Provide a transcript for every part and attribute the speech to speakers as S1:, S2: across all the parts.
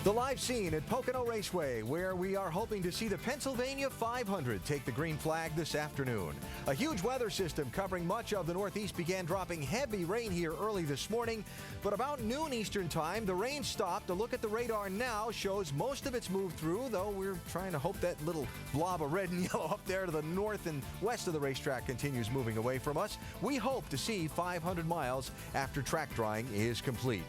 S1: The live scene at Pocono Raceway, where we are hoping to see the Pennsylvania 500 take the green flag this afternoon. A huge weather system covering much of the Northeast began dropping heavy rain here early this morning, but about noon Eastern time, the rain stopped. A look at the radar now shows most of it's moved through, though we're trying to hope that little blob of red and yellow up there to the north and west of the racetrack continues moving away from us. We hope to see 500 miles after track drying is complete.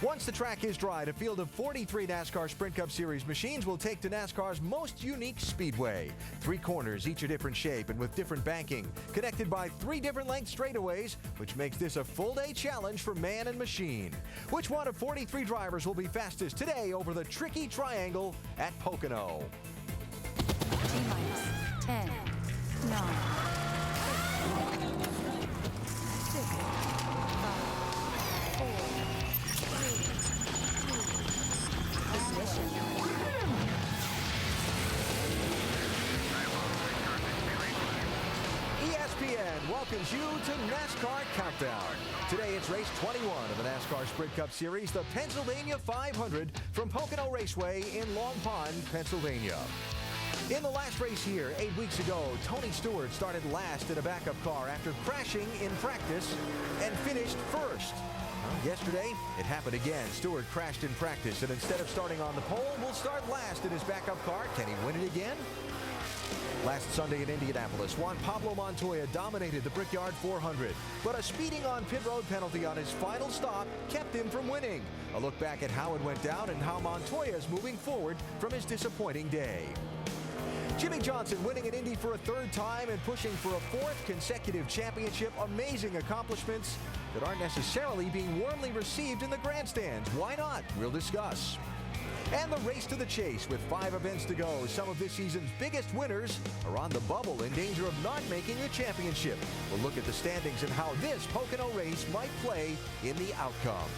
S1: Once the track is dried, a field of 43 NASCAR Sprint Cup Series machines will take to NASCAR's most unique speedway. 3 corners, each a different shape and with different banking, connected by 3 different length straightaways, which makes this a full-day challenge for man and machine. Which one of 43 drivers will be fastest today over the tricky triangle at Pocono?
S2: T-minus 10, 9, 6, 5, 4, 3, 2, ignition.
S1: ESPN welcomes you to NASCAR Countdown. Today it's race 21 of the NASCAR Sprint Cup Series, the Pennsylvania 500 from Pocono Raceway in Long Pond, Pennsylvania. In the last race here, 8 weeks ago, Tony Stewart started last in a backup car after crashing in practice and finished first. Yesterday, it happened again. Stewart crashed in practice, and instead of starting on the pole, will start last in his backup car. Can he win it again? Last Sunday in Indianapolis, Juan Pablo Montoya dominated the Brickyard 400, but a speeding on pit road penalty on his final stop kept him from winning. A look back at how it went down and how Montoya is moving forward from his disappointing day. Jimmie Johnson winning at Indy for a 3rd time and pushing for a 4th consecutive championship. Amazing accomplishments that aren't necessarily being warmly received in the grandstands. Why not? We'll discuss. And the race to the chase with 5 events to go. Some of this season's biggest winners are on the bubble in danger of not making the championship. We'll look at the standings and how this Pocono race might play in the outcome.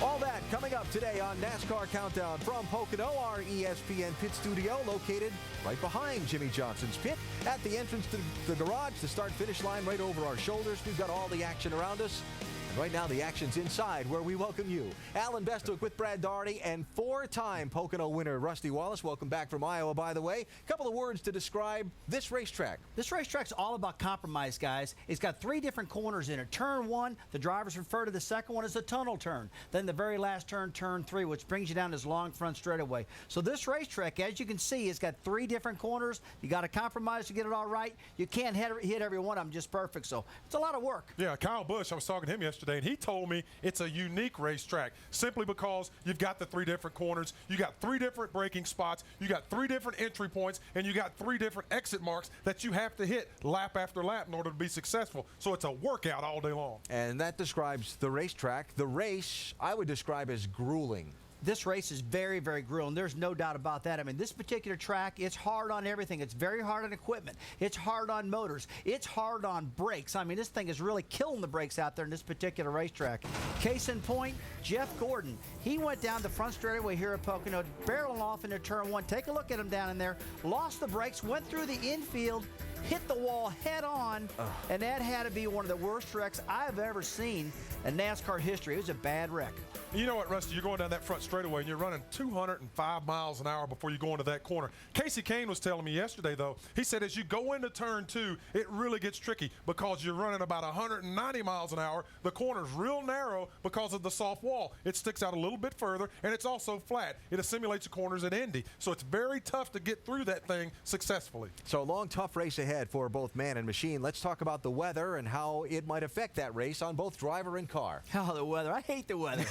S1: All that coming up today on NASCAR Countdown from Pocono, our ESPN pit studio located right behind Jimmie Johnson's pit at the entrance to the garage, the start-finish line right over our shoulders. We've got all the action around us. And right now, the action's inside, where we welcome you. Alan Bestwick with Brad Daugherty and 4-time Pocono winner Rusty Wallace. Welcome back from Iowa, by the way. A couple of words to describe this racetrack.
S3: This racetrack's all about compromise, guys. It's got 3 different corners in it. Turn 1, the drivers refer to the second one as a tunnel turn. Then the very last turn, turn 3, which brings you down this long front straightaway. So this racetrack, as you can see, it's got 3 different corners. You got to compromise to get it all right. You can't hit every one of them just perfect. So it's a lot of work.
S4: Yeah, Kyle Busch, I was talking to him yesterday, and he told me it's a unique racetrack simply because you've got the 3 different corners, you got 3 different braking spots, you got 3 different entry points, and you got 3 different exit marks that you have to hit lap after lap in order to be successful. So it's a workout all day long.
S1: And that describes the racetrack. The race I would describe as grueling.
S3: This race is very, very grueling. There's no doubt about that. I mean, this particular track, it's hard on everything. It's very hard on equipment. It's hard on motors. It's hard on brakes. I mean, this thing is really killing the brakes out there in this particular racetrack. Case in point, Jeff Gordon. He went down the front straightaway here at Pocono, barreling off into turn 1. Take a look at him down in there. Lost the brakes, went through the infield, hit the wall head on, and that had to be one of the worst wrecks I've ever seen in NASCAR history. It was a bad wreck.
S4: You know what, Rusty, you're going down that front straightaway and you're running 205 miles an hour before you go into that corner. Kasey Kahne was telling me yesterday, though, he said as you go into turn 2, it really gets tricky because you're running about 190 miles an hour. The corner's real narrow because of the soft wall. It sticks out a little bit further, and it's also flat. It assimilates the corners at Indy, so it's very tough to get through that thing successfully.
S1: So a long, tough race ahead for both man and machine. Let's talk about the weather and how it might affect that race on both driver and car.
S3: Oh, the weather. I hate the weather.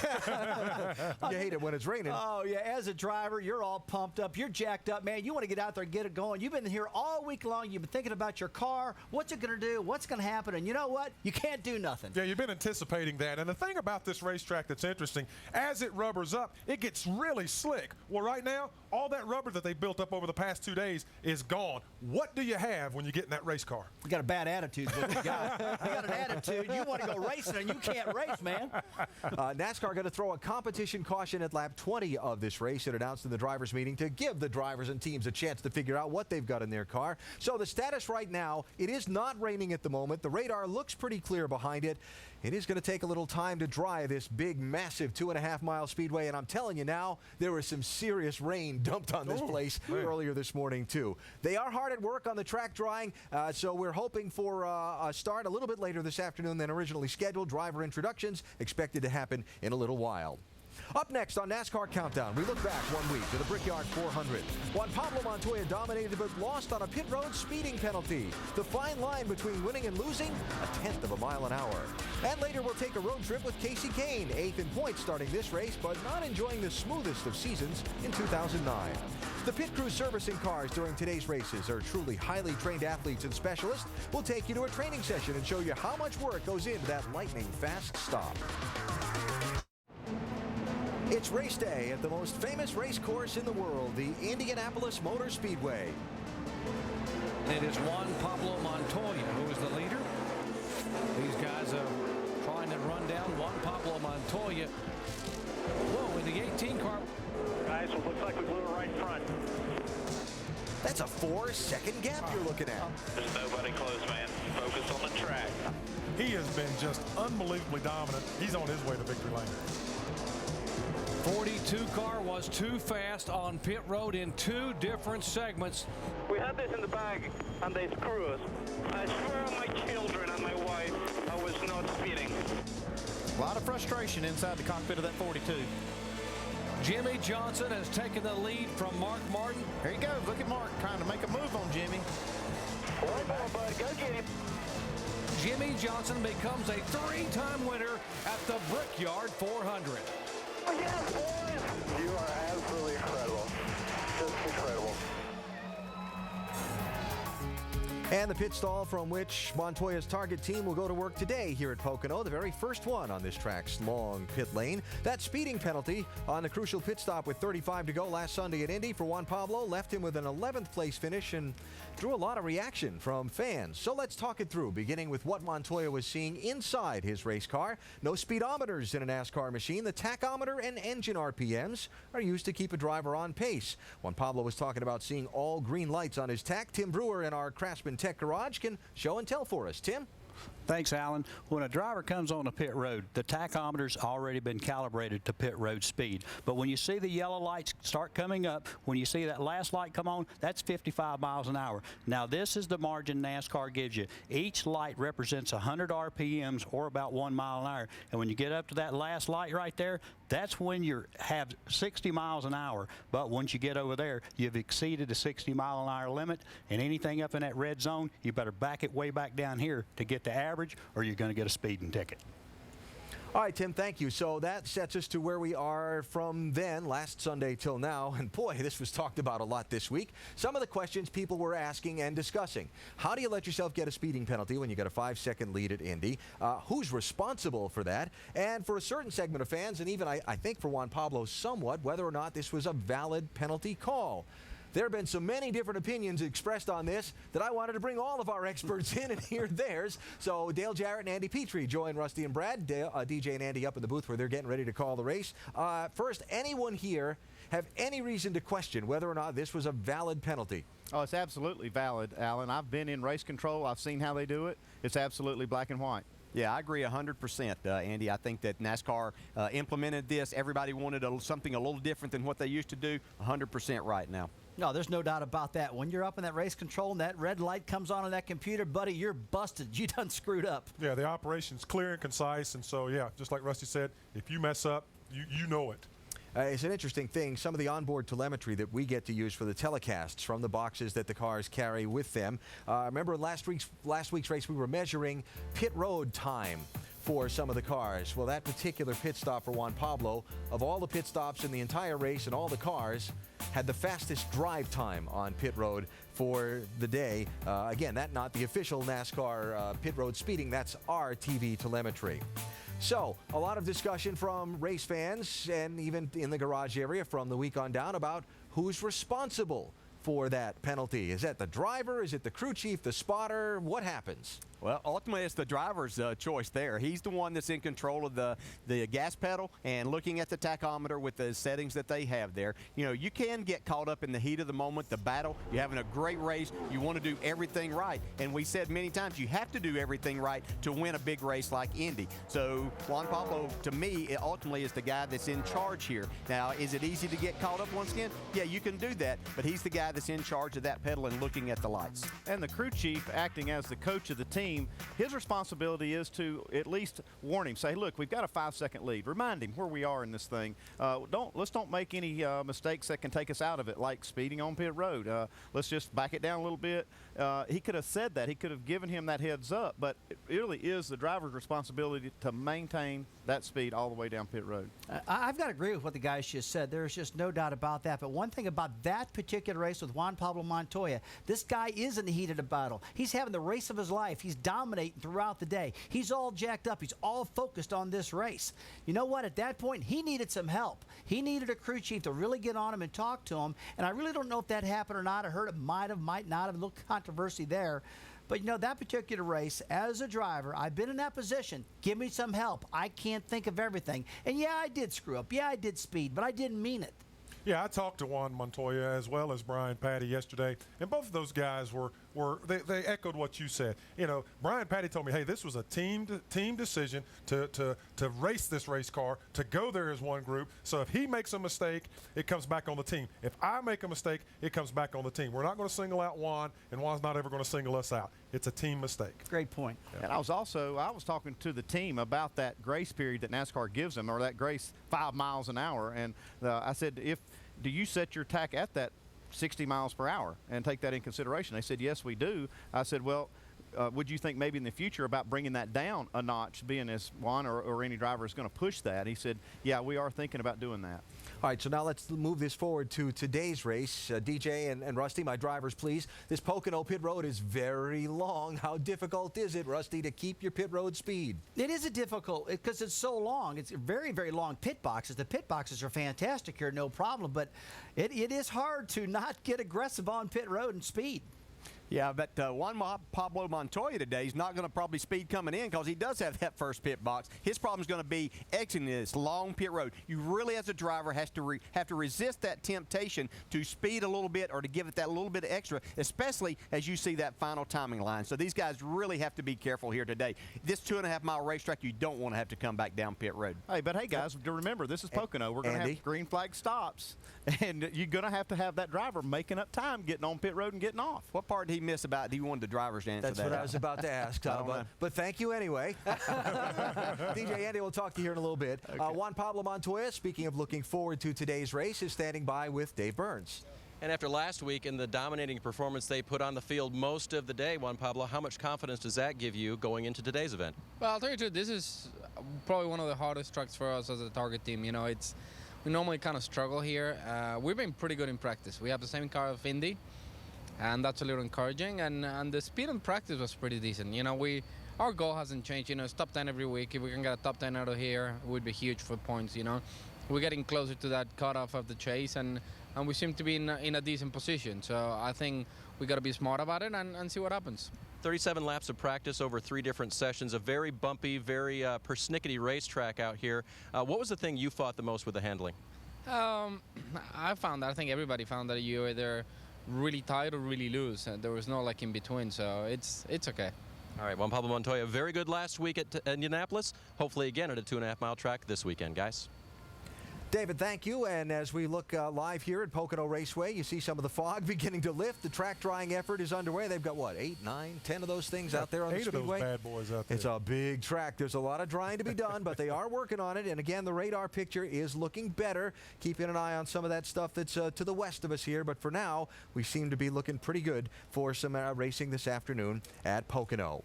S1: You hate it when it's raining.
S3: Oh, yeah. As a driver, you're all pumped up. You're jacked up, man. You want to get out there and get it going. You've been here all week long. You've been thinking about your car. What's it going to do? What's going to happen? And you know what? You can't do nothing.
S4: Yeah, you've been anticipating that. And the thing about this racetrack that's interesting, as it rubbers up, it gets really slick. Well, right now, all that rubber that they built up over the past 2 days is gone. What do you have when you get in that race car?
S3: You got a bad attitude. But you got an attitude. You want to go racing, and you can't race, man.
S1: NASCAR going to throw a competition caution at lap 20 of this race. It announced in the drivers' meeting to give the drivers and teams a chance to figure out what they've got in their car. So the status right now, it is not raining at the moment. The radar looks pretty clear behind it. It is going to take a little time to dry this big, massive 2.5-mile speedway, and I'm telling you now, there was some serious rain dumped on this place earlier this morning, too. They are hard at work on the track drying, so we're hoping for a start a little bit later this afternoon than originally scheduled. Driver introductions expected to happen in a little while. Up next on NASCAR Countdown, we look back 1 week to the Brickyard 400. Juan Pablo Montoya dominated but lost on a pit road speeding penalty. The fine line between winning and losing, 1/10 of a mile an hour. And later we'll take a road trip with Kasey Kahne, 8th in points starting this race, but not enjoying the smoothest of seasons in 2009. The pit crew servicing cars during today's races are truly highly trained athletes and specialists. We'll take you to a training session and show you how much work goes into that lightning fast stop. It's race day at the most famous race course in the world, the Indianapolis Motor Speedway.
S5: It is Juan Pablo Montoya who is the leader. These guys are trying to run down Juan Pablo Montoya. Whoa, in the 18 car.
S6: Guys, it looks like we blew it right front.
S1: That's a 4-second gap you're looking at.
S6: There's nobody close, man. Focus on the track.
S4: He has been just unbelievably dominant. He's on his way to victory lane.
S5: 42 car was too fast on pit road in 2 different segments.
S6: We had this in the bag, and they screw us. I swear on my children and my wife, I was not speeding.
S7: A lot of frustration inside the cockpit of that 42.
S5: Jimmy Johnson has taken the lead from Mark Martin.
S7: Here he goes. Look at Mark trying to make a move on Jimmy.
S6: One more, bud. Go get him.
S5: Jimmy Johnson becomes a 3-time winner at the Brickyard 400.
S6: Yes, boys! You are absolutely incredible. Just incredible.
S1: And the pit stall from which Montoya's target team will go to work today here at Pocono, the very first one on this track's long pit lane. That speeding penalty on the crucial pit stop with 35 to go last Sunday at Indy for Juan Pablo left him with an 11th place finish and drew a lot of reaction from fans. So let's talk it through, beginning with what Montoya was seeing inside his race car. No speedometers in a NASCAR machine. The tachometer and engine RPMs are used to keep a driver on pace. Juan Pablo was talking about seeing all green lights on his tach. Tim Brewer in our Craftsman Tech Garage can show and tell for us. Tim?
S8: Thanks, Alan. When a driver comes on a pit road, the tachometer's already been calibrated to pit road speed. But when you see the yellow lights start coming up, when you see that last light come on, that's 55 miles an hour. Now, this is the margin NASCAR gives you. Each light represents 100 RPMs or about 1 mile an hour. And when you get up to that last light right there, that's when you have 60 miles an hour. But once you get over there, you've exceeded the 60 mile an hour limit, and anything up in that red zone, you better back it way back down here to get the average, or you're going to get a speeding ticket.
S1: All right, Tim, thank you. So that sets us to where we are from then, last Sunday till now. And boy, this was talked about a lot this week. Some of the questions people were asking and discussing. How do you let yourself get a speeding penalty when you get a 5-second lead at Indy? Who's responsible for that? And for a certain segment of fans, and even I think for Juan Pablo somewhat, whether or not this was a valid penalty call. There have been so many different opinions expressed on this that I wanted to bring all of our experts in and hear theirs. So Dale Jarrett and Andy Petrie join Rusty and Brad. DJ and Andy up in the booth where they're getting ready to call the race. First, anyone here have any reason to question whether or not this was a valid penalty?
S7: Oh, it's absolutely valid, Alan. I've been in race control. I've seen how they do it. It's absolutely black and white.
S9: Yeah, I agree 100%, Andy. I think that NASCAR implemented this. Everybody wanted something a little different than what they used to do. 100% right now.
S3: No, there's no doubt about that. When you're up in that race control and that red light comes on that computer, buddy, you're busted. You done screwed up.
S4: Yeah, the operation's clear and concise, and so, yeah, just like Rusty said, if you mess up, you know it.
S1: It's an interesting thing. Some of the onboard telemetry that we get to use for the telecasts from the boxes that the cars carry with them. Remember last week's race, we were measuring pit road time for some of the cars. Well, that particular pit stop for Juan Pablo, of all the pit stops in the entire race and all the cars, had the fastest drive time on pit road for the day. Again, that not the official NASCAR pit road speeding. That's our TV telemetry. So, a lot of discussion from race fans and even in the garage area from the week on down about who's responsible for that penalty? Is that the driver? Is it the crew chief, the spotter? What happens?
S9: Well, ultimately, it's the driver's choice there. He's the one that's in control of the gas pedal and looking at the tachometer with the settings that they have there. You know, you can get caught up in the heat of the moment, the battle. You're having a great race. You want to do everything right. And we said many times you have to do everything right to win a big race like Indy. So Juan Pablo, to me, ultimately is the guy that's in charge here. Now, is it easy to get caught up once again? Yeah, you can do that. But he's the guy that's in charge of that pedal and looking at the lights.
S7: And the crew chief, acting as the coach of the team, his responsibility is to at least warn him, say, look, we've got a 5-second lead. Remind him where we are in this thing. Let's don't make any mistakes that can take us out of it, like speeding on pit road. Let's just back it down a little bit. He could have said that. He could have given him that heads up, but it really is the driver's responsibility to maintain that speed all the way down pit road.
S3: I've got to agree with what the guys just said. There's just no doubt about that. But one thing about that particular race with Juan Pablo Montoya, this guy is in the heat of the battle. He's having the race of his life. He's dominating throughout the day. He's all jacked up. He's all focused on this race. You know what? At that point, he needed some help. He needed a crew chief to really get on him and talk to him. And I really don't know if that happened or not. I heard it might have, might not have. A little controversy there. But, you know, that particular race, as a driver, I've been in that position. Give me some help. I can't think of everything. And, yeah, I did screw up. Yeah, I did speed, but I didn't mean it.
S4: Yeah, I talked to Juan Montoya as well as Brian Patty yesterday, and both of those guys they echoed what you said. You know, Brian Patty told me, hey, this was a team decision to race this race car, to go there as one group. So if he makes a mistake, it comes back on the team. If I make a mistake, it comes back on the team. We're not going to single out Juan, and Juan's not ever going to single us out. It's a team mistake.
S3: Great point.
S7: Yeah. And I was talking to the team about that grace period that NASCAR gives them, or that grace 5 miles an hour, and I said, do you set your tack at that 60 miles per hour and take that in consideration? They said, yes, we do. I said, well, would you think maybe in the future about bringing that down a notch, being as Juan or any driver is going to push that? He said, yeah, we are thinking about doing that.
S1: All right, so now let's move this forward to today's race. DJ and Rusty, my drivers, please. This Pocono pit road is very long. How difficult is it, Rusty, to keep your pit road speed?
S3: It is difficult because it's so long. It's very, very long pit boxes. The pit boxes are fantastic here, no problem, but it is hard to not get aggressive on pit road and speed.
S9: Yeah, but Juan Pablo Montoya today is not going to probably speed coming in because he does have that first pit box. His problem is going to be exiting this long pit road. You really, as a driver, have to resist that temptation to speed a little bit or to give it that little bit extra, especially as you see that final timing line. So these guys really have to be careful here today. This 2.5-mile racetrack, you don't want to have to come back down pit road.
S7: Hey, guys, remember, this is Pocono. We're going to have green flag stops, and you're going to have that driver making up time getting on pit road and getting off.
S9: What part did he miss about? He wanted the drivers to answer that.
S1: That's what I was about to ask. But thank you anyway. DJ Andy, we'll talk to you here in a little bit. Okay. Juan Pablo Montoya, speaking of looking forward to today's race, is standing by with Dave Burns.
S10: And after last week and the dominating performance they put on the field most of the day, Juan Pablo, how much confidence does that give you going into today's event?
S11: Well, I'll tell you the truth, this is probably one of the hardest tracks for us as a target team. You know, we normally kind of struggle here. We've been pretty good in practice. We have the same car of Indy, and that's a little encouraging. And the speed in practice was pretty decent. You know, our goal hasn't changed. You know, it's top 10 every week. If we can get a top 10 out of here, it would be huge for points. You know, we're getting closer to that cutoff of the chase, and we seem to be in a decent position. So I think we got to be smart about it and see what happens.
S10: 37 laps of practice over 3 different sessions, a very bumpy, very persnickety racetrack out here. What was the thing you fought the most with the handling?
S11: I think everybody found that you either really tight or really loose. There was no like in between, so it's okay.
S10: All right, Juan Pablo Montoya, very good last week at Indianapolis. Hopefully again at a 2.5-mile track this weekend, guys.
S1: David, thank you. And as we look live here at Pocono Raceway, you see some of the fog beginning to lift. The track drying effort is underway. They've got, what, 8, 9, 10 of those things out there on the speedway?
S4: 8 of those bad boys out there.
S1: It's a big track. There's a lot of drying to be done, but they are working on it. And again, the radar picture is looking better. Keeping an eye on some of that stuff that's to the west of us here. But for now, we seem to be looking pretty good for some racing this afternoon at Pocono.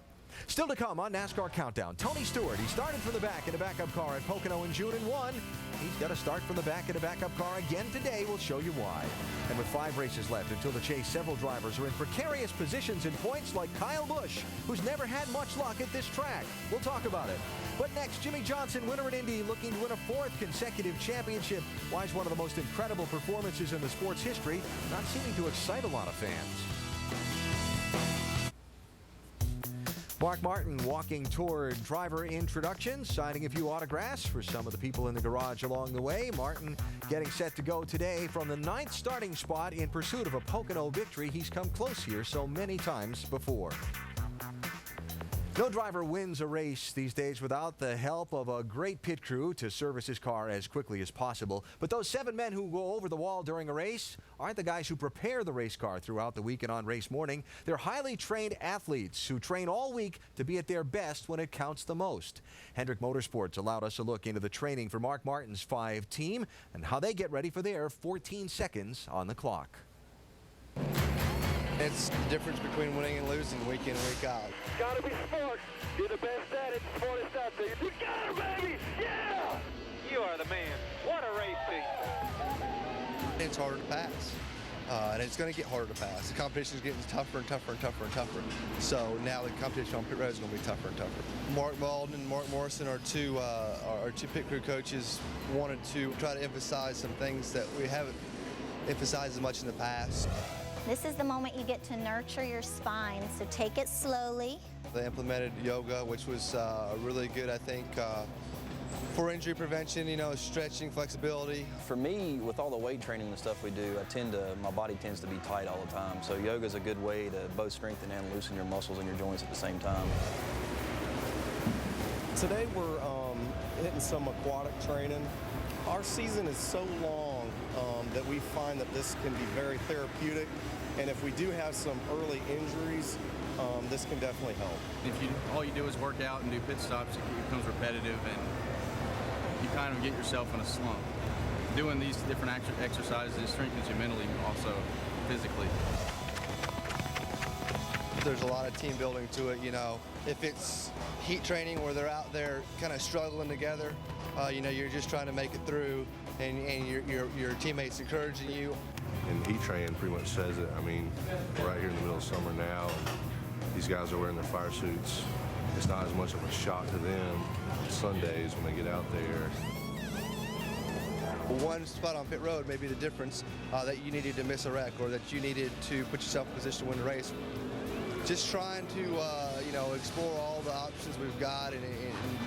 S1: Still to come on NASCAR Countdown, Tony Stewart. He started from the back in a backup car at Pocono in June and won. He's got to start from the back in a backup car again today. We'll show you why. And with 5 races left until the chase, several drivers are in precarious positions in points, like Kyle Busch, who's never had much luck at this track. We'll talk about it. But next, Jimmy Johnson, winner at Indy, looking to win a 4th consecutive championship. Why is one of the most incredible performances in the sport's history not seeming to excite a lot of fans? Mark Martin walking toward driver introductions, signing a few autographs for some of the people in the garage along the way. Martin getting set to go today from the 9th starting spot in pursuit of a Pocono victory. He's come close here so many times before. No driver wins a race these days without the help of a great pit crew to service his car as quickly as possible. But those 7 men who go over the wall during a race aren't the guys who prepare the race car throughout the week and on race morning. They're highly trained athletes who train all week to be at their best when it counts the most. Hendrick Motorsports allowed us a look into the training for Mark Martin's 5 team and how they get ready for their 14 seconds on the clock.
S12: It's the difference between winning and losing week in and week out.
S6: Gotta be smart. You're the best at it, smartest out there. You got it, baby! Yeah! You are the man. What a race team.
S12: It's harder to pass, and it's going to get harder to pass. The competition is getting tougher and tougher and tougher and tougher. So now the competition on pit road is going to be tougher and tougher. Mark Walden and Mark Morrison are two pit crew coaches, wanted to try to emphasize some things that we haven't emphasized as much in the past.
S13: This is the moment you get to nurture your spine, so take it slowly.
S12: They implemented yoga, which was really good, I think, for injury prevention, you know, stretching, flexibility.
S14: For me, with all the weight training and stuff we do, my body tends to be tight all the time. So yoga is a good way to both strengthen and loosen your muscles and your joints at the same time.
S15: Today we're hitting some aquatic training. Our season is so long that we find that this can be very therapeutic, and if we do have some early injuries, this can definitely help.
S16: If all you do is work out and do pit stops, it becomes repetitive and you kind of get yourself in a slump. Doing these different exercises strengthens you mentally, also physically.
S12: There's a lot of team building to it, you know. If it's heat training where they're out there kind of struggling together, you know, you're just trying to make it through, and your teammates encouraging you.
S17: And heat training pretty much says it. I mean, we're right here in the middle of summer now, and these guys are wearing their fire suits. It's not as much of a shock to them Sundays when they get out there.
S12: One spot on pit road may be the difference that you needed to miss a wreck or that you needed to put yourself in position to win the race. Just trying to, you know, explore all the options we've got and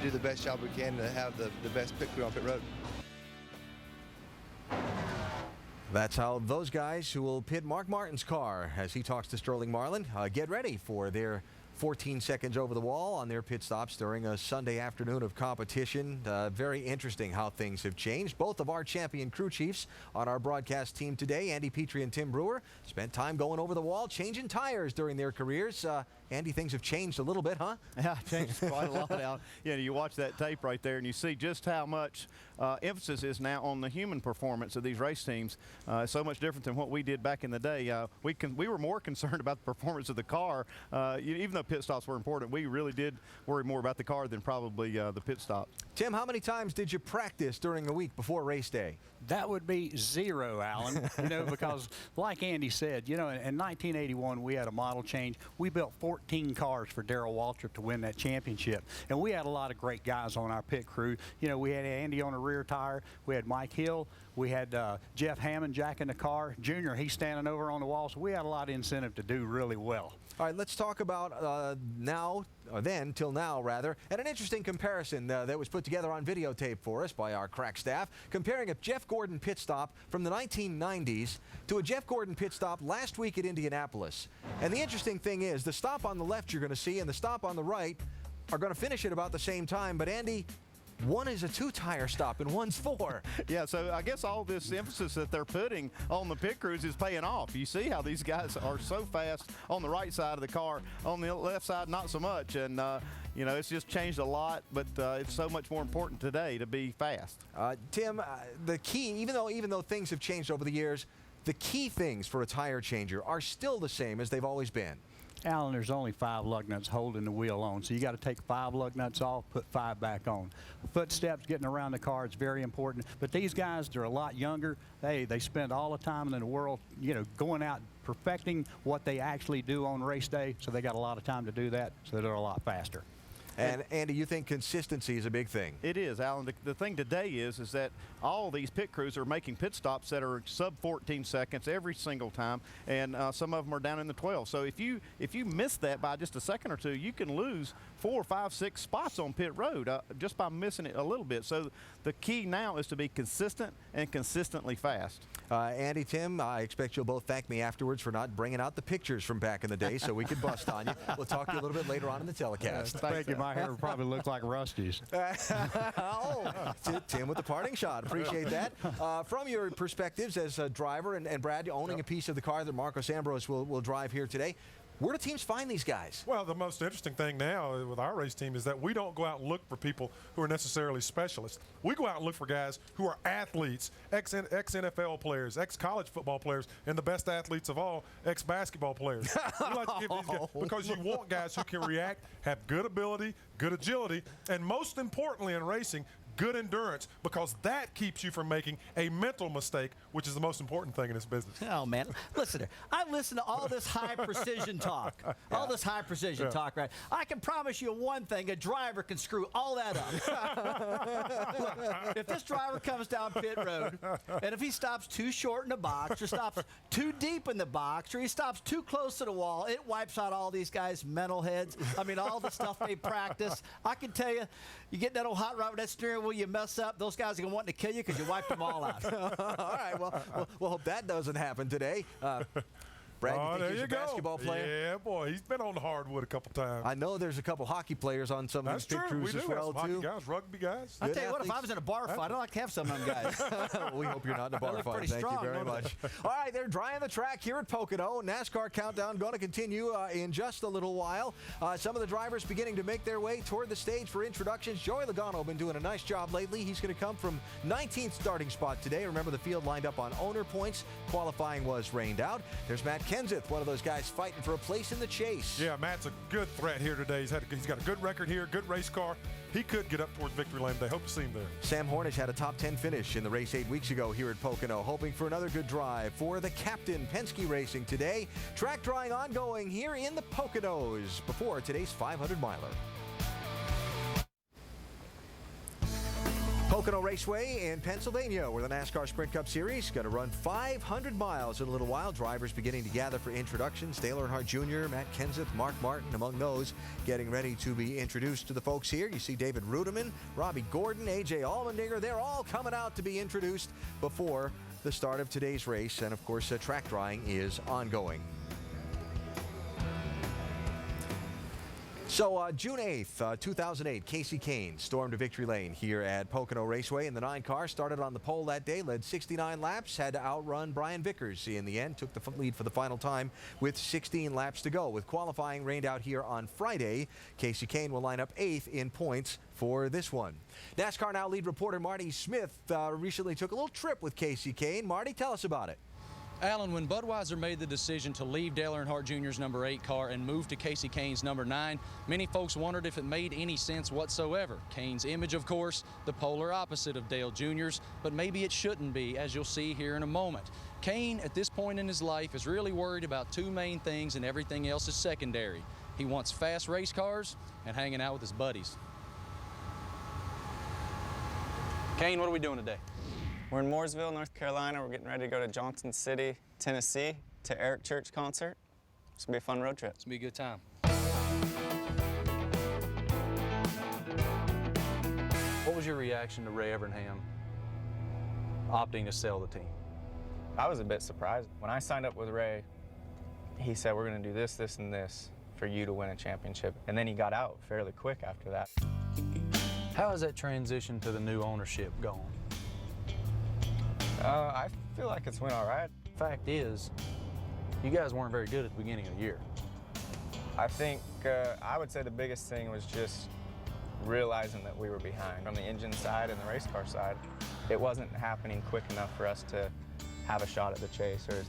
S12: do the best job we can to have the best pit crew on pit road.
S1: That's how those guys who will pit Mark Martin's car as he talks to Sterling Marlin get ready for their 14 seconds over the wall on their pit stops during a Sunday afternoon of competition. Very interesting how things have changed. Both of our champion crew chiefs on our broadcast team today, Andy Petrie and Tim Brewer, spent time going over the wall, changing tires during their careers. Andy, things have changed a little bit, huh?
S7: Yeah, changed quite a lot out. You know, you watch that tape right there and you see just how much emphasis is now on the human performance of these race teams. So much different than what we did back in the day. We were more concerned about the performance of the car. Even though pit stops were important, we really did worry more about the car than probably the pit stop.
S1: Tim, how many times did you practice during the week before race day?
S8: That would be 0, Alan, you know, because like Andy said, you know, in 1981 we had a model change. We built 14 cars for Darrell Waltrip to win that championship. And we had a lot of great guys on our pit crew. You know, we had Andy on the rear tire. We had Mike Hill. We had Jeff Hammond jacking the car. Junior, he's standing over on the wall. So we had a lot of incentive to do really well.
S1: All right, let's talk about then till now, rather, and an interesting comparison that was put together on videotape for us by our crack staff, comparing a Jeff Gordon pit stop from the 1990s to a Jeff Gordon pit stop last week at Indianapolis. And the interesting thing is, the stop on the left you're going to see and the stop on the right are going to finish at about the same time, but Andy, one is a 2-tire stop and one's 4.
S7: Yeah, so I guess all this emphasis that they're putting on the pit crews is paying off. You see how these guys are so fast on the right side of the car, on the left side not so much, and you know, it's just changed a lot, but it's so much more important today to be fast.
S1: Tim, the key, even though things have changed over the years, the key things for a tire changer are still the same as they've always been.
S8: Alan, there's only 5 lug nuts holding the wheel on, so you got to take 5 lug nuts off, put 5 back on. Footsteps, getting around the car is very important. But these guys, they're a lot younger. They spend all the time in the world, you know, going out perfecting what they actually do on race day. So they got a lot of time to do that, so they're a lot faster.
S1: And Andy, you think consistency is a big thing?
S7: It is, Alan. The thing today is that all these pit crews are making pit stops that are sub 14 seconds every single time, and some of them are down in the 12. So if you miss that by just a second or two, you can lose 4, 5, 6 spots on pit road just by missing it a little bit. So the key now is to be consistent and consistently fast.
S1: Andy, Tim, I expect you'll both thank me afterwards for not bringing out the pictures from back in the day so we could bust on you. We'll talk to you a little bit later on in the telecast.
S8: Thank you. My hair probably looks like Rusty's.
S1: Oh, Tim with the parting shot. Appreciate that. From your perspectives as a driver and Brad, owning a piece of the car that Marcos Ambrose will drive here today, where do teams find these guys?
S4: Well, the most interesting thing now with our race team is that we don't go out and look for people who are necessarily specialists. We go out and look for guys who are athletes, ex-NFL players, ex-college football players, and the best athletes of all, ex-basketball players. We like to give these guys, because you want guys who can react, have good ability, good agility, and most importantly in racing, good endurance, because that keeps you from making a mental mistake, which is the most important thing in this business.
S3: Oh, man. Listen here. I listen to all this high precision talk. All this high precision talk, right? I can promise you one thing, a driver can screw all that up. Look, if this driver comes down pit road, and if he stops too short in the box, or stops too deep in the box, or he stops too close to the wall, it wipes out all these guys' mental heads. I mean, all the stuff they practice. I can tell you, you get that old hot rod with that steering wheel, you mess up, those guys are going to want to kill you because you wiped them all out.
S1: All right, well, we'll hope that doesn't happen today. Brad, you think he's a basketball player?
S4: Yeah, boy, he's been on the hardwood a couple times.
S1: I know there's a couple hockey players on some of these pit crews as well,
S4: too.
S1: too.
S4: Guys, rugby guys.
S3: I tell you what, if I was in a bar fight, I'd like to have some of them guys.
S1: We hope you're not in a bar fight. Thank you very much. All right, they're drying the track here at Pocono. NASCAR countdown going to continue in just a little while. Some of the drivers beginning to make their way toward the stage for introductions. Joey Logano been doing a nice job lately. He's going to come from 19th starting spot today. Remember, the field lined up on owner points. Qualifying was rained out. There's Matt Kenseth, one of those guys fighting for a place in the chase.
S4: Yeah, Matt's a good threat here today. He's got a good record here, good race car. He could get up towards victory lane today. Hope to see him there.
S1: Sam Hornish had a top 10 finish in the race 8 weeks ago here at Pocono, hoping for another good drive for the captain. Penske Racing today. Track drying ongoing here in the Poconos before today's 500-miler. Pocono Raceway in Pennsylvania, where the NASCAR Sprint Cup Series is going to run 500 miles in a little while. Drivers beginning to gather for introductions. Dale Earnhardt Jr., Matt Kenseth, Mark Martin, among those getting ready to be introduced to the folks here. You see David Ruderman, Robbie Gordon, A.J. Allmendinger. They're all coming out to be introduced before the start of today's race. And, of course, track drying is ongoing. So June 8th, 2008, Kasey Kahne stormed to victory lane here at Pocono Raceway in the 9 car. Started on the pole that day, led 69 laps, had to outrun Brian Vickers in the end. Took the lead for the final time with 16 laps to go. With qualifying rained out here on Friday, Kasey Kahne will line up 8th in points for this one. NASCAR Now lead reporter Marty Smith recently took a little trip with Kasey Kahne. Marty, tell us about it.
S18: Alan, when Budweiser made the decision to leave Dale Earnhardt Jr.'s number 8 car and move to Kasey Kahne's number 9, many folks wondered if it made any sense whatsoever. Kahne's image, of course, the polar opposite of Dale Jr.'s, but maybe it shouldn't be, as you'll see here in a moment. Kahne, at this point in his life, is really worried about 2 main things, and everything else is secondary. He wants fast race cars and hanging out with his buddies. Kahne, what are we doing today?
S19: We're in Mooresville, North Carolina. We're getting ready to go to Johnson City, Tennessee, to Eric Church concert. It's gonna be a fun road trip.
S18: It's gonna be a good time. What was your reaction to Ray Evernham opting to sell the team?
S19: I was a bit surprised. When I signed up with Ray, he said, we're gonna do this, this, and this for you to win a championship. And then he got out fairly quick after that.
S18: How has that transition to the new ownership gone?
S19: I feel like it's went all right.
S18: Fact is, you guys weren't very good at the beginning of the year.
S19: I think, I would say the biggest thing was just realizing that we were behind. On the engine side and the race car side, it wasn't happening quick enough for us to have a shot at the chase or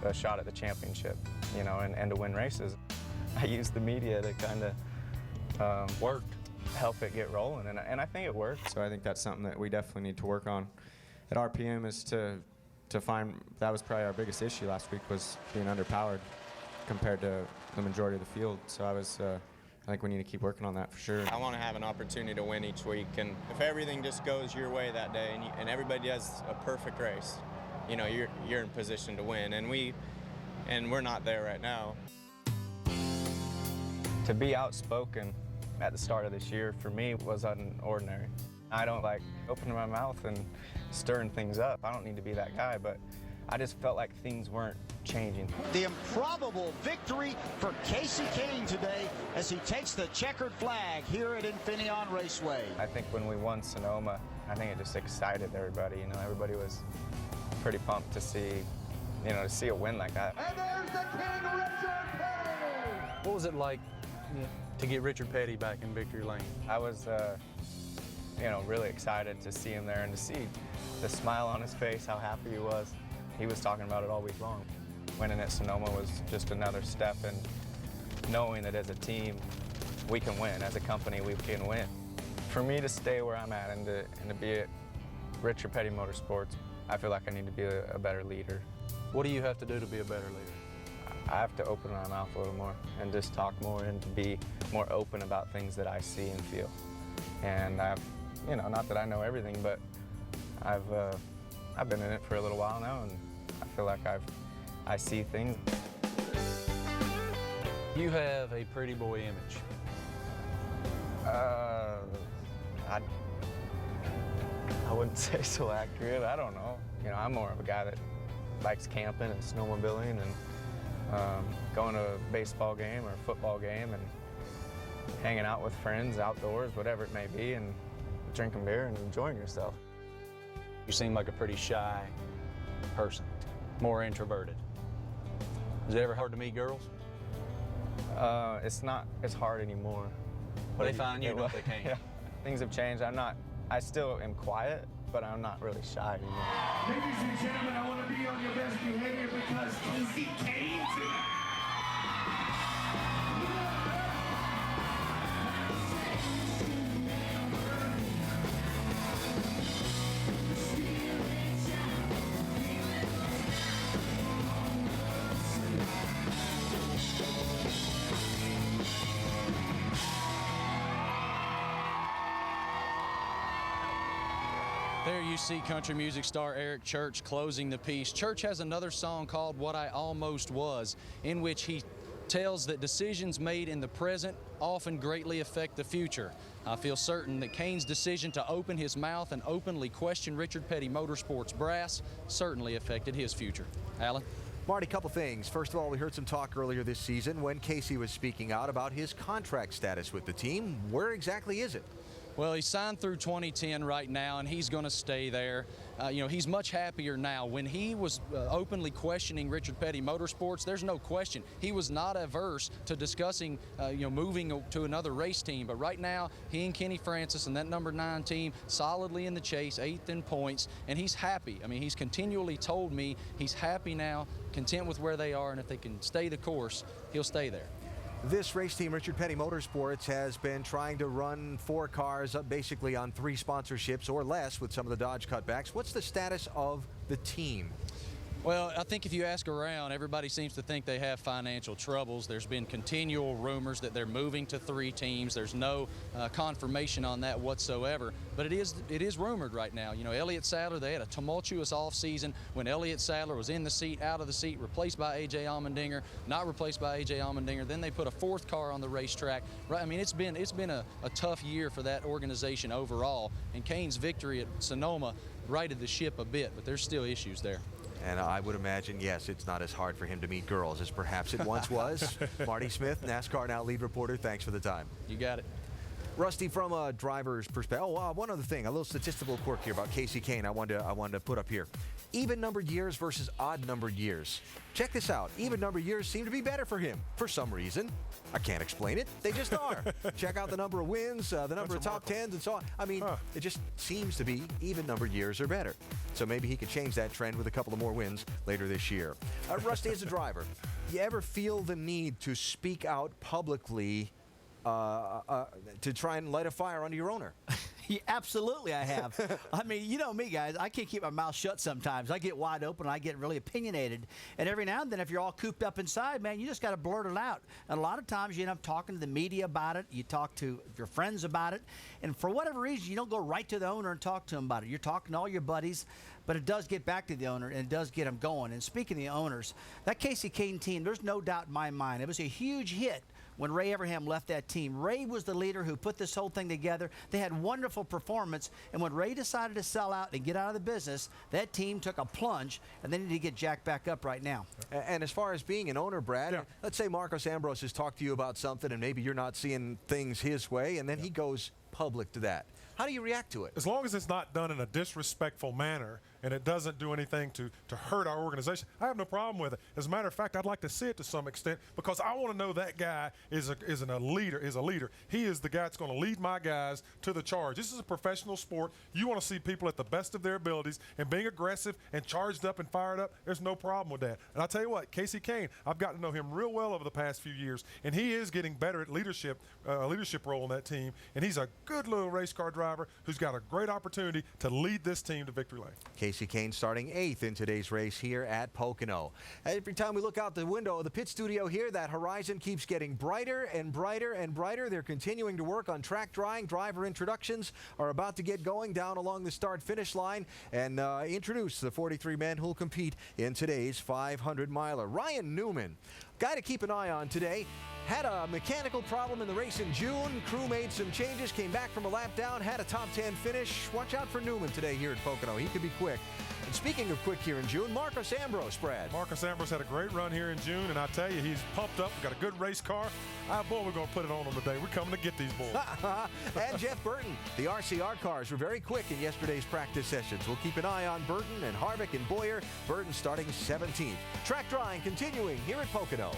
S19: a shot at the championship, you know, and to win races. I used the media to kind of help it get rolling, and I think it worked. So I think that's something that we definitely need to work on at RPM, is to find, that was probably our biggest issue last week, was being underpowered compared to the majority of the field. So I think we need to keep working on that for sure. I want to have an opportunity to win each week, and if everything just goes your way that day and everybody does a perfect race, you know, you're in position to win, and we're not there right now. To be outspoken at the start of this year for me was unordinary. I don't like opening my mouth and stirring things up. I don't need to be that guy, but I just felt like things weren't changing.
S20: The improbable victory for Kasey Kahne today as he takes the checkered flag here at Infineon Raceway.
S19: I think when we won Sonoma, I think it just excited everybody. You know, everybody was pretty pumped to see, you know, to see a win like that.
S20: And there's the King, Richard Petty!
S18: What was it like to get Richard Petty back in victory lane?
S19: I was, you know, really excited to see him there and to see the smile on his face, how happy he was. He was talking about it all week long. Winning at Sonoma was just another step in knowing that as a team, we can win. As a company, we can win. For me to stay where I'm at and to be at Richard Petty Motorsports, I feel like I need to be a better leader.
S18: What do you have to do to be a better leader?
S19: I have to open my mouth a little more and just talk more and to be more open about things that I see and feel. And I've, you know, not that I know everything, but I've been in it for a little while now, and I feel like I see things.
S18: You have a pretty boy image.
S19: I wouldn't say so accurate. I don't know. You know, I'm more of a guy that likes camping and snowmobiling and going to a baseball game or a football game and hanging out with friends outdoors, whatever it may be, and drinking beer and enjoying yourself.
S18: You seem like a pretty shy person, more introverted. Is it ever hard to meet girls?
S19: It's hard anymore.
S18: But they find you, don't they, Kane?
S19: Yeah. Things have changed. I still am quiet, but I'm not really shy anymore.
S20: Ladies and gentlemen, I want to be on your best behavior because Kasey Kahne tonight.
S18: There you see country music star Eric Church closing the piece. Church has another song called What I Almost Was, in which he tells that decisions made in the present often greatly affect the future. I feel certain that Kahne's decision to open his mouth and openly question Richard Petty Motorsports brass certainly affected his future. Alan?
S1: Marty, couple things. First of all, we heard some talk earlier this season when Kasey was speaking out about his contract status with the team. Where exactly is it?
S18: Well, he's signed through 2010 right now, and he's going to stay there. You know, he's much happier now. When he was openly questioning Richard Petty Motorsports, there's no question. He was not averse to discussing, you know, moving to another race team. But right now, he and Kenny Francis and that number 9 team solidly in the chase, 8th in points, and he's happy. I mean, he's continually told me he's happy now, content with where they are, and if they can stay the course, he'll stay there.
S1: This race team, Richard Petty Motorsports, has been trying to run 4 cars basically on 3 sponsorships or less with some of the Dodge cutbacks. What's the status of the team?
S18: Well, I think if you ask around, everybody seems to think they have financial troubles. There's been continual rumors that they're moving to 3 teams. There's no confirmation on that whatsoever. But it is rumored right now. You know, Elliott Sadler, they had a tumultuous offseason when Elliott Sadler was in the seat, out of the seat, replaced by A.J. Allmendinger, not replaced by A.J. Allmendinger. Then they put a 4th car on the racetrack. Right? I mean, it's been a tough year for that organization overall. And Kahne's victory at Sonoma righted the ship a bit, but there's still issues there.
S1: And I would imagine, yes, it's not as hard for him to meet girls as perhaps it once was. Marty Smith, NASCAR Now lead reporter, thanks for the time.
S18: You got it.
S1: Rusty, from a driver's perspective, one other thing, a little statistical quirk here about Kasey Kahne I wanted to put up here. Even-numbered years versus odd-numbered years. Check this out. Even-numbered years seem to be better for him for some reason. I can't explain it. They just are. Check out the number of wins, the number of top tens, and so on. I mean, it just seems to be even-numbered years are better. So maybe he could change that trend with a couple of more wins later this year. Rusty, as a driver, you ever feel the need to speak out publicly to try and light a fire under your owner?
S3: Yeah, absolutely, I have. I mean, you know me, guys. I can't keep my mouth shut sometimes. I get wide open. I get really opinionated. And every now and then, if you're all cooped up inside, man, you just got to blurt it out. And a lot of times, you end up talking to the media about it. You talk to your friends about it. And for whatever reason, you don't go right to the owner and talk to him about it. You're talking to all your buddies. But it does get back to the owner, and it does get him going. And speaking of the owners, that Kasey Kahne team, there's no doubt in my mind, it was a huge hit when Ray Abraham left that team. Ray was the leader who put this whole thing together. They had wonderful performance, and when Ray decided to sell out and get out of the business, that team took a plunge, and they need to get jacked back up right now.
S1: And as far as being an owner, Brad, let's say Marcos Ambrose has talked to you about something, and maybe you're not seeing things his way, and then he goes public to that. How do you react to it?
S4: As long as it's not done in a disrespectful manner and it doesn't do anything to hurt our organization, I have no problem with it. As a matter of fact, I'd like to see it to some extent because I want to know that guy is a leader. He is the guy that's going to lead my guys to the charge. This is a professional sport. You want to see people at the best of their abilities and being aggressive and charged up and fired up. There's no problem with that. And I'll tell you what, Kasey Kahne, I've gotten to know him real well over the past few years, and he is getting better at leadership role in that team. And he's a good little race car driver who's got a great opportunity to lead this team to victory lane.
S1: Kasey Kahne starting 8th in today's race here at Pocono. Every time we look out the window of the pit studio here, that horizon keeps getting brighter and brighter and brighter. They're continuing to work on track drying. Driver introductions are about to get going down along the start-finish line and introduce the 43 men who'll compete in today's 500-miler. Ryan Newman, guy to keep an eye on today. Had a mechanical problem in the race in June. Crew made some changes, came back from a lap down, had a top 10 finish. Watch out for Newman today here at Pocono. He could be quick. And speaking of quick here in June, Marcos Ambrose, Brad.
S4: Marcos Ambrose had a great run here in June, and I tell you, he's pumped up. Got a good race car. Boy, we're going to put it on him today. We're coming to get these boys.
S1: And Jeff Burton. The RCR cars were very quick in yesterday's practice sessions. We'll keep an eye on Burton and Harvick and Boyer. Burton starting 17th. Track drying continuing here at Pocono.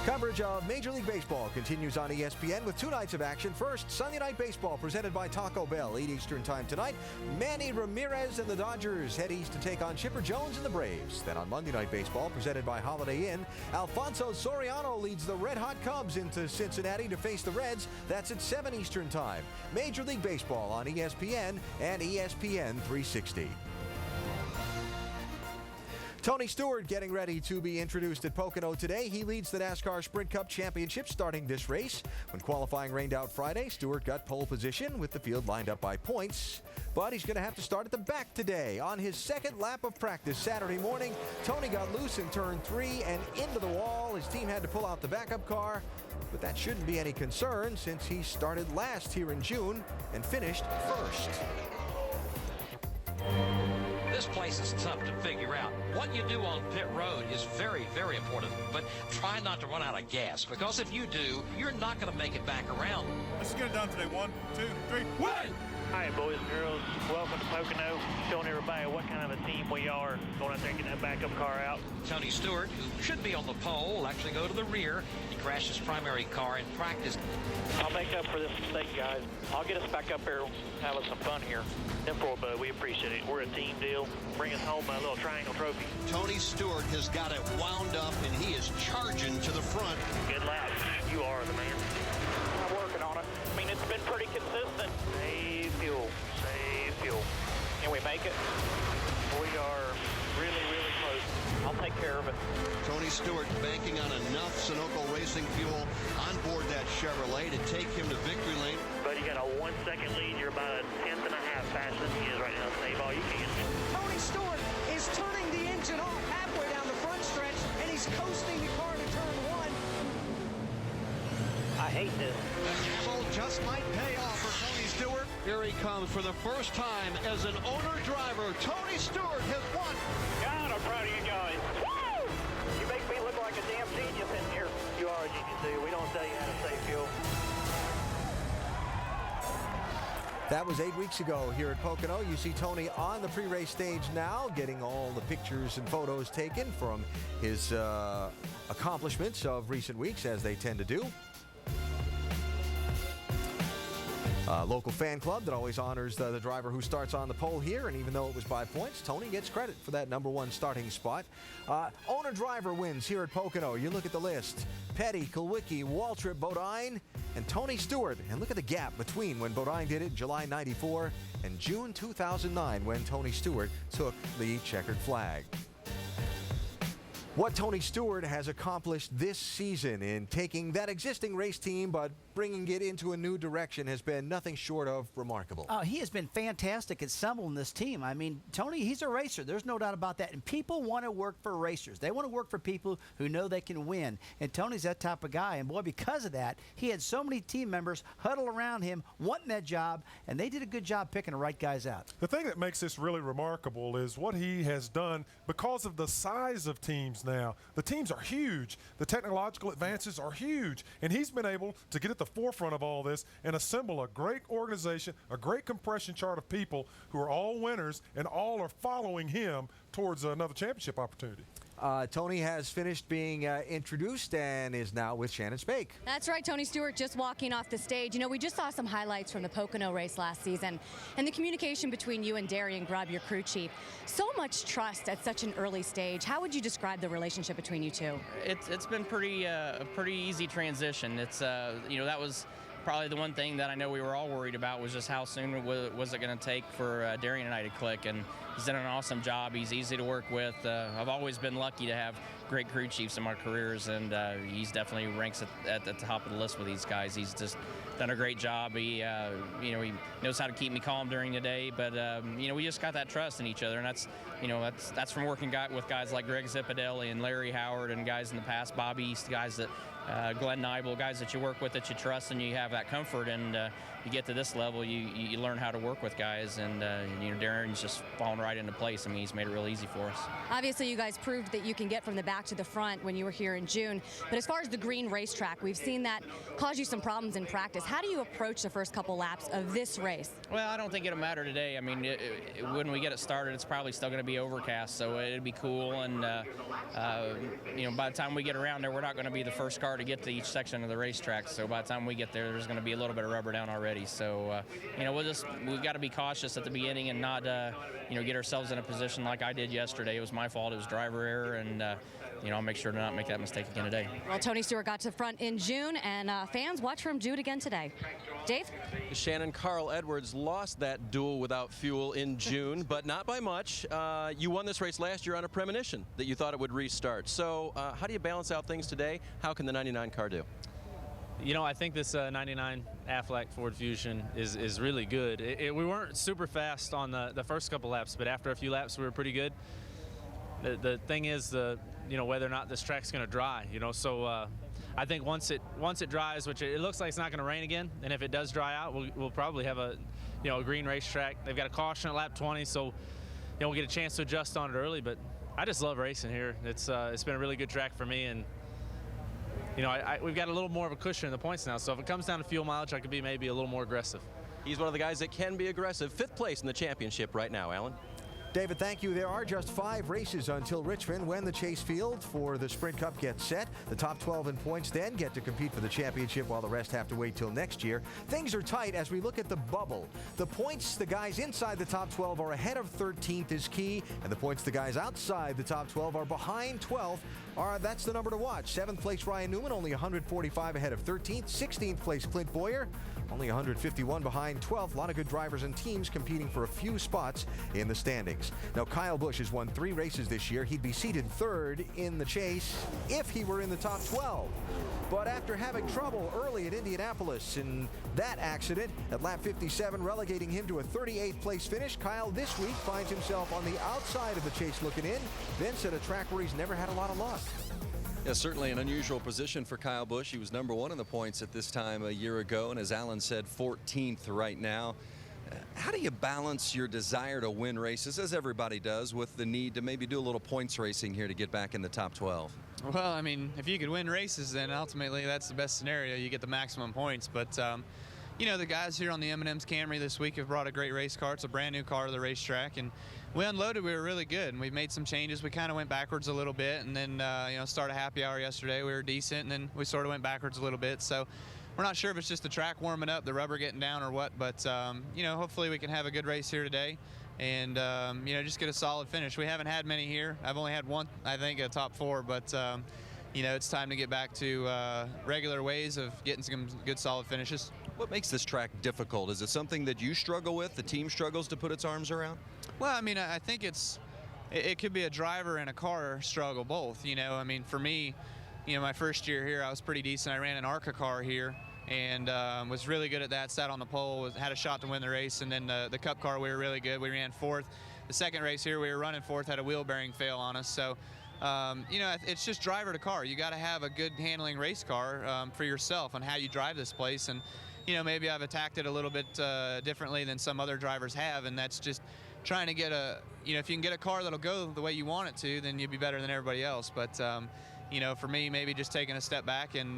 S1: Coverage of Major League Baseball continues on ESPN with 2 nights of action. First, Sunday Night Baseball presented by Taco Bell, 8 Eastern Time tonight. Manny Ramirez and the Dodgers head east to take on Chipper Jones and the Braves. Then on Monday Night Baseball presented by Holiday Inn, Alfonso Soriano leads the Red Hot Cubs into Cincinnati to face the Reds. That's at 7 Eastern Time. Major League Baseball on ESPN and ESPN 360. Tony Stewart getting ready to be introduced at Pocono today. He leads the NASCAR Sprint Cup Championship starting this race. When qualifying rained out Friday, Stewart got pole position with the field lined up by points. But he's going to have to start at the back today. On his second lap of practice Saturday morning, Tony got loose in turn 3 and into the wall. His team had to pull out the backup car. But that shouldn't be any concern since he started last here in June and finished first.
S21: This place is tough to figure out. What you do on pit road is very, very important, but try not to run out of gas, because if you do, you're not going to make it back around.
S22: Let's get it done today. 1, 2, 3, win!
S23: Hi, boys and girls. Welcome to Pocono. Showing everybody what kind of a team we are. Going out there and getting that backup car out.
S21: Tony Stewart, who should be on the pole, will actually go to the rear. He crashed his primary car in practice.
S23: I'll make up for this mistake, guys. I'll get us back up here having some fun here. And for Bud, we appreciate it. We're a team deal. Bring us home a little triangle trophy.
S24: Tony Stewart has got it wound up, and he is charging to the front.
S23: Good lap. You are the man. I'm working on it. I mean, it's been pretty consistent. Save fuel. Save fuel. Can we make it? We are really, really close. I'll take care of it.
S24: Tony Stewart banking on enough Sunoco racing fuel on board that Chevrolet to take him to victory lane.
S23: But you got a 1 second lead. You're about a 1/10 faster than he is right now. Save all you can.
S25: Tony Stewart is turning the engine off halfway down the front stretch, and he's coasting the car to turn 1.
S23: I hate this.
S24: The gamble just might pay off for Tony Stewart. Here he comes for the first time as an owner-driver. Tony Stewart has won.
S23: God, I'm proud of you guys. Woo! You make me look like a damn genius in here. You are a genius, dude. We don't tell you how to save fuel.
S1: That was 8 weeks ago here at Pocono. You see Tony on the pre-race stage now, getting all the pictures and photos taken from his accomplishments of recent weeks, as they tend to do. Local fan club that always honors the driver who starts on the pole here, and even though it was by points, Tony gets credit for that #1 starting spot. Owner-driver wins here at Pocono. You look at the list. Petty, Kulwicki, Waltrip, Bodine, and Tony Stewart. And look at the gap between when Bodine did it in July '94 and June 2009 when Tony Stewart took the checkered flag. What Tony Stewart has accomplished this season in taking that existing race team but bringing it into a new direction has been nothing short of remarkable.
S3: He has been fantastic at assembling this team. I mean, Tony, he's a racer. There's no doubt about that. And people want to work for racers. They want to work for people who know they can win. And Tony's that type of guy. And boy, because of that, he had so many team members huddle around him wanting that job, and they did a good job picking the right guys out.
S4: The thing that makes this really remarkable is what he has done because of the size of teams now. The teams are huge. The technological advances are huge. And he's been able to get at the forefront of all this and assemble a great organization, a great compression chart of people who are all winners and all are following him towards another championship opportunity.
S1: Tony has finished being introduced and is now with Shannon Spake.
S2: That's right, Tony Stewart just walking off the stage. You know, we just saw some highlights from the Pocono race last season and the communication between you and Darian Grubb, your crew chief. So much trust at such an early stage. How would you describe the relationship between you two?
S5: It's been a pretty easy transition. It's you know, that was probably the one thing that I know we were all worried about was just how soon was it going to take for Darian and I to click, and he's done an awesome job. He's easy to work with. I've always been lucky to have great crew chiefs in my careers, and he's definitely ranks at the top of the list with these guys. He's just done a great job. He, you know, he knows how to keep me calm during the day, but you know, we just got that trust in each other, and that's, you know, that's from working with guys like Greg Zipadelli and Larry Howard and guys in the past, Bobby East, guys that Glenn Nibel, guys that you work with that you trust and you have that comfort, and you get to this level, you learn how to work with guys, and you know, Darren's just fallen right into place. I mean, he's made it real easy for us.
S2: Obviously, you guys proved that you can get from the back to the front when you were here in June, but as far as the green racetrack, we've seen that cause you some problems in practice. How do you approach the first couple laps of this race?
S5: Well, I don't think it'll matter today. I mean, when we get it started, it's probably still going to be overcast, so it'll be cool, and you know, by the time we get around there, we're not going to be the first car to get to each section of the racetrack, so by the time we get there, there's going to be a little bit of rubber down already. So you know, we've got to be cautious at the beginning and not you know, get ourselves in a position like I did yesterday. It was my fault. It was driver error, and you know, I'll make sure to not make that mistake again today.
S2: Well, Tony Stewart got to the front in June, and fans, watch for him do it again today. Dave?
S9: Shannon, Carl Edwards lost that duel without fuel in June, but not by much. You won this race last year on a premonition that you thought it would restart. So how do you balance out things today? How can the 99 car do?
S10: You know, I think this 99 Aflac Ford Fusion is really good. We weren't super fast on the first couple laps, but after a few laps, we were pretty good. The thing is, you know, whether or not this track's going to dry. You know, so I think once it dries, which it looks like it's not going to rain again, and if it does dry out, we'll probably have a green racetrack. They've got a caution at lap 20, so you know, we'll get a chance to adjust on it early. But I just love racing here. It's been a really good track for me, and you know, we've got a little more of a cushion in the points now, so if it comes down to fuel mileage, I could be maybe a little more aggressive.
S9: He's one of the guys that can be aggressive. 5th place in the championship right now, Alan.
S1: David, thank you. There are just 5 races until Richmond when the Chase Field for the Sprint Cup gets set. The top 12 in points then get to compete for the championship while the rest have to wait till next year. Things are tight as we look at the bubble. The points the guys inside the top 12 are ahead of 13th is key, and the points the guys outside the top 12 are behind 12th. That's the number to watch. 7th place Ryan Newman, only 145 ahead of 13th. 16th place Clint Boyer, only 151 behind 12th. A lot of good drivers and teams competing for a few spots in the standings. Now, Kyle Busch has won 3 races this year. He'd be seated 3rd in the chase if he were in the top 12. But after having trouble early at Indianapolis in that accident at lap 57, relegating him to a 38th place finish, Kyle this week finds himself on the outside of the chase looking in, then at a track where he's never had a lot of luck.
S9: Yeah, certainly an unusual position for Kyle Busch. He was #1 in the points at this time a year ago, and as Alan said, 14th right now. How do you balance your desire to win races, as everybody does, with the need to maybe do a little points racing here to get back in the top 12?
S11: Well, I mean, if you could win races, then ultimately that's the best scenario. You get the maximum points. But,
S6: you know, the guys here on the M&M's Camry this week have brought a great race car. It's a brand new car to the racetrack, and we unloaded. We were really good, and we made some changes. We kind of went backwards a little bit, and then you know, started happy hour yesterday. We were decent, and then we sort of went backwards a little bit. So we're not sure if it's just the track warming up, the rubber getting down, or what. But you know, hopefully we can have a good race here today, and you know, just get a solid finish. We haven't had many here. I've only had one, I think, a top 4, but you know, it's time to get back to regular ways of getting some good solid finishes.
S9: What makes this track difficult? Is it something that you struggle with, the team struggles to put its arms around?
S6: Well, I mean, I think it could be a driver and a car struggle both, you know. I mean, for me, you know, my first year here, I was pretty decent. I ran an ARCA car here and was really good at that, sat on the pole, had a shot to win the race, and then the Cup car, we were really good. We ran 4th. The second race here, we were running 4th, had a wheel bearing fail on us. So, you know, it's just driver to car. You got to have a good handling race car for yourself on how you drive this place. And you know, maybe I've attacked it a little bit differently than some other drivers have, and that's just trying to get you know, if you can get a car that'll go the way you want it to, then you'll be better than everybody else. But, you know, for me, maybe just taking a step back and,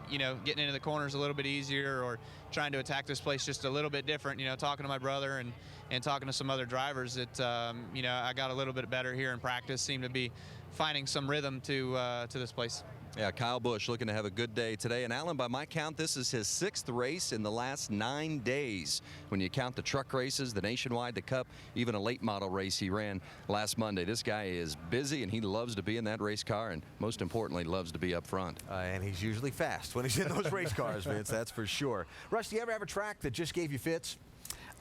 S6: you know, getting into the corners a little bit easier, or trying to attack this place just a little bit different, you know, talking to my brother and talking to some other drivers that, you know, I got a little bit better here in practice, seemed to be finding some rhythm to this place.
S9: Yeah, Kyle Busch looking to have a good day today. And Alan, by my count, this is his 6th race in the last 9 days. When you count the truck races, the Nationwide, the Cup, even a late model race he ran last Monday. This guy is busy, and he loves to be in that race car, and most importantly, loves to be up front.
S1: And he's usually fast when he's in those race cars, Vince, that's for sure. Russ, do you ever have a track that just gave you fits?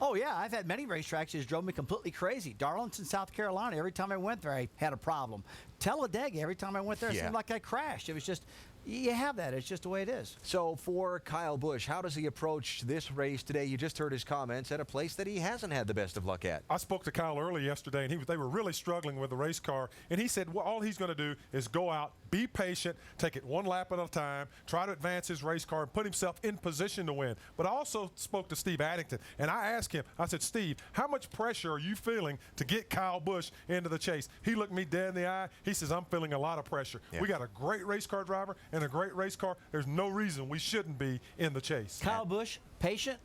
S3: Oh, yeah, I've had many racetracks that just drove me completely crazy. Darlington, South Carolina, every time I went there, I had a problem. Talladega, every time I went there, it seemed like I crashed. It was just, you have that. It's just the way it is.
S1: So for Kyle Busch, how does he approach this race today? You just heard his comments at a place that he hasn't had the best of luck at.
S4: I spoke to Kyle early yesterday, and they were really struggling with the race car. And he said, well, all he's going to do is go out, be patient, take it one lap at a time, try to advance his race car and put himself in position to win. But I also spoke to Steve Addington, and I asked him, I said, Steve, how much pressure are you feeling to get Kyle Busch into the chase? He looked me dead in the eye. He says, I'm feeling a lot of pressure. Yeah. We got a great race car driver and a great race car. There's no reason we shouldn't be in the chase.
S3: Kyle Busch, patient?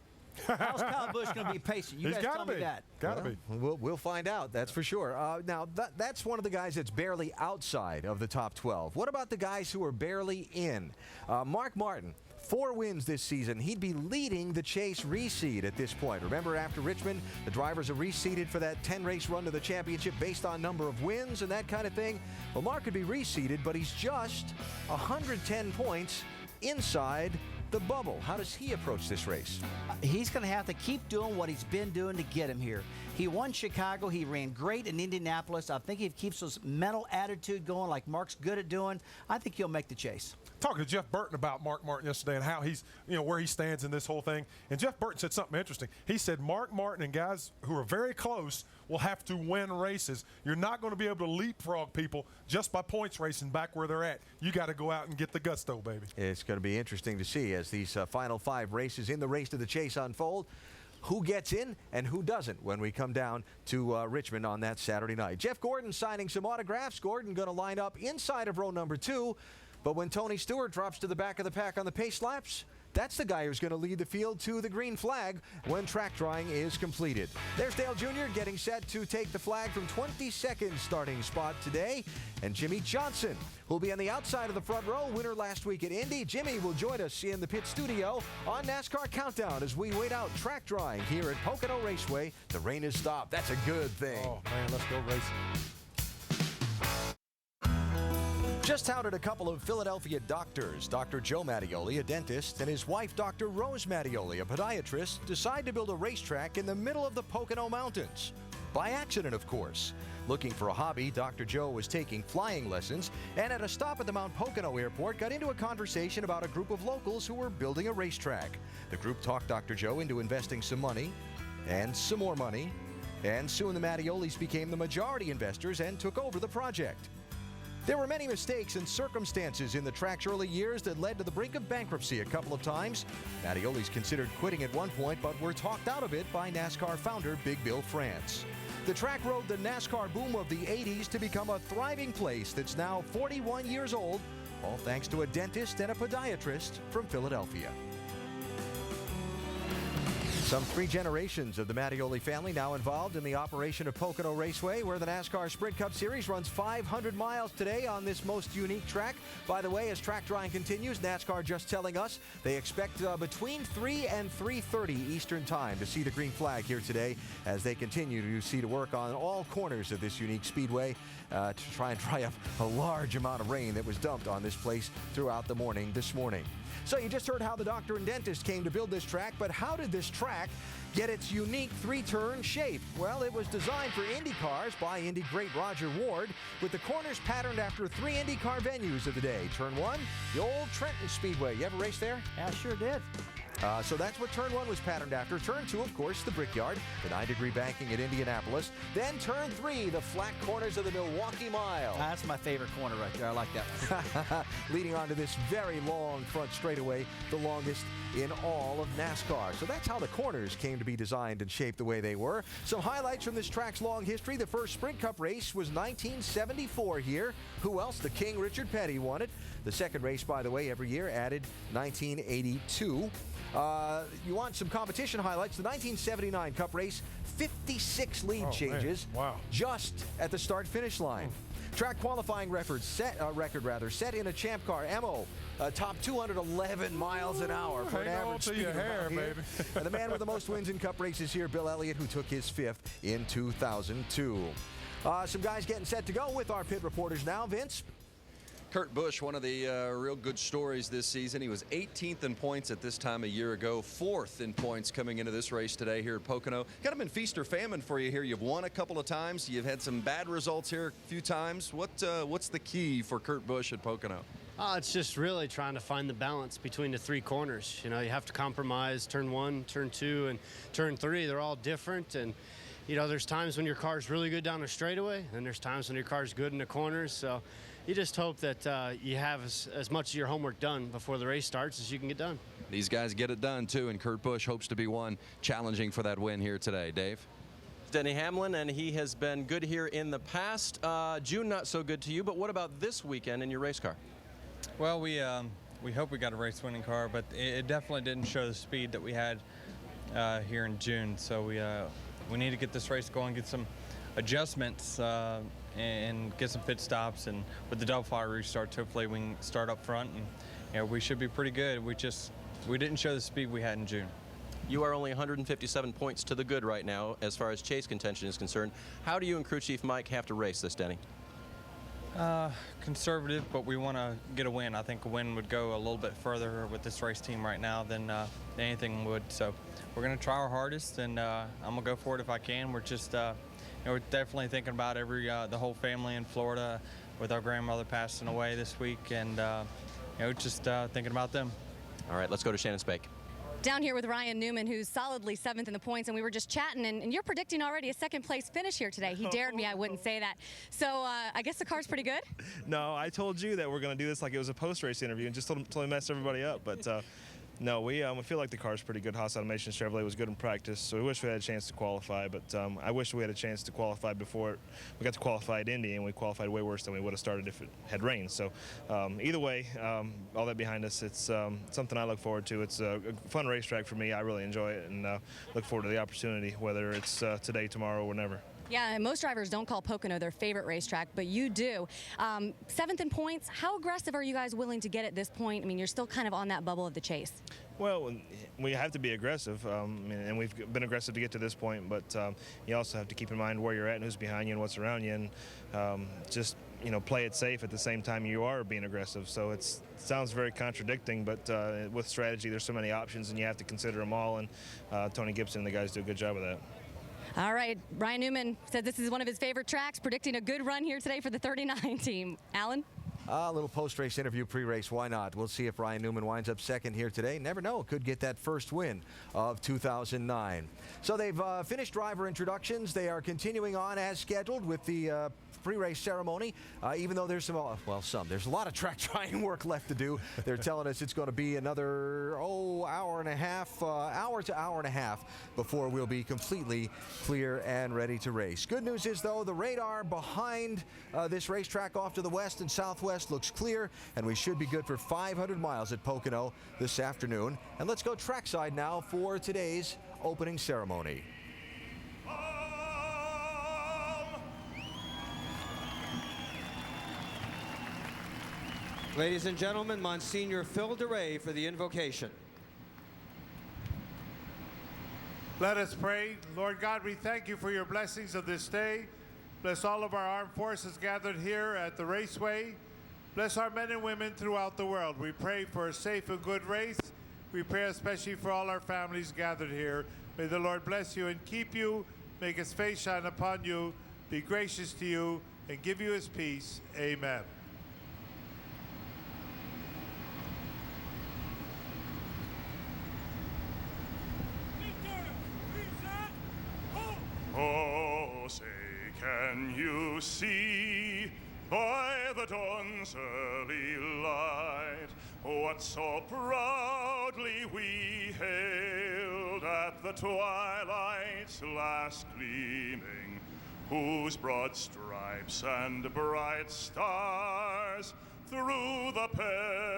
S3: How's Kyle Busch going to be patient? You guys tell me that.
S4: Got to be.
S1: We'll find out, that's for sure. Now, that's one of the guys that's barely outside of the top 12. What about the guys who are barely in? Mark Martin, 4 wins this season. He'd be leading the chase reseed at this point. Remember, after Richmond, the drivers are reseeded for that 10-race run to the championship based on number of wins and that kind of thing. Well, Mark could be reseeded, but he's just 110 points inside the bubble. How does he approach this race?
S3: He's going to have to keep doing what he's been doing to get him here. He won Chicago. He ran great in Indianapolis. I think if he keeps his mental attitude going like Mark's good at doing, I think he'll make the chase.
S4: Talking to Jeff Burton about Mark Martin yesterday and how he's, you know, where he stands in this whole thing. And Jeff Burton said something interesting. He said Mark Martin and guys who are very close will have to win races. You're not going to be able to leapfrog people just by points racing back where they're at. You got to go out and get the gusto, baby.
S1: It's going to be interesting to see as these final 5 races in the race to the chase unfold. Who gets in and who doesn't when we come down to Richmond on that Saturday night. Jeff Gordon signing some autographs. Gordon going to line up inside of row number 2. But when Tony Stewart drops to the back of the pack on the pace laps, that's the guy who's going to lead the field to the green flag when track drawing is completed. There's Dale Jr. getting set to take the flag from 22nd starting spot today. And Jimmy Johnson will be on the outside of the front row, winner last week at Indy. Jimmy will join us in the pit studio on NASCAR Countdown as we wait out track drawing here at Pocono Raceway. The rain has stopped. That's a good thing.
S4: Oh, man, let's go racing.
S1: Just touted a couple of Philadelphia doctors, Dr. Joe Mattioli, a dentist, and his wife, Dr. Rose Mattioli, a podiatrist, decide to build a racetrack in the middle of the Pocono Mountains. By accident, of course. Looking for a hobby, Dr. Joe was taking flying lessons, and at a stop at the Mount Pocono Airport, got into a conversation about a group of locals who were building a racetrack. The group talked Dr. Joe into investing some money, and some more money, and soon the Mattiolis became the majority investors and took over the project. There were many mistakes and circumstances in the track's early years that led to the brink of bankruptcy a couple of times. Mattiolis considered quitting at one point, but were talked out of it by NASCAR founder Big Bill France. The track rode the NASCAR boom of the 80s to become a thriving place that's now 41 years old, all thanks to a dentist and a podiatrist from Philadelphia. Some 3 generations of the Mattioli family now involved in the operation of Pocono Raceway, where the NASCAR Sprint Cup Series runs 500 miles today on this most unique track. By the way, as track drying continues, NASCAR just telling us they expect between 3 and 3:30 Eastern Time to see the green flag here today as they continue to see to work on all corners of this unique speedway to try and dry up a large amount of rain that was dumped on this place throughout the morning this morning. So you just heard how the doctor and dentist came to build this track, but how did this track get its unique 3-turn shape? Well, it was designed for Indy cars by Indy great Roger Ward, with the corners patterned after 3 IndyCar venues of the day. Turn 1, the old Trenton Speedway. You ever race there?
S3: Yeah, I sure did.
S1: So that's what Turn 1 was patterned after. Turn 2, of course, the Brickyard, the 9-degree banking at Indianapolis. Then Turn 3, the flat corners of the Milwaukee Mile.
S3: That's my favorite corner right there. I like that one.
S1: Leading onto this very long front straightaway, the longest in all of NASCAR. So that's how the corners came to be designed and shaped the way they were. Some highlights from this track's long history. The first Sprint Cup race was 1974 here. Who else? The King, Richard Petty, won it. The second race, by the way, every year added 1982. You want some competition highlights? The 1979 Cup race, 56 lead changes just at the start-finish line. Track qualifying record set in a champ car. Emo top 211 miles an hour for an average speed of about here. And the man with the most wins in Cup races here, Bill Elliott, who took his 5th in 2002. Some guys getting set to go with our pit reporters now. Vince?
S9: Kurt Busch, one of the real good stories this season. He was 18th in points at this time a year ago, 4th in points coming into this race today here at Pocono. Kind of been feast or famine for you here. You've won a couple of times. You've had some bad results here a few times. What's the key for Kurt Busch at Pocono?
S11: It's just really trying to find the balance between the 3 corners. You know, you have to compromise Turn 1, Turn 2, and Turn 3. They're all different. And you know, there's times when your car's really good down the straightaway, and there's times when your car's good in the corners. So you just hope that you have as much of your homework done before the race starts as you can get done.
S9: These guys get it done, too, and Kurt Busch hopes to be one challenging for that win here today. Dave?
S13: Denny Hamlin, and he has been good here in the past. June, not so good to you, but what about this weekend in your race car?
S14: Well, we hope we got a race-winning car, but it definitely didn't show the speed that we had here in June. So we need to get this race going, get some adjustments, and get some pit stops. And with the double fire restarts, hopefully we can start up front, and you know, we should be pretty good. We didn't show the speed we had in June.
S13: You are only 157 points to the good right now as far as chase contention is concerned. How do you and crew chief Mike have to race this, Denny?
S14: Conservative, but we want to get a win. I think a win would go a little bit further with this race team right now than anything would. So we're going to try our hardest, and I'm going to go for it if I can. We're just, you know, we're definitely thinking about the whole family in Florida with our grandmother passing away this week, and you know, just thinking about them.
S13: All right, let's go to Shannon Spake.
S2: Down here with Ryan Newman, who's solidly 7th in the points, and we were just chatting, and you're predicting already a 2nd place finish here today. He dared me I wouldn't say that. So I guess the car's pretty good?
S15: No, I told you that we're going to do this like it was a post-race interview and just totally messed everybody up. But no, we feel like the car's pretty good. Haas Automation Chevrolet was good in practice, so we wish we had a chance to qualify. But I wish we had a chance to qualify before we got to qualify at Indy, and we qualified way worse than we would have started if it had rained. So either way, all that behind us, it's something I look forward to. It's a fun racetrack for me. I really enjoy it, and look forward to the opportunity, whether it's today, tomorrow, or whenever.
S2: Yeah, and most drivers don't call Pocono their favorite racetrack, but you do. 7th in points. How aggressive are you guys willing to get at this point? I mean, you're still kind of on that bubble of the chase.
S15: Well, we have to be aggressive, and we've been aggressive to get to this point, but you also have to keep in mind where you're at and who's behind you and what's around you, and just, you know, play it safe at the same time you are being aggressive. So it sounds very contradicting, but with strategy, there's so many options, and you have to consider them all, and Tony Gibson and the guys do a good job of that.
S2: All right, Ryan Newman said this is one of his favorite tracks, predicting a good run here today for the 39 team. Alan?
S1: A little post-race interview, pre-race, why not? We'll see if Ryan Newman winds up 2nd here today. Never know, could get that first win of 2009. So they've finished driver introductions. They are continuing on as scheduled with the pre-race ceremony, even though there's there's a lot of track drying work left to do. They're telling us it's going to be another hour to hour and a half before we'll be completely clear and ready to race. Good news is, though, the radar behind this racetrack off to the west and southwest looks clear, and we should be good for 500 miles at Pocono this afternoon. And let's go trackside now for today's opening ceremony.
S7: Ladies and gentlemen, Monsignor Phil DeRay for the invocation.
S22: Let us pray. Lord God, we thank you for your blessings of this day. Bless all of our armed forces gathered here at the Raceway. Bless our men and women throughout the world. We pray for a safe and good race. We pray especially for all our families gathered here. May the Lord bless you and keep you, make his face shine upon you, be gracious to you, and give you his peace. Amen.
S8: Oh, say, can you see by the dawn's early light what so proudly we hailed at the twilight's last gleaming, whose broad stripes and bright stars through the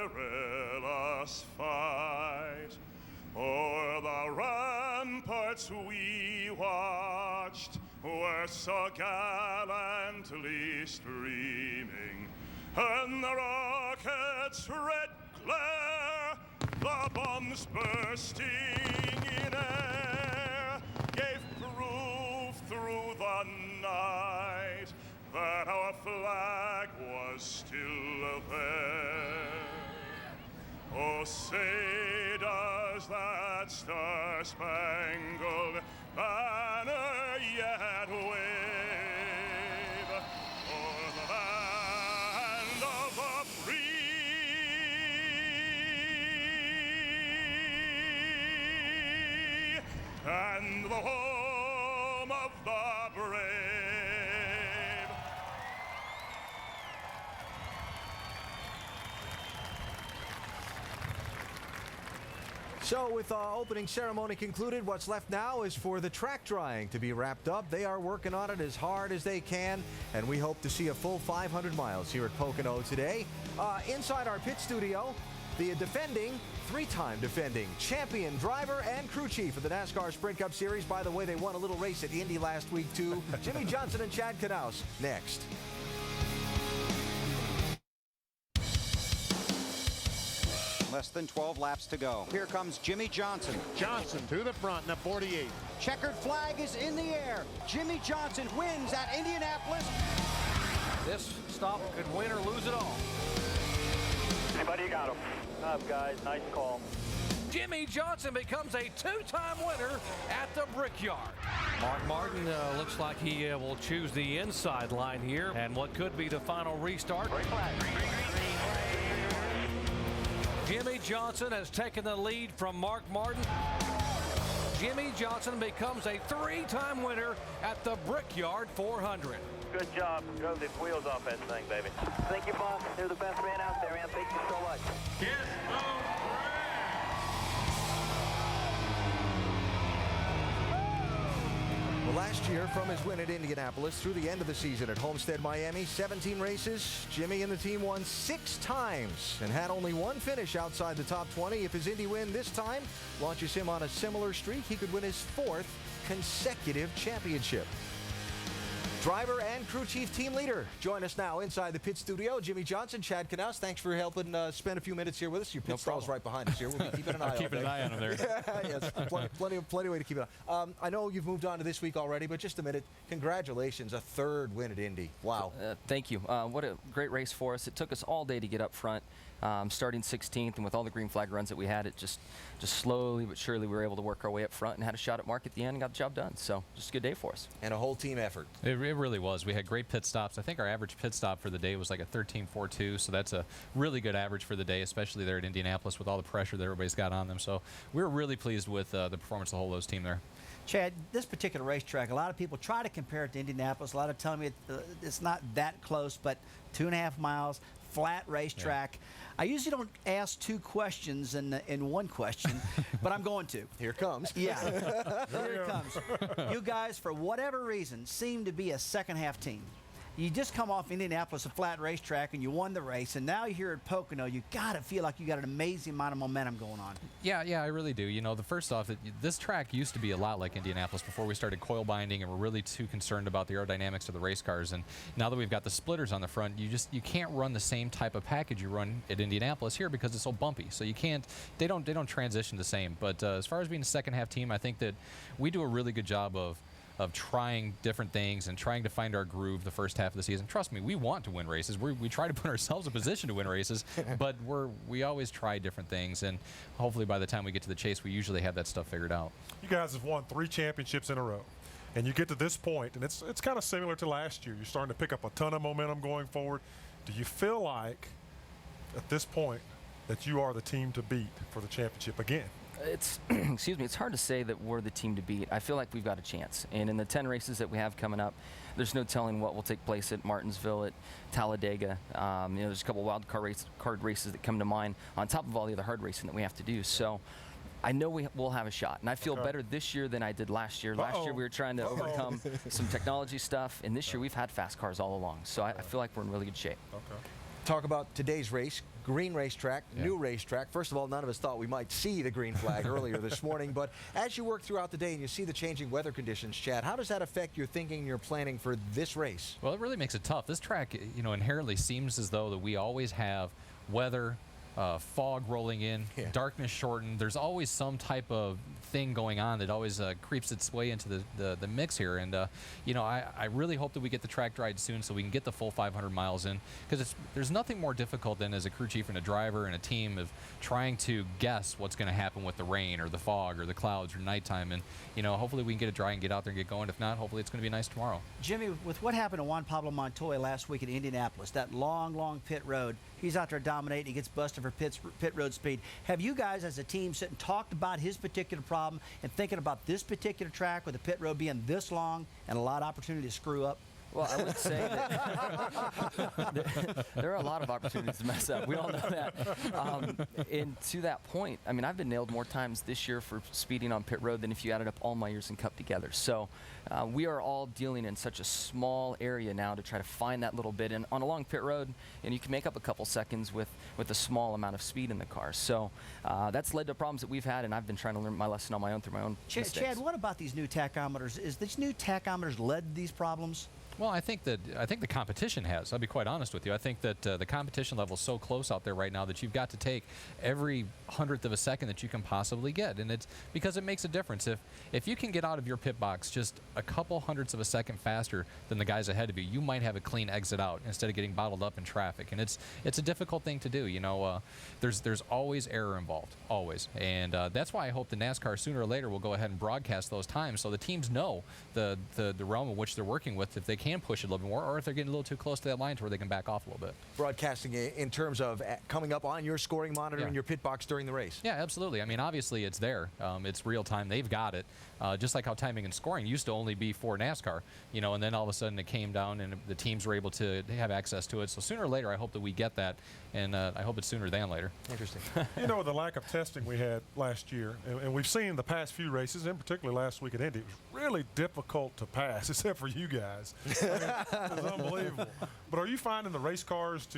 S8: perilous fight o'er the ramparts we watched were so gallantly streaming, and the rocket's red glare, the bombs bursting in air, gave proof through the night that our flag was still there. Oh, say does that star-spangled banner yet wave o'er the land of the free and the home of the brave?
S1: So with the opening ceremony concluded, what's left now is for the track drying to be wrapped up. They are working on it as hard as they can, and we hope to see a full 500 miles here at Pocono today. Inside our pit studio, the three-time defending champion driver and crew chief of the NASCAR Sprint Cup Series. By the way, they won a little race at Indy last week, too. Jimmie Johnson and Chad Knaus next.
S20: Less than 12 laps to go. Here comes Jimmie Johnson.
S12: Johnson to the front in the 48.
S20: Checkered flag is in the air. Jimmie Johnson wins at Indianapolis.
S12: This stop could win or lose it all.
S16: Anybody got him? Up, guys. Nice call.
S12: Jimmie Johnson becomes a two-time winner at the Brickyard. Mark Martin looks like he will choose the inside line here, and what could be the final restart. Jimmie Johnson has taken the lead from Mark Martin. Jimmie Johnson becomes a three-time winner at the Brickyard 400.
S16: Good job. Drove the wheels off that thing, baby. Thank you, boss. You're the best man out there, man. Thank you so much.
S1: Well, last year, from his win at Indianapolis through the end of the season at Homestead, Miami, 17 races, Jimmie and the team won 6 times and had only one finish outside the top 20. If his Indy win this time launches him on a similar streak, he could win his 4th consecutive championship. Driver and crew chief team leader. Join us now inside the pit studio. Jimmie Johnson, Chad Knaus, thanks for helping spend a few minutes here with us. Your pit stall's right behind us here. We'll be keeping an eye on
S17: keeping an eye on him there.
S1: Yes, plenty of way to keep it on. I know you've moved on to this week already, but just a minute. Congratulations, a 3rd win at Indy. Wow.
S26: Thank you. What a great race for us. It took us all day to get up front. Starting 16th, and with all the green flag runs that we had, it just slowly but surely we were able to work our way up front and had a shot at Mark at the end and got the job done. So just a good day for us.
S1: And a whole team effort.
S17: It really was. We had great pit stops. I think our average pit stop for the day was like a 13.42, so that's a really good average for the day, especially there at Indianapolis with all the pressure that everybody's got on them. So we're really pleased with the performance of the whole Lowe's team there.
S3: Chad, this particular racetrack, a lot of people try to compare it to Indianapolis. A lot of telling me it's not that close, but 2.5 miles, flat racetrack. Yeah. I usually don't ask 2 questions in one question, but I'm going to.
S1: Here it comes.
S3: Yeah, here it comes. You guys, for whatever reason, seem to be a second-half team. You just come off Indianapolis, a flat racetrack, and you won the race, and now you're here at Pocono. You got to feel like you got an amazing amount of momentum going on.
S17: Yeah, I really do. You know, first off, this track used to be a lot like Indianapolis before we started coil binding and we're really too concerned about the aerodynamics of the race cars. And now that we've got the splitters on the front, you can't run the same type of package you run at Indianapolis here because it's so bumpy. So you can't. They don't transition the same. But as far as being a second half team, I think that we do a really good job of trying different things and trying to find our groove the first half of the season. Trust me, we want to win races. We try to put ourselves in position to win races, but we always try different things, and hopefully by the time we get to the chase, we usually have that stuff figured out.
S4: You guys have won 3 championships in a row, and you get to this point, and it's kind of similar to last year. You're starting to pick up a ton of momentum going forward. Do you feel like at this point that you are the team to beat for the championship again?
S26: It's excuse me, it's hard to say that we're the team to beat. I feel like we've got a chance. And in the 10 races that we have coming up, there's no telling what will take place at Martinsville, at Talladega. There's a couple wild card races that come to mind on top of all the other hard racing that we have to do. So I know we'll have a shot. And I feel better this year than I did last year. Last year we were trying to overcome some technology stuff, and this year we've had fast cars all along. So I feel like we're in really good shape.
S1: Okay. Talk about today's race. Green racetrack, new racetrack. First of all, none of us thought we might see the green flag earlier this morning, but as you work throughout the day and you see the changing weather conditions, Chad, how does that affect your thinking and your planning for this race?
S17: Well, it really makes it tough. This track, inherently seems as though that we always have weather, fog rolling in, darkness shortened. There's always some type of thing going on that always creeps its way into the mix here. And, I really hope that we get the track dried soon so we can get the full 500 miles in, because there's nothing more difficult than as a crew chief and a driver and a team of trying to guess what's going to happen with the rain or the fog or the clouds or nighttime. And, hopefully we can get it dry and get out there and get going. If not, hopefully it's going to be nice tomorrow.
S3: Jimmy, with what happened to Juan Pablo Montoya last week in Indianapolis, that long pit road, he's out there dominating, he gets busted for pit road speed. Have you guys as a team sit and talked about his particular problem and thinking about this particular track with the pit road being this long and a lot of opportunity to screw up?
S26: Well, I would say that there are a lot of opportunities to mess up. We all know that. And to that point, I've been nailed more times this year for speeding on pit road than if you added up all my years in Cup together. So we are all dealing in such a small area now to try to find that little bit. And on a long pit road, and you can make up a couple seconds with a small amount of speed in the car. So that's led to problems that we've had, and I've been trying to learn my lesson on my own through my own mistakes.
S3: Chad, what about these new tachometers? Is these new tachometers led to these problems?
S17: Well, I think the competition has. I'll be quite honest with you. I think that the competition level is so close out there right now that you've got to take every 100th of a second that you can possibly get, and it's because it makes a difference. If you can get out of your pit box just a couple hundredths of a second faster than the guys ahead of you, you might have a clean exit out instead of getting bottled up in traffic. And it's a difficult thing to do. There's always error involved, always, and that's why I hope the NASCAR sooner or later will go ahead and broadcast those times so the teams know the realm in which they're working with, if they can push it a little bit more, or if they're getting a little too close to that line to where they can back off a little bit.
S1: Broadcasting in terms of coming up on your scoring monitor in your pit box during the race.
S17: Yeah, absolutely. Obviously it's there. It's real time. They've got it. Just like how timing and scoring used to only be for NASCAR, and then all of a sudden it came down and the teams were able to have access to it. So sooner or later, I hope that we get that, and I hope it's sooner than later.
S1: Interesting.
S4: The lack of testing we had last year, and we've seen the past few races, in particular last week at Indy, it was really difficult to pass, except for you guys. It's unbelievable. But are you finding the race cars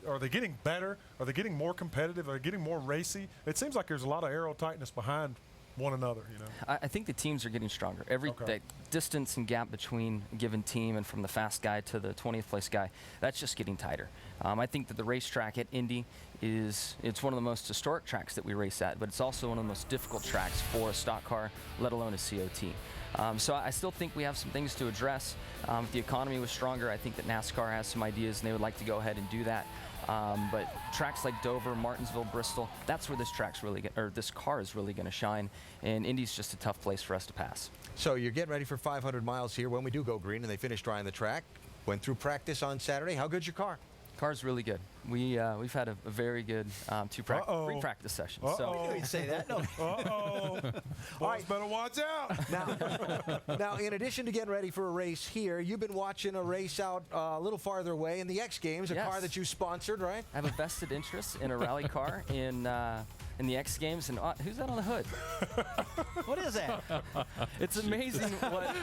S4: are they getting better? Are they getting more competitive? Are they getting more racy? It seems like there's a lot of aero tightness behind one another,
S26: I think the teams are getting stronger. That distance and gap between a given team and from the fast guy to the 20th place guy, that's just getting tighter. I think that the racetrack at Indy it's one of the most historic tracks that we race at, but it's also one of the most difficult tracks for a stock car, let alone a COT. So I still think we have some things to address. If the economy was stronger, I think that NASCAR has some ideas and they would like to go ahead and do that. But tracks like Dover, Martinsville, Bristol, that's where this car is really going to shine. And Indy's just a tough place for us to pass.
S1: So you're getting ready for 500 miles here when we do go green and they finish drying the track. Went through practice on Saturday. How good's your car?
S26: Car's really good. we've had a very good pre-practice session. So
S3: You say that. No.
S4: All right, better watch out.
S1: Now, in addition to getting ready for a race here, you've been watching a race out a little farther away in the X Games, a car that you sponsored, right?
S26: I have a vested interest in a rally car in the X Games, and who's that on the hood?
S3: What is that?
S26: It's amazing what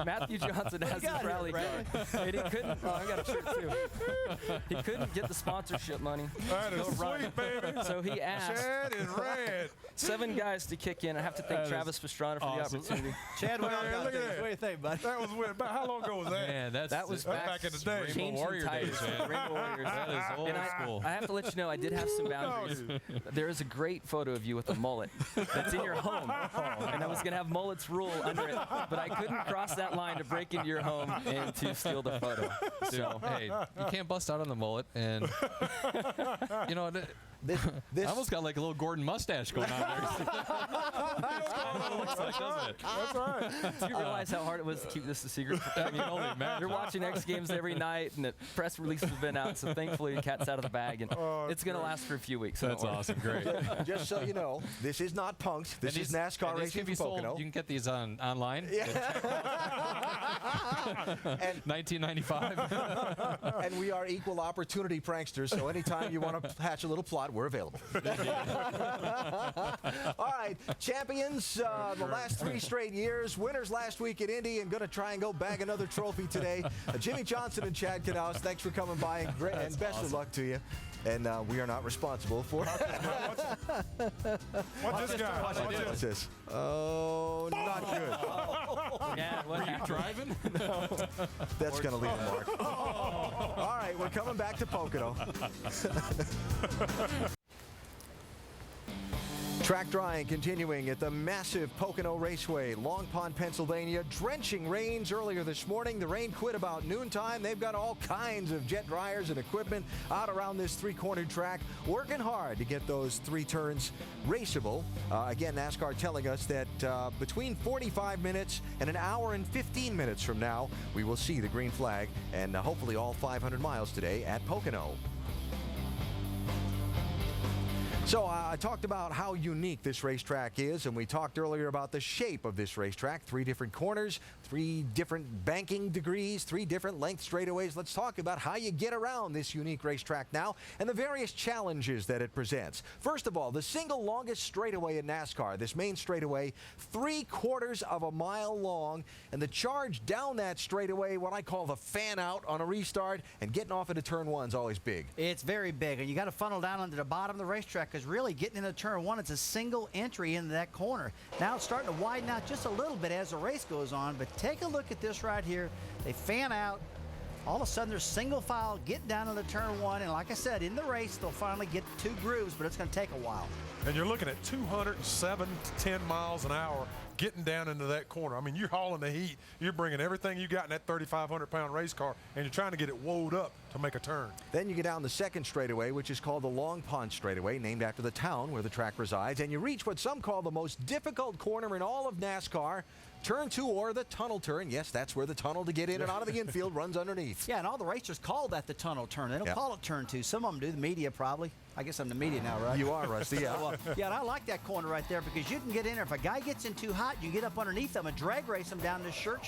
S26: Matthew Johnson has this rally car. And he couldn't. Oh, I got a shirt too. He couldn't get the sponsorship money.
S4: That is sweet, baby.
S26: So he asked
S4: Chad is red.
S26: 7 guys to kick in. I have to thank Travis Pastrana for the opportunity.
S3: Chad,
S4: look at
S3: what do you think, bud?
S4: That was weird. How long ago was that?
S17: Man,
S26: that was
S4: back in the day.
S17: Rainbow Warrior days, man.
S26: Rainbow Warriors.
S17: That is old school.
S26: I have to let you know, I did have some boundaries. There is a great photo of you with a mullet that's in your home, and I was going to have mullets rule under it, but I couldn't cross that line to break into your home and to steal the photo. So
S17: hey, you can't bust out on the mullet, and you know, I almost got like a little Gordon mustache going on there. That's what it looks like, doesn't it?
S4: That's right.
S26: Do you realize how hard it was to keep this a secret?
S17: I can only imagine.
S26: You're watching X Games every night, and the press releases have been out, so thankfully the cat's out of the bag, and it's going to last for a few weeks. So
S17: that's awesome. Great.
S1: Just so you know, this is not punks. This is NASCAR racing
S17: from Pocono. You can get these online.
S1: Yeah.
S17: And 1995.
S1: And we are equal opportunity pranksters, so anytime you want to hatch a little plot, we're available. All right, champions the last 3 straight years, winners last week at Indy, and going to try and go bag another trophy today. Jimmy Johnson and Chad Knaus, thanks for coming by, and best of luck to you. And we are not responsible for it.
S4: Watch this guy.
S1: What's this? Oh, not good.
S26: Yeah,
S17: Were you driving?
S1: No. That's going to leave a mark. All right, we're coming back to Pocono. Track drying continuing at the massive Pocono Raceway, Long Pond, Pennsylvania. Drenching rains earlier this morning. The rain quit about noontime. They've got all kinds of jet dryers and equipment out around this 3-cornered track, working hard to get those 3 turns raceable. Again, NASCAR telling us that between 45 minutes and an hour and 15 minutes from now, we will see the green flag and hopefully all 500 miles today at Pocono. So I talked about how unique this racetrack is, and we talked earlier about the shape of this racetrack. 3 different corners, 3 different banking degrees, 3 different length straightaways. Let's talk about how you get around this unique racetrack now and the various challenges that it presents. First of all, the single longest straightaway in NASCAR, this main straightaway, 3/4 of a mile long, and the charge down that straightaway, what I call the fan out on a restart, and getting off into turn 1 is always big.
S3: It's very big, and you got to funnel down into the bottom of the racetrack, because really getting into turn 1, it's a single entry into that corner. Now it's starting to widen out just a little bit as the race goes on, but take a look at this right here. They fan out. All of a sudden, there's single file getting down into turn 1, and like I said, in the race, they'll finally get 2 grooves, but it's going to take a while.
S4: And you're looking at 207 to 10 miles an hour getting down into that corner. I mean, you're hauling the heat. You're bringing everything you got in that 3,500-pound race car, and you're trying to get it woed up to make a turn.
S1: Then you get down the second straightaway, which is called the Long Pond straightaway, named after the town where the track resides, and you reach what some call the most difficult corner in all of NASCAR, turn 2, or the tunnel turn. Yes, that's where the tunnel to get in and out of the infield runs underneath.
S3: Yeah, and all the racers call that the tunnel turn. They don't call it turn 2. Some of them do, the media probably. I guess I'm the media now, right?
S1: You are, Rusty, yeah.
S3: Well, yeah, and I like that corner right there because you can get in there. If a guy gets in too hot, you get up underneath them and drag race them down this short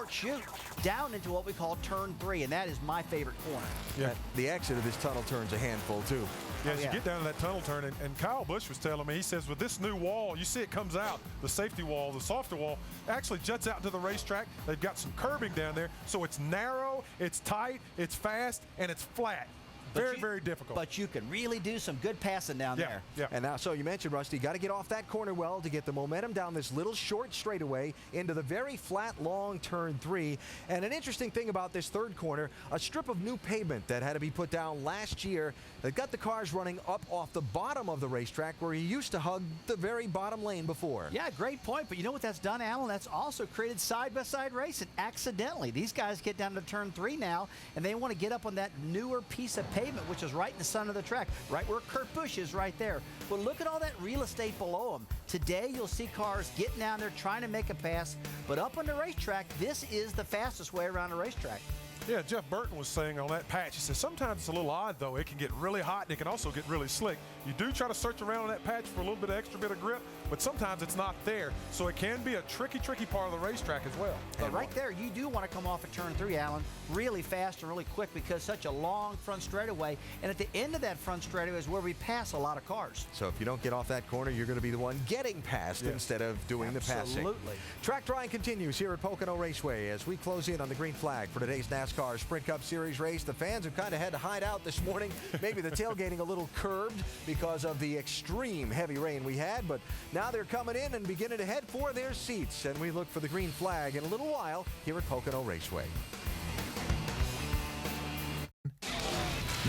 S3: chute down into what we call turn 3, and that is my favorite corner.
S1: Yeah. The exit of this tunnel turn's a handful, too.
S4: Yeah, as you get down to that tunnel turn, and Kyle Busch was telling me, he says with this new wall, you see it comes out, the safety wall, the softer wall, actually juts out to the racetrack. They've got some curbing down there, so it's narrow, it's tight, it's fast, and it's flat. Very difficult.
S3: But you can really do some good passing down there.
S1: Yeah. And now, so you mentioned, Rusty, got to get off that corner well to get the momentum down this little short straightaway into the very flat, long turn 3. And an interesting thing about this third corner, a strip of new pavement that had to be put down last year that got the cars running up off the bottom of the racetrack where you used to hug the very bottom lane before.
S3: Yeah, great point. But you know what that's done, Alan? That's also created side-by-side racing accidentally. These guys get down to turn 3 now, and they want to get up on that newer piece of pavement, which is right in the center of the track, right where Kurt Busch is right there. Well, look at all that real estate below them. Today, you'll see cars getting down there trying to make a pass, but up on the racetrack, this is the fastest way around the racetrack.
S4: Yeah, Jeff Burton was saying on that patch, he says sometimes it's a little odd, though. It can get really hot and it can also get really slick. You do try to search around on that patch for a little bit of extra bit of grip, but sometimes it's not there. So it can be a tricky part of the racetrack as well.
S3: And right there, you do want to come off of turn 3, Alan, really fast and really quick because such a long front straightaway. And at the end of that front straightaway is where we pass a lot of cars.
S1: So if you don't get off that corner, you're going to be the one getting passed instead of doing the passing.
S3: Absolutely.
S1: Track drying continues here at Pocono Raceway as we close in on the green flag for today's NASCAR Sprint Cup Series race. The fans have kind of had to hide out this morning. Maybe the tailgating a little curbed because of the extreme heavy rain we had, but now they're coming in and beginning to head for their seats, and we look for the green flag in a little while here at Pocono Raceway.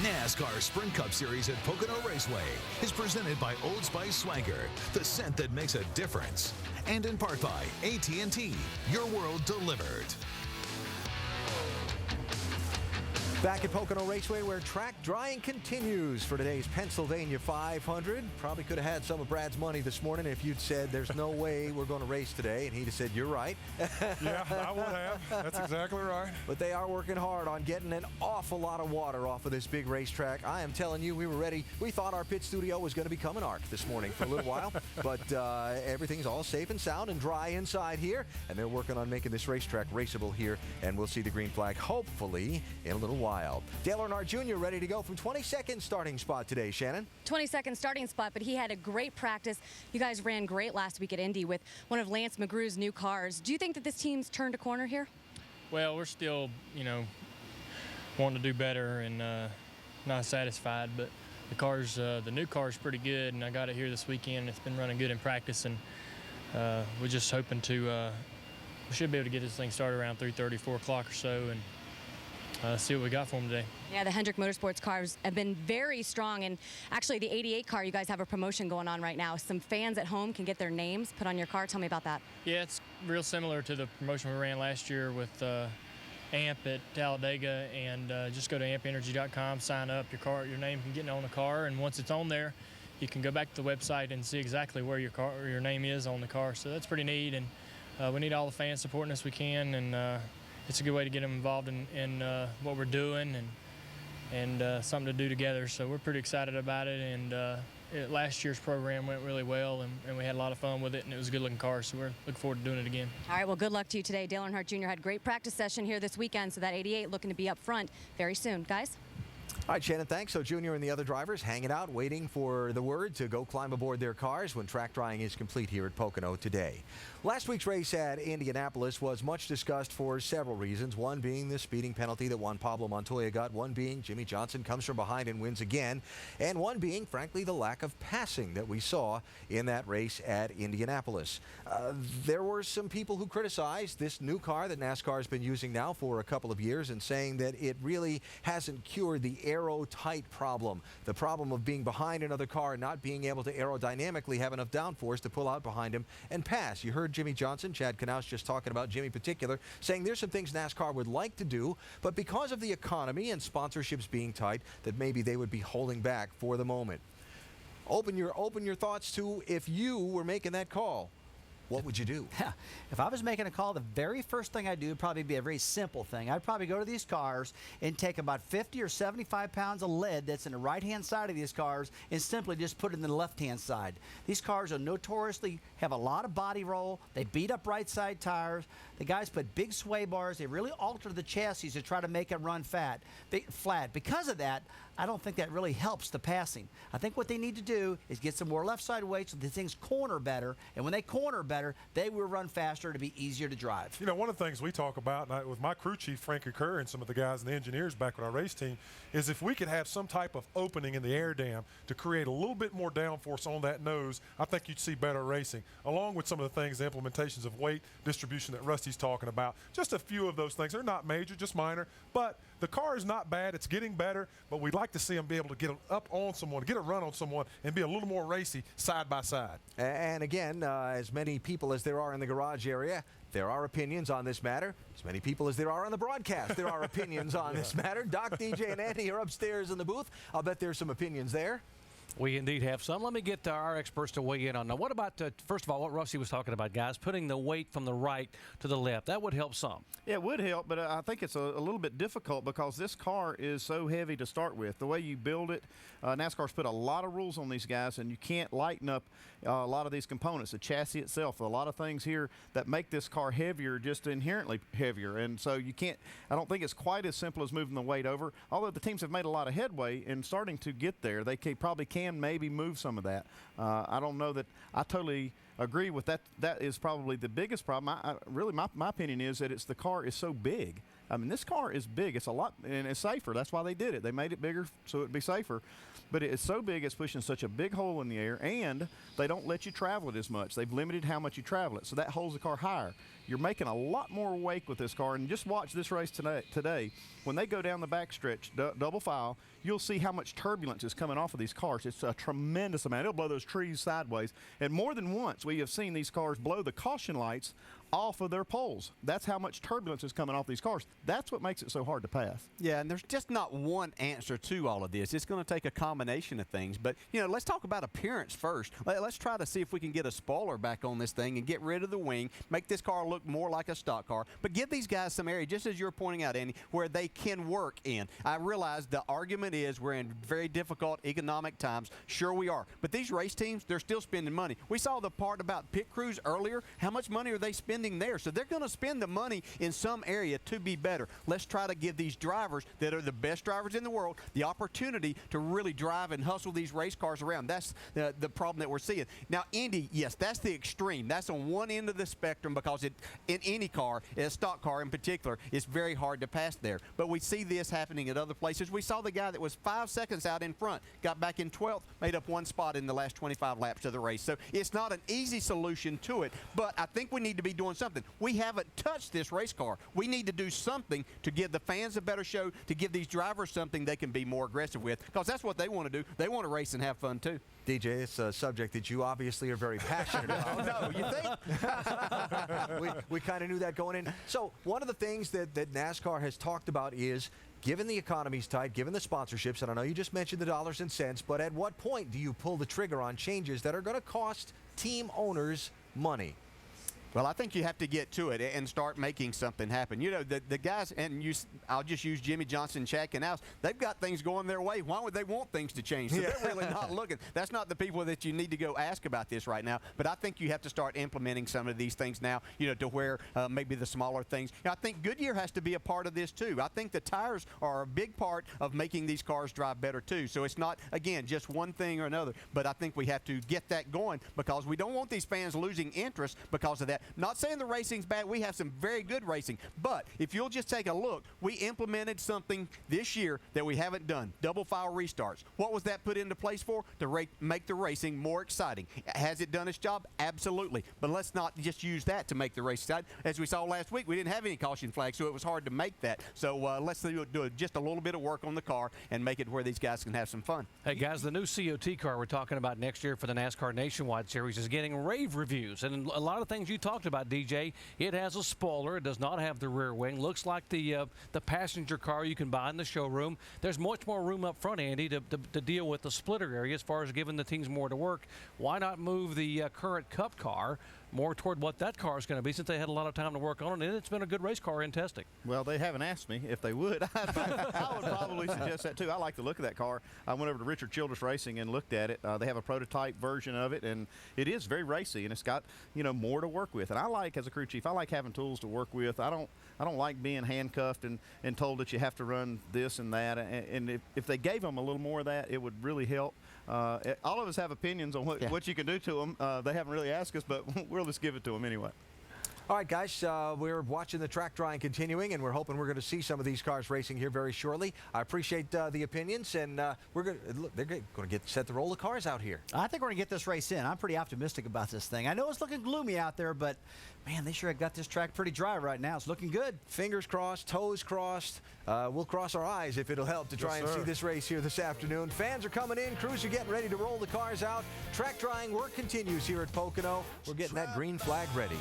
S18: NASCAR Sprint Cup Series at Pocono Raceway is presented by Old Spice Swagger, the scent that makes a difference, and in part by AT&T, your world delivered.
S1: Back at Pocono Raceway where track drying continues for today's Pennsylvania 500. Probably could have had some of Brad's money this morning if you'd said there's no way we're going to race today, and he'd have said, you're right.
S4: Yeah, I would have. That's exactly right.
S1: But they are working hard on getting an awful lot of water off of this big racetrack. I am telling you, we were ready. We thought our pit studio was going to become an ark this morning for a little while, but everything's all safe and sound and dry inside here, and they're working on making this racetrack raceable here, and we'll see the green flag hopefully in a little while. Dale Earnhardt Jr. ready to go from 22nd starting spot today, Shannon.
S2: 22nd starting spot, but he had a great practice. You guys ran great last week at Indy with one of Lance McGrew's new cars. Do you think that this team's turned a corner here?
S19: Well, we're still, wanting to do better and not satisfied, but the new car's pretty good, and I got it here this weekend. It's been running good in practice, and we're just hoping to, we should be able to get this thing started around 3:30, 4 o'clock or so, and see what we got for them today.
S2: Yeah, the Hendrick Motorsports cars have been very strong, and actually the 88 car, you guys have a promotion going on right now. Some fans at home can get their names put on your car. Tell me about that.
S19: Yeah, it's real similar to the promotion we ran last year with AMP at Talladega, and just go to ampenergy.com, sign up. Your name can get on the car, and once it's on there, you can go back to the website and see exactly where your name is on the car. So that's pretty neat, and we need all the fans supporting us we can, and it's a good way to get them involved in what we're doing and something to do together. So we're pretty excited about it. And last year's program went really well, and we had a lot of fun with it, and it was a good-looking car. So we're looking forward to doing it again.
S2: All right, well, good luck to you today. Dale Earnhardt Jr. had a great practice session here this weekend, so that 88 looking to be up front very soon. Guys?
S1: All right, Shannon, thanks. So Junior and the other drivers hanging out, waiting for the word to go climb aboard their cars when track drying is complete here at Pocono today. Last week's race at Indianapolis was much discussed for several reasons, one being the speeding penalty that Juan Pablo Montoya got, one being Jimmy Johnson comes from behind and wins again, and one being, frankly, the lack of passing that we saw in that race at Indianapolis. There were some people who criticized this new car that NASCAR has been using now for a couple of years and saying that it really hasn't cured the aero tight problem, the problem of being behind another car and not being able to aerodynamically have enough downforce to pull out behind him and pass. You heard Jimmy Johnson, Chad Knaus just talking about Jimmy in particular, saying there's some things NASCAR would like to do, but because of the economy and sponsorships being tight, that maybe they would be holding back for the moment. Open your thoughts to if you were making that call. What would you do?
S3: If I was making a call, the very first thing I'd do would probably be a very simple thing. I'd probably go to these cars and take about 50 or 75 pounds of lead that's in the right-hand side of these cars and simply just put it in the left-hand side. These cars are notoriously have a lot of body roll. They beat up right-side tires. The guys put big sway bars. They really alter the chassis to try to make it run flat. Because of that, I don't think that really helps the passing. I think what they need to do is get some more left-side weight so the things corner better, and when they corner better, they will run faster to be easier to drive.
S4: You know, one of the things we talk about with my crew chief, Frank Kerr, and some of the guys and the engineers back with our race team, is if we could have some type of opening in the air dam to create a little bit more downforce on that nose, I think you'd see better racing, along with some of the things, the implementations of weight distribution that Rusty's talking about. Just a few of those things. They're not major, just minor, but the car is not bad. It's getting better, but we'd like to see them be able to get up on someone, get a run on someone, and be a little more racy side by side.
S1: And again, as many people as there are in the garage area, there are opinions on this matter. As many people as there are on the broadcast, there are opinions on this matter. Doc, DJ, and Andy are upstairs in the booth. I'll bet there's some opinions there.
S12: We indeed have some. Let me get our experts to weigh in on that. What about, first of all, what Rusty was talking about, guys, putting the weight from the right to the left? That would help some.
S5: Yeah, it would help, but I think it's a little bit difficult because this car is so heavy to start with. The way you build it, NASCAR's put a lot of rules on these guys, and you can't lighten up a lot of these components. The chassis itself, a lot of things here that make this car heavier, just inherently heavier. And so you can't, I don't think it's quite as simple as moving the weight over. Although the teams have made a lot of headway in starting to get there, they probably can maybe move some of that. I don't know that I totally agree with that. That is probably the biggest problem. Really, my opinion is that the car is so big. I mean, this car is big. It's a lot, and it's safer. That's why they did it. They made it bigger so it'd be safer. But it's so big, it's pushing such a big hole in the air, and they don't let you travel it as much. They've limited how much you travel it, so that holds the car higher. You're making a lot more wake with this car, and just watch this race today. When they go down the backstretch, double file, you'll see how much turbulence is coming off of these cars. It's a tremendous amount. It'll blow those trees sideways. And more than once, we have seen these cars blow the caution lights off of their poles. That's how much turbulence is coming off these cars. That's what makes it so hard to pass.
S10: Yeah, and there's just not one answer to all of this. It's going to take a combination of things. But, you know, let's talk about appearance first. Let's try to see if we can get a spoiler back on this thing and get rid of the wing, make this car look more like a stock car, but give these guys some area, just as you're pointing out, Andy, where they can work in. I realize the argument is we're in very difficult economic times. Sure we are. But these race teams, they're still spending money. We saw the part about pit crews earlier. How much money are they spending there? So they're going to spend the money in some area to be better. Let's try to give these drivers that are the best drivers in the world the opportunity to really drive and hustle these race cars around. That's the problem that we're seeing. Now, Indy, yes, that's the extreme. That's on one end of the spectrum because in any car, a stock car in particular, it's very hard to pass there. But we see this happening at other places. We saw the guy that was 5 seconds out in front, got back in 12th, made up one spot in the last 25 laps of the race. So it's not an easy solution to it, but I think we need to be doing something. We haven't touched this race car. We need to do something to give the fans a better show, to give these drivers something they can be more aggressive with, because that's what they want to do. They want to race and have fun too.
S1: DJ, it's a subject that you obviously are very passionate about.
S10: No, you think?
S1: we kind of knew that going in. So one of the things that NASCAR has talked about is, given the economy's tight, given the sponsorships, and I know you just mentioned the dollars and cents, but at what point do you pull the trigger on changes that are going to cost team owners money?
S10: Well, I think you have to get to it and start making something happen. You know, the guys, and I'll just use Jimmy Johnson, Chad Knaus, they've got things going their way. Why would they want things to change? So they're really not looking. That's not the people that you need to go ask about this right now. But I think you have to start implementing some of these things now, you know, to where maybe the smaller things. You know, I think Goodyear has to be a part of this too. I think the tires are a big part of making these cars drive better too. So it's not, again, just one thing or another. But I think we have to get that going because we don't want these fans losing interest because of that. Not saying the racing's bad. We have some very good racing. But if you'll just take a look, we implemented something this year that we haven't done. Double file restarts. What was that put into place for? To make the racing more exciting. Has it done its job? Absolutely. But let's not just use that to make the race exciting. As we saw last week, we didn't have any caution flags, so it was hard to make that. So let's do just a little bit of work on the car and make it where these guys can have some fun.
S12: Hey, guys, the new COT car we're talking about next year for the NASCAR Nationwide Series is getting rave reviews. And a lot of things you talked about, DJ. It has a spoiler. It does not have the rear wing. Looks like the passenger car you can buy in the showroom. There's much more room up front, Andy, to deal with the splitter area as far as giving the teams more to work. Why not move the current Cup car more toward what that car is going to be, since they had a lot of time to work on it, and it's been a good race car in testing?
S5: Well, they haven't asked me if they would. I would probably suggest that too. I like the look of that car. I went over to Richard Childress Racing and looked at it. They have a prototype version of it, and it is very racy, and it's got, you know, more to work with. And I like, as a crew chief, I like having tools to work with. I don't like being handcuffed and told that you have to run this and that. And if they gave them a little more of that, it would really help. All of us have opinions on what you can do to them. They haven't really asked us, but we'll just give it to them anyway.
S1: All right, guys, we're watching the track drawing continuing, and we're hoping we're going to see some of these cars racing here very shortly. I appreciate the opinions, and they're going to get set to roll the cars out here.
S3: I think we're going to get this race in. I'm pretty optimistic about this thing. I know it's looking gloomy out there, but, man, they sure have got this track pretty dry right now. It's looking good.
S1: Fingers crossed, toes crossed. We'll cross our eyes if it'll help to try and see this race here this afternoon. Fans are coming in. Crews are getting ready to roll the cars out. Track drying work continues here at Pocono. We're getting that green flag ready.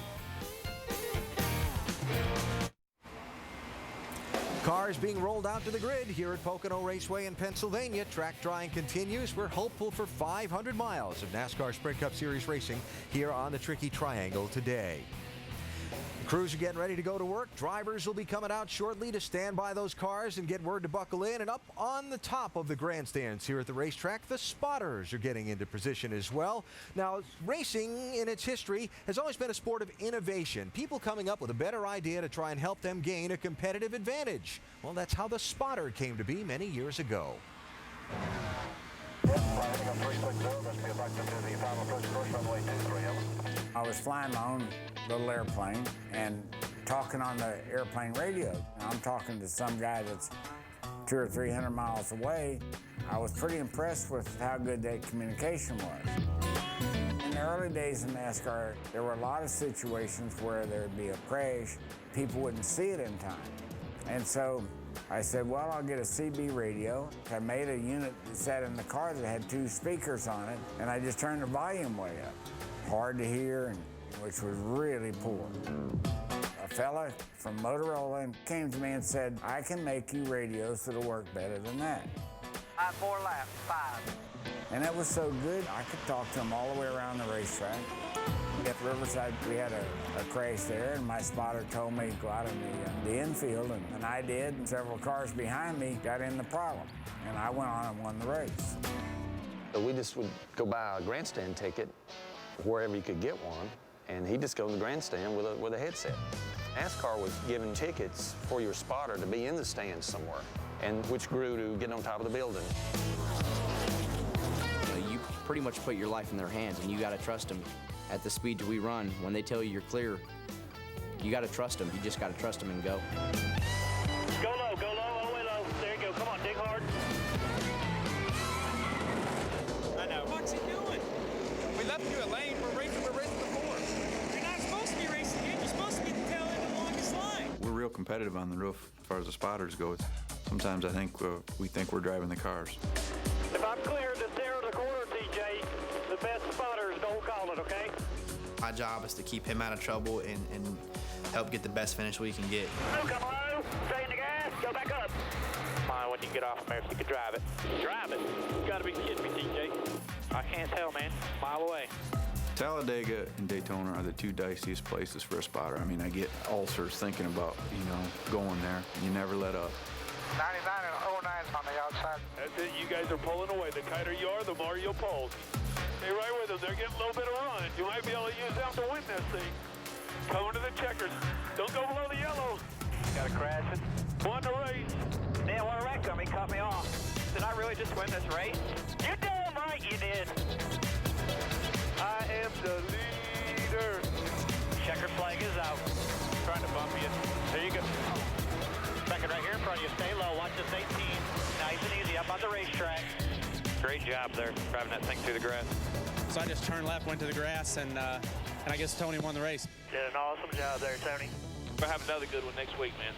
S1: Cars being rolled out to the grid here at Pocono Raceway in Pennsylvania. Track drying continues. We're hopeful for 500 miles of NASCAR Sprint Cup Series racing here on the Tricky Triangle today. Crews are getting ready to go to work. Drivers will be coming out shortly to stand by those cars and get word to buckle in. And up on the top of the grandstands here at the racetrack, the spotters are getting into position as well. Now, racing in its history has always been a sport of innovation. People coming up with a better idea to try and help them gain a competitive advantage. Well, that's how the spotter came to be many years ago.
S6: I was flying my own little airplane and talking on the airplane radio. I'm talking to some guy that's 200 or 300 miles away. I was pretty impressed with how good that communication was. In the early days of NASCAR, there were a lot of situations where there'd be a crash. People wouldn't see it in time. And so I said, well, I'll get a CB radio. I made a unit that sat in the car that had 2 speakers on it, and I just turned the volume way up. Hard to hear, and which was really poor. A fella from Motorola came to me and said, I can make you radios that'll work better than that.
S16: 4 laps, 5.
S6: And that was so good, I could talk to them all the way around the racetrack. At Riverside, we had a crash there, and my spotter told me to go out in the infield, and I did, and several cars behind me got in the problem, and I went on and won the race.
S11: So we just would go buy a grandstand ticket wherever you could get one, and he'd just go to the grandstand with a headset. NASCAR was giving tickets for your spotter to be in the stands somewhere, and which grew to get on top of the building.
S21: You pretty much put your life in their hands, and you got to trust them. At the speed we run, when they tell you you're clear, you got to trust them. You just got to trust them and go.
S16: Go low, all the way low. There you go. Come on, dig hard.
S23: I know. What's he doing? We left you a lane. We're racing before. You're not supposed to be racing yet. You're supposed to be the tail end of the longest line.
S24: We're real competitive on the roof as far as the spotters go. Sometimes I think we think we're driving the cars.
S16: If I'm clear to 0 to the corner, TJ, the best spotters don't call it, okay?
S25: My job is to keep him out of trouble and help get the best finish we can get.
S16: Come low, stay in the gas, go back up. Fine, when you get off there, if you can drive it. Drive it? You gotta be kidding me, TJ. I can't tell, man. Mile away.
S24: Talladega and Daytona are the 2 diciest places for a spotter. I mean, I get ulcers thinking about, going there. You never let up.
S16: 99 and 09's on the outside. That's it. You guys are pulling away. The tighter you are, the more you'll pull. Stay right with them. They're getting a little bit of run. You might be able to use them to win this thing. Coming to the checkers. Don't go below the yellow. Got to crash it. Won the race. Damn, what a wreck on me. Cut me off. Did I really just win this race? You're damn right you did. I am the leader. Checker flag is out. Trying to bump you. There you go. Second right here in front of you. Stay low. Watch this 18. Nice and easy up on the racetrack. Great job there, driving that thing through the grass.
S23: So I just turned left, went to the grass, and I guess Tony won the race.
S16: Did an awesome job there, Tony. We'll have another good one next week, man.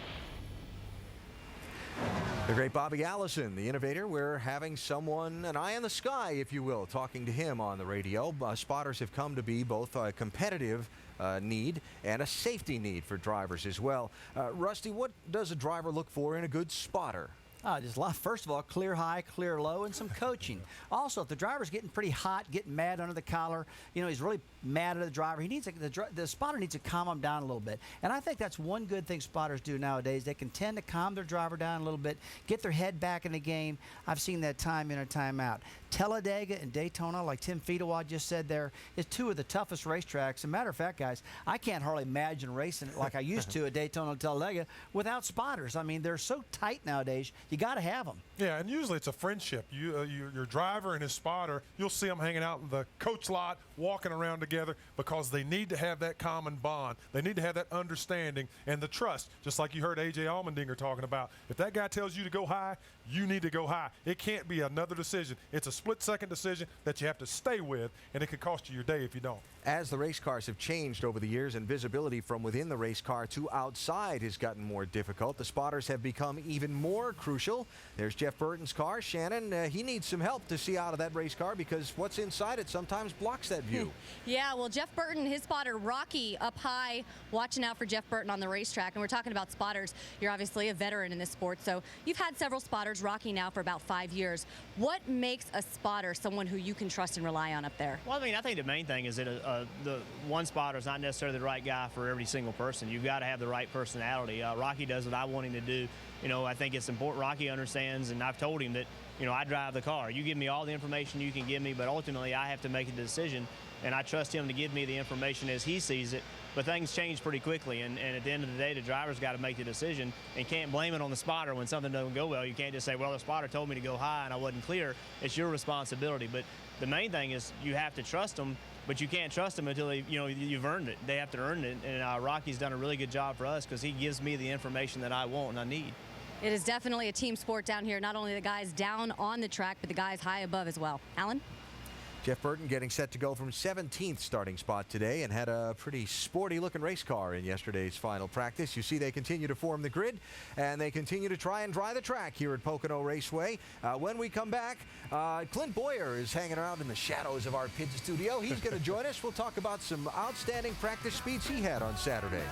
S1: The great Bobby Allison, the innovator. We're having someone, an eye in the sky, if you will, talking to him on the radio. Spotters have come to be both a competitive need and a safety need for drivers as well. Rusty, what does a driver look for in a good spotter?
S3: Just a lot. First of all, clear high, clear low, and some coaching. Also, if the driver's getting pretty hot, getting mad under the collar, he's really mad at the driver, he needs the spotter needs to calm him down a little bit. And I think that's one good thing spotters do nowadays. They can tend to calm their driver down a little bit, get their head back in the game. I've seen that time in and time out. Talladega and Daytona, like Tim Fedewa just said there, is 2 of the toughest racetracks. As a matter of fact, guys, I can't hardly imagine racing like I used to at Daytona and Talladega without spotters. I mean, they're so tight nowadays. You got to have them.
S4: Yeah, and usually it's a friendship. Your driver and his spotter, you'll see them hanging out in the coach lot, walking around together because they need to have that common bond. They need to have that understanding and the trust, just like you heard A.J. Allmendinger talking about. If that guy tells you to go high, you need to go high. It can't be another decision. It's a split-second decision that you have to stay with, and it could cost you your day if you don't.
S1: As the race cars have changed over the years and visibility from within the race car to outside has gotten more difficult, the spotters have become even more crucial official. There's Jeff Burton's car. Shannon, he needs some help to see out of that race car because what's inside it sometimes blocks that view.
S2: Yeah, well, Jeff Burton, his spotter, Rocky, up high, watching out for Jeff Burton on the racetrack. And we're talking about spotters. You're obviously a veteran in this sport, so you've had several spotters, Rocky now for about 5 years. What makes a spotter someone who you can trust and rely on up there?
S7: Well, I mean, I think the main thing is that the one spotter is not necessarily the right guy for every single person. You've got to have the right personality. Rocky does what I want him to do. You know, I think it's important Rocky understands, and I've told him that, you know, I drive the car. You give me all the information you can give me, but ultimately I have to make a decision, and I trust him to give me the information as he sees it. But things change pretty quickly, and at the end of the day, the driver's got to make the decision and can't blame it on the spotter when something doesn't go well. You can't just say, well, the spotter told me to go high and I wasn't clear. It's your responsibility. But the main thing is you have to trust them, but you can't trust them until you've earned it. They have to earn it, and Rocky's done a really good job for us because he gives me the information that I want and I need.
S2: It is definitely a team sport down here. Not only the guys down on the track, but the guys high above as well. Alan?
S1: Jeff Burton getting set to go from 17th starting spot today and had a pretty sporty looking race car in yesterday's final practice. You see they continue to form the grid and they continue to try and dry the track here at Pocono Raceway. When we come back, Clint Boyer is hanging around in the shadows of our pit studio. He's going to join us. We'll talk about some outstanding practice speeds he had on Saturday.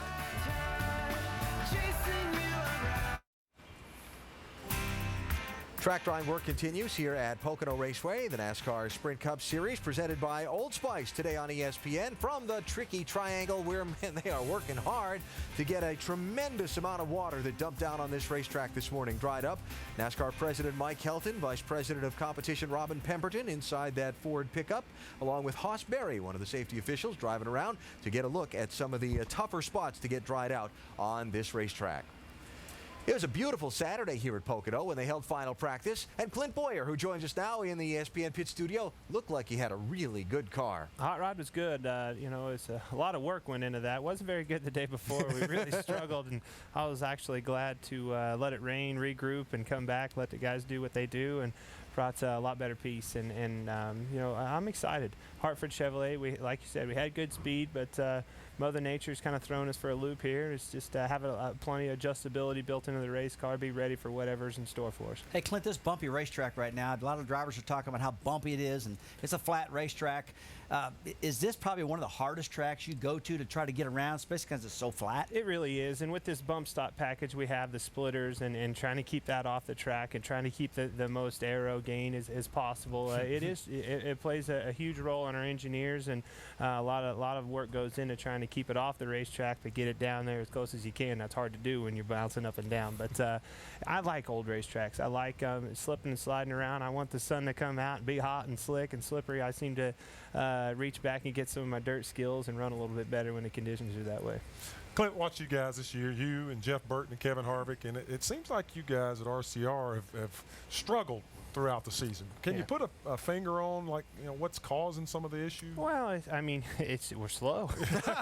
S1: Track drying work continues here at Pocono Raceway, the NASCAR Sprint Cup Series presented by Old Spice today on ESPN from the tricky triangle where, man, they are working hard to get a tremendous amount of water that dumped down on this racetrack this morning dried up. NASCAR President Mike Helton, Vice President of Competition Robin Pemberton inside that Ford pickup, along with Hoss Berry, one of the safety officials, driving around to get a look at some of the tougher spots to get dried out on this racetrack. It was a beautiful Saturday here at Pocono when they held final practice, and Clint Boyer, who joins us now in the ESPN pit studio, looked like he had a really good car.
S9: Hot rod was good. You know, it's a lot of work went into that. It wasn't very good the day before. We really struggled, and I was actually glad to let it rain, regroup, and come back, let the guys do what they do, and brought a lot better piece. And you know, I'm excited. Hartford Chevrolet, like you said, we had good speed, but Mother Nature's kind of thrown us for a loop here. It's just having plenty of adjustability built into the race car, be ready for whatever's in store for us.
S3: Hey, Clint, this bumpy racetrack right now, a lot of drivers are talking about how bumpy it is, and it's a flat racetrack. Is this probably one of the hardest tracks you go to try to get around, especially because it's so flat?
S9: It really is, and with this bump stop package, we have the splitters and trying to keep that off the track and trying to keep the most aero gain as possible. It plays a huge role on our engineers, and a lot of work goes into trying to keep it off the racetrack but get it down there as close as you can. That's hard to do when you're bouncing up and down, but I like old racetracks. I like slipping and sliding around. I want the sun to come out and be hot and slick and slippery. I seem to reach back and get some of my dirt skills and run a little bit better when the conditions are that way.
S4: Clint, watched you guys this year, you and Jeff Burton and Kevin Harvick, and it seems like you guys at RCR have struggled throughout the season. Can you put a finger on, like, you know, what's causing some of the issues?
S9: Well, I mean, we're slow. I'm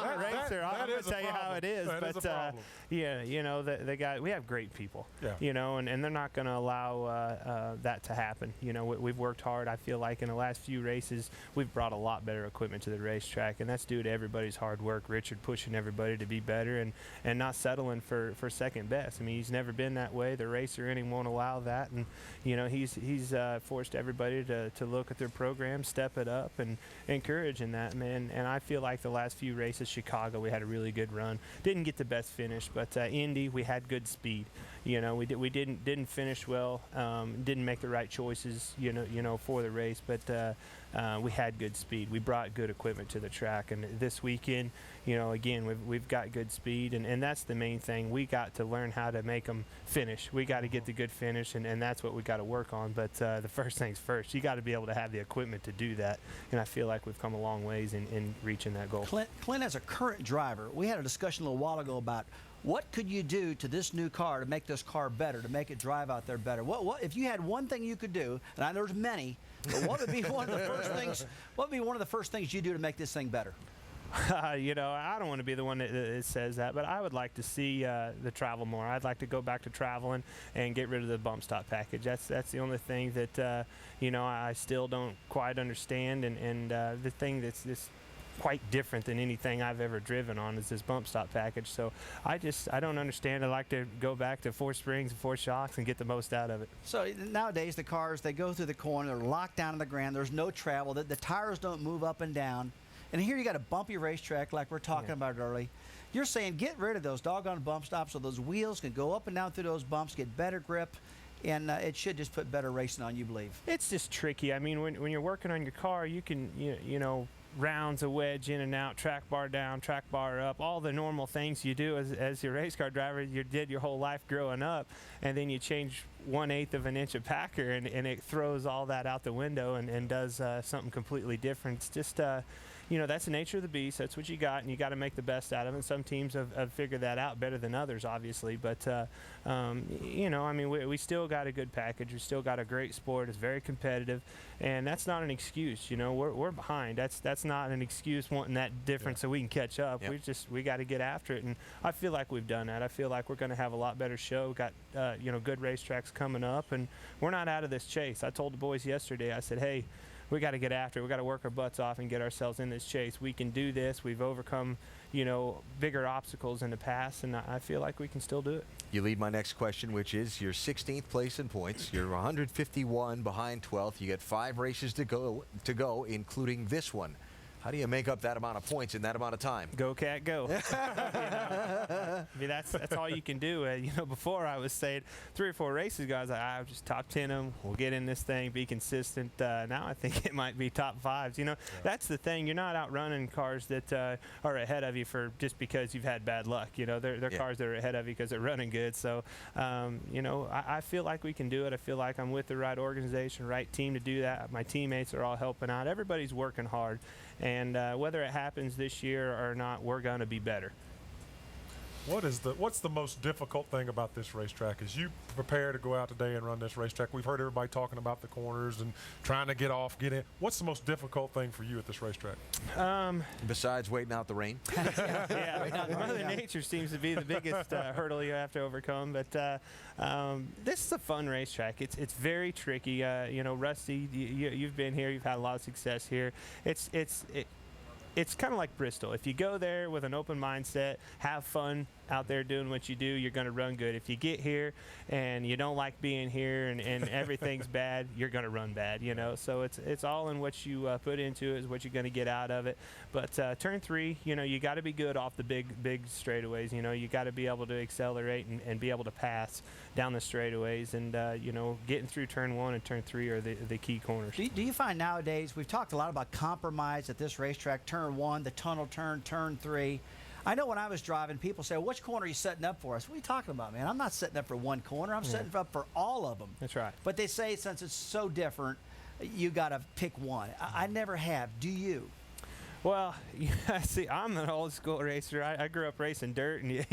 S9: a racer. I'm going to tell you how it is. But yeah, you know, the guy, we have great people. Yeah. You know, and they're not going to allow that to happen. You know, we've worked hard. I feel like in the last few races, we've brought a lot better equipment to the racetrack, and that's due to everybody's hard work. Richard pushing everybody to be better and not settling for second best. I mean, he's never been that way. The racer in him won't allow that, and you know, he's forced everybody to look at their program, step it up, and encourage in that, man. And I feel like the last few races, Chicago, we had a really good run. Didn't get the best finish, but Indy, we had good speed. You know, we didn't finish well, didn't make the right choices, you know, for the race, but we had good speed. We brought good equipment to the track, and this weekend, you know, again, we've got good speed, and that's the main thing. We got to learn how to make them finish. We got to get the good finish, and that's what we got to work on. But the first things first, you got to be able to have the equipment to do that, and I feel like we've come a long ways in reaching that goal.
S3: Clint, as a current driver, we had a discussion a little while ago about what could you do to this new car to make this car better, to make it drive out there better? What if you had one thing you could do, and I know there's many, but what would be one of the first things? What would be one of the first things you do to make this thing better?
S9: You know, I don't want to be the one that says that, but I would like to see the travel more. I'd like to go back to traveling and get rid of the bump stop package. That's the only thing that you know, I still don't quite understand, and the thing that's quite different than anything I've ever driven on, is this bump stop package. So I don't understand. I like to go back to 4 springs and 4 shocks and get the most out of it.
S3: So nowadays the cars, they go through the corner, they're locked down on the ground, there's no travel, the tires don't move up and down. And here you got a bumpy racetrack like we're talking about early. You're saying get rid of those doggone bump stops so those wheels can go up and down through those bumps, get better grip, and it should just put better racing on, you believe?
S9: It's just tricky. I mean, when you're working on your car, you can, you know, rounds a wedge in and out, track bar down, track bar up, all the normal things you do as your race car driver you did your whole life growing up, and then you change 1/8 of an inch of packer and it throws all that out the window and does something completely different. It's just you know, that's the nature of the beast. That's what you got, and you got to make the best out of it. Some teams have figured that out better than others, obviously. But, you know, I mean, we still got a good package. We still got a great sport. It's very competitive, and that's not an excuse. You know, we're behind. That's not an excuse wanting that difference so we can catch up. We got to get after it, and I feel like we've done that. I feel like we're going to have a lot better show. We've got, you know, good racetracks coming up, and we're not out of this chase. I told the boys yesterday, I said, hey, we got to get after it. We got to work our butts off and get ourselves in this chase. We can do this. We've overcome, you know, bigger obstacles in the past, and I feel like we can still do it.
S1: You lead my next question, which is your 16th place in points. You're 151 behind 12th. You get 5 races to go, including this one. How do you make up that amount of points in that amount of time?
S9: Go, Cat, go. You know, I mean, that's all you can do. You know, before I was saying 3 or 4 races ago, I was like, I'll just top 10 them. We'll get in this thing, be consistent. Now I think it might be top 5s. You know, that's the thing. You're not outrunning cars that are ahead of you for just because you've had bad luck. You know, they're cars that are ahead of you because they're running good. So, you know, I feel like we can do it. I feel like I'm with the right organization, right team to do that. My teammates are all helping out. Everybody's working hard. And whether it happens this year or not, we're going to be better.
S4: What's the most difficult thing about this racetrack as you prepare to go out today and run this racetrack? We've heard everybody talking about the corners and trying to get get in. What's the most difficult thing for you at this racetrack?
S1: Besides waiting out the rain?
S9: Mother Nature seems to be the biggest hurdle you have to overcome. But this is a fun racetrack. It's very tricky. You know, Rusty, you've been here. You've had a lot of success here. It's kind of like Bristol. If you go there with an open mindset, have fun out there doing what you do, you're going to run good. If you get here and you don't like being here and everything's bad, you're going to run bad, you know. So it's all in what you put into it is what you're going to get out of it. But turn 3, you know, you got to be good off the big straightaways. You know, you got to be able to accelerate and be able to pass down the straightaways. And, you know, getting through turn 1 and turn 3 are the key corners.
S3: Do you find nowadays, we've talked a lot about compromise at this racetrack, turn 1, the tunnel turn, turn 3. I know when I was driving, people say, which corner are you setting up for us? What are you talking about, man? I'm not setting up for one corner. I'm setting up for all of them.
S9: That's right.
S3: But they say since it's so different, you got to pick one. I never have. Do you?
S9: Well, see, I'm an old school racer. I grew up racing dirt, and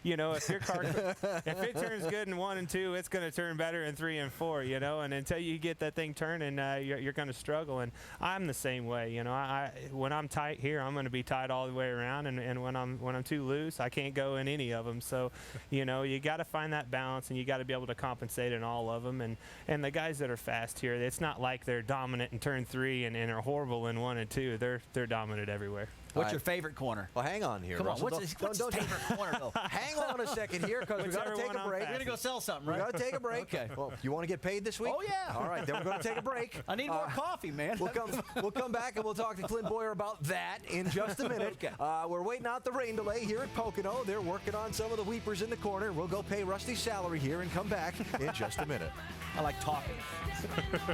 S9: you know, if your car, if it turns good in 1 and 2, it's going to turn better in 3 and 4. You know, and until you get that thing turning, you're going to struggle. And I'm the same way. You know, when I'm tight here, I'm going to be tight all the way around, and when I'm too loose, I can't go in any of them. So, you know, you got to find that balance, and you got to be able to compensate in all of them. And the guys that are fast here, it's not like they're dominant in turn 3 and are horrible in 1 and 2. They're dominant everywhere.
S3: What's your favorite corner?
S1: Well, hang on here.
S3: Come on,
S1: Russell.
S3: what's his favorite corner, though?
S1: Hang on a second here, because we've got to take a break.
S3: We're going to go sell something, right?
S1: We've got to take a break.
S3: Okay.
S1: Well, you want to get paid this week?
S3: Oh, yeah.
S1: All right, then we're going to take a break.
S3: I need more coffee, man.
S1: We'll come back and we'll talk to Clint Boyer about that in just a minute.
S3: Okay.
S1: We're waiting out the rain delay here at Pocono. They're working on some of the weepers in the corner. We'll go pay Rusty's salary here and come back in just a minute.
S3: I like talking.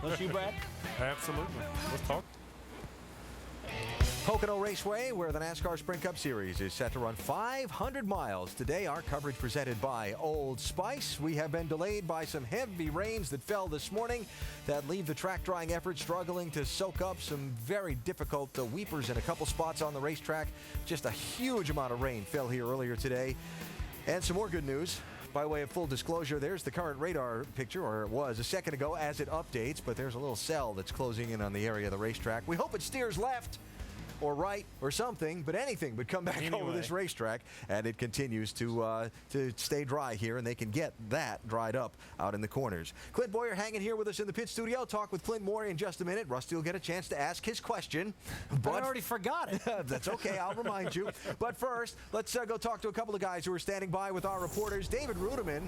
S3: Don't you, Brad?
S4: Absolutely. Let's talk.
S1: Pocono Raceway, where the NASCAR Sprint Cup Series is set to run 500 miles. Today, our coverage presented by Old Spice. We have been delayed by some heavy rains that fell this morning that leave the track drying effort struggling to soak up some very difficult weepers in a couple spots on the racetrack. Just a huge amount of rain fell here earlier today. And some more good news. By way of full disclosure, there's the current radar picture, or it was a second ago as it updates, but there's a little cell that's closing in on the area of the racetrack. We hope it steers left. or right or something, but anything but come back over this racetrack, and it continues to stay dry here, and they can get that dried up out in the corners. Clint Boyer hanging here with us in the pit studio. Talk with Clint Moore in just a minute. Rusty will get a chance to ask his question. But
S3: I already forgot it.
S1: That's okay. I'll remind you. But first, let's go talk to a couple of guys who are standing by with our reporters. David Ruderman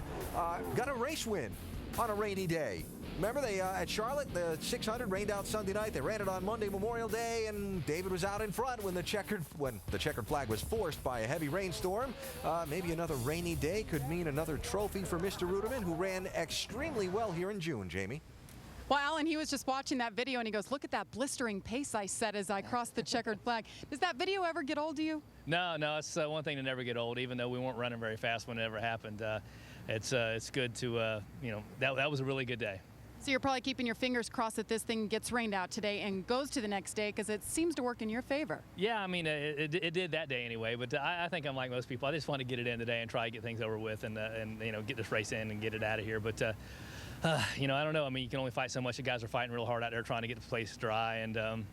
S1: got a race win on a rainy day. Remember, they at Charlotte, the 600 rained out Sunday night. They ran it on Monday, Memorial Day, and David was out in front when the checkered flag was forced by a heavy rainstorm. Maybe another rainy day could mean another trophy for Mr. Ruderman, who ran extremely well here in June, Jamie.
S8: Well, Alan, he was just watching that video, and he goes, look at that blistering pace I set as I crossed the checkered flag. Does that video ever get old to you?
S13: No, it's one thing to never get old, even though we weren't running very fast when it ever happened. It's good to, that was a really good day.
S8: So you're probably keeping your fingers crossed that this thing gets rained out today and goes to the next day, because it seems to work in your favor.
S13: Yeah, I mean, it did that day anyway, but I think I'm like most people. I just want to get it in today and try to get things over with and get this race in and get it out of here. But, I don't know. I mean, you can only fight so much. The guys are fighting real hard out there trying to get the place dry, and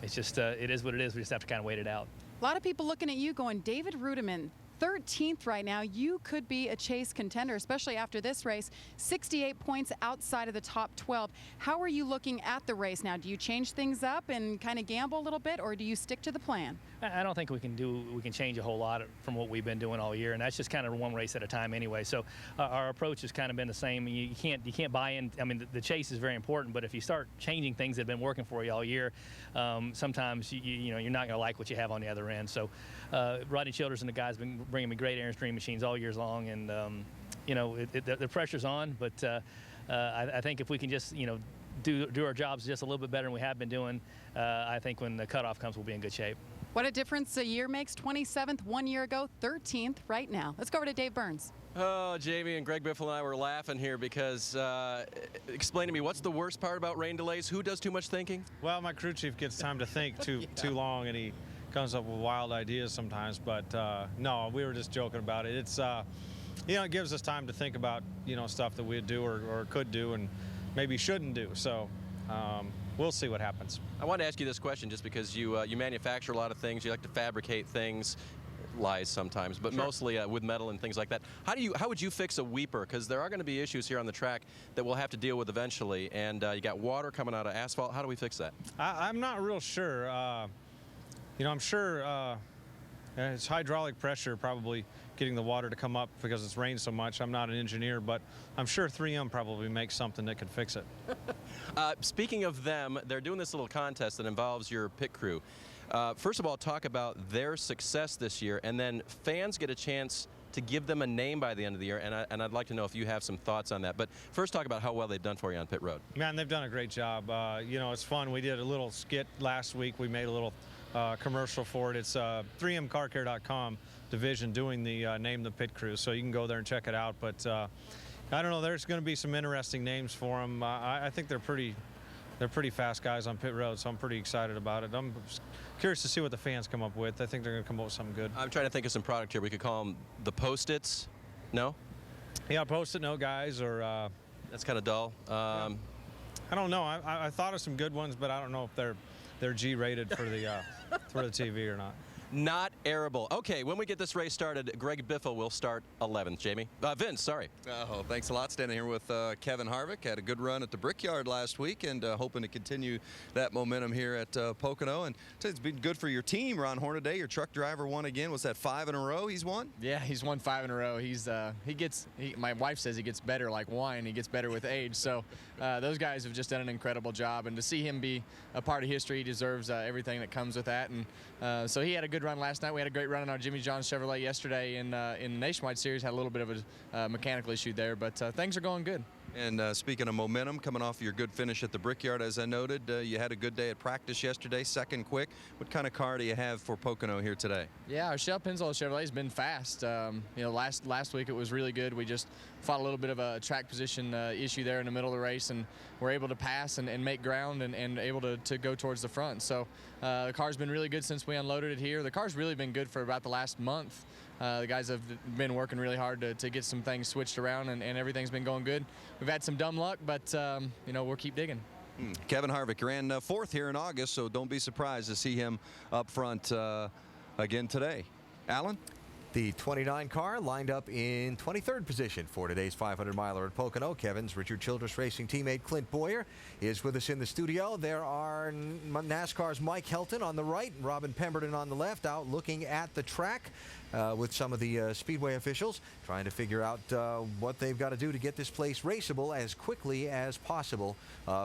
S13: it's just, it is what it is. We just have to kind of wait it out.
S8: A lot of people looking at you going, David Ruderman, 13th right now. You could be a chase contender, especially after this race. 68 points outside of the top 12. How are you looking at the race now? Do you change things up and kind of gamble a little bit, or do you stick to the plan?
S13: I don't think we can change a whole lot from what we've been doing all year, and that's just kind of one race at a time anyway. So our approach has kind of been the same. You can't buy in. I mean, the chase is very important, but if you start changing things that have been working for you all year, sometimes you're not going to like what you have on the other end. So Rodney Childers and the guys have been bringing me great Airstream machines all years long, and the pressure's on. But I think if we can just do our jobs just a little bit better than we have been doing, I think when the cutoff comes, we'll be in good shape.
S8: What a difference a year makes. 27th 1 year ago, 13th right now. Let's go over to Dave Burns.
S14: Oh, Jamie and Greg Biffle and I were laughing here because explain to me, what's the worst part about rain delays? Who does too much thinking?
S15: Well, my crew chief gets time to think too long, and he comes up with wild ideas sometimes. But no, we were just joking about it. It's it gives us time to think about stuff that we'd do or could do and maybe shouldn't do. So we'll see what happens.
S14: I want to ask you this question just because you manufacture a lot of things. You like to fabricate things. Lies sometimes, but sure. Mostly with metal and things like that. How would you fix a weeper? Because there are going to be issues here on the track that we'll have to deal with eventually, and you got water coming out of asphalt. How do we fix that?
S15: I'm not real sure. I'm sure it's hydraulic pressure probably getting the water to come up because it's rained so much. I'm not an engineer, but I'm sure 3M probably makes something that could fix it.
S14: Speaking of them, they're doing this little contest that involves your pit crew. First of all, talk about their success this year, and then fans get a chance to give them a name by the end of the year, and I'd like to know if you have some thoughts on that. But first, talk about how well they've done for you on pit road.
S15: Man, they've done a great job. It's fun. We did a little skit last week. We made a little commercial for it. It's 3mcarcare.com division doing the Name the Pit Crew, so you can go there and check it out. But I don't know. There's going to be some interesting names for them. I think they're pretty fast guys on pit road, so I'm pretty excited about it. I'm curious to see what the fans come up with. I think they're going to come up with something good.
S14: I'm trying to think of some product here. We could call them the Post-its. No?
S15: Yeah, Post-it note guys, or
S14: that's kind of dull.
S15: I don't know. I thought of some good ones, but I don't know if they're G-rated for the for the TV or not.
S14: Not airable. Okay, when we get this race started, Greg Biffle will start 11th. Jamie? Vince, sorry.
S20: Oh, thanks a lot. Standing here with Kevin Harvick. Had a good run at the Brickyard last week and hoping to continue that momentum here at Pocono. And it's been good for your team, Ron Hornaday. Your truck driver won again. Was that 5 in a row he's won?
S22: Yeah, he's won 5 in a row. My wife says he gets better like wine. He gets better with age. So those guys have just done an incredible job. And to see him be a part of history, he deserves everything that comes with that. And so he had a good run last night. We had a great run on our Jimmy John's Chevrolet yesterday in the Nationwide Series. Had a little bit of a mechanical issue there, but things are going good.
S20: And speaking of momentum, coming off your good finish at the Brickyard, as I noted, you had a good day at practice yesterday, second quick. What kind of car do you have for Pocono here today?
S22: Yeah, our Shell Pennzoil Chevrolet has been fast. Last week it was really good. We just fought a little bit of a track position issue there in the middle of the race, and we're able to pass and make ground and able to go towards the front. So the car's been really good since we unloaded it here. The car's really been good for about the last month. The guys have been working really hard to get some things switched around, and everything's been going good. We've had some dumb luck, but we'll keep digging.
S20: Kevin Harvick ran 4th here in August, so don't be surprised to see him up front again today. Alan?
S1: The 29 car lined up in 23rd position for today's 500-miler at Pocono. Kevin's Richard Childress Racing teammate Clint Boyer is with us in the studio. There are NASCAR's Mike Helton on the right, Robin Pemberton on the left, out looking at the track with some of the Speedway officials, trying to figure out what they've got to do to get this place raceable as quickly as possible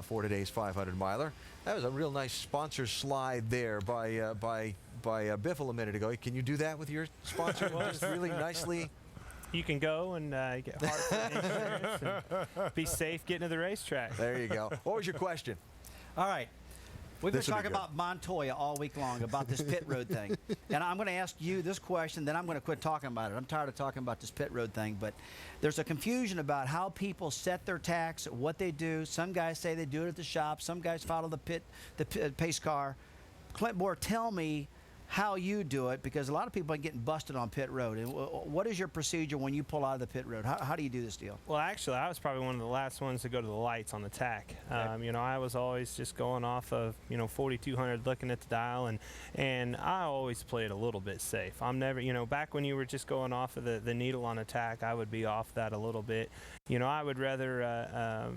S1: for today's 500-miler. That was a real nice sponsor slide there by Biffle a minute ago. Can you do that with your sponsor? Just really nicely.
S9: You can go and get Hartford insurance and be safe getting to the racetrack.
S1: There you go. What was your question?
S3: All right. We've been
S1: This will be
S3: talking
S1: good.
S3: about Montoya all week long, about this pit road thing. And I'm going to ask you this question, then I'm going to quit talking about it. I'm tired of talking about this pit road thing, but there's a confusion about how people set their tax, what they do. Some guys say they do it at the shop. Some guys follow the pace car. Clint Boyer, tell me how you do it, because a lot of people are getting busted on pit road. And what is your procedure when you pull out of the pit road? How do you do this deal?
S9: Well, actually, I was probably one of the last ones to go to the lights on the tack. You know, I was always just going off of, 4,200, looking at the dial, and I always played a little bit safe. I'm never, back when you were just going off of the needle on attack, I would be off that a little bit. I would rather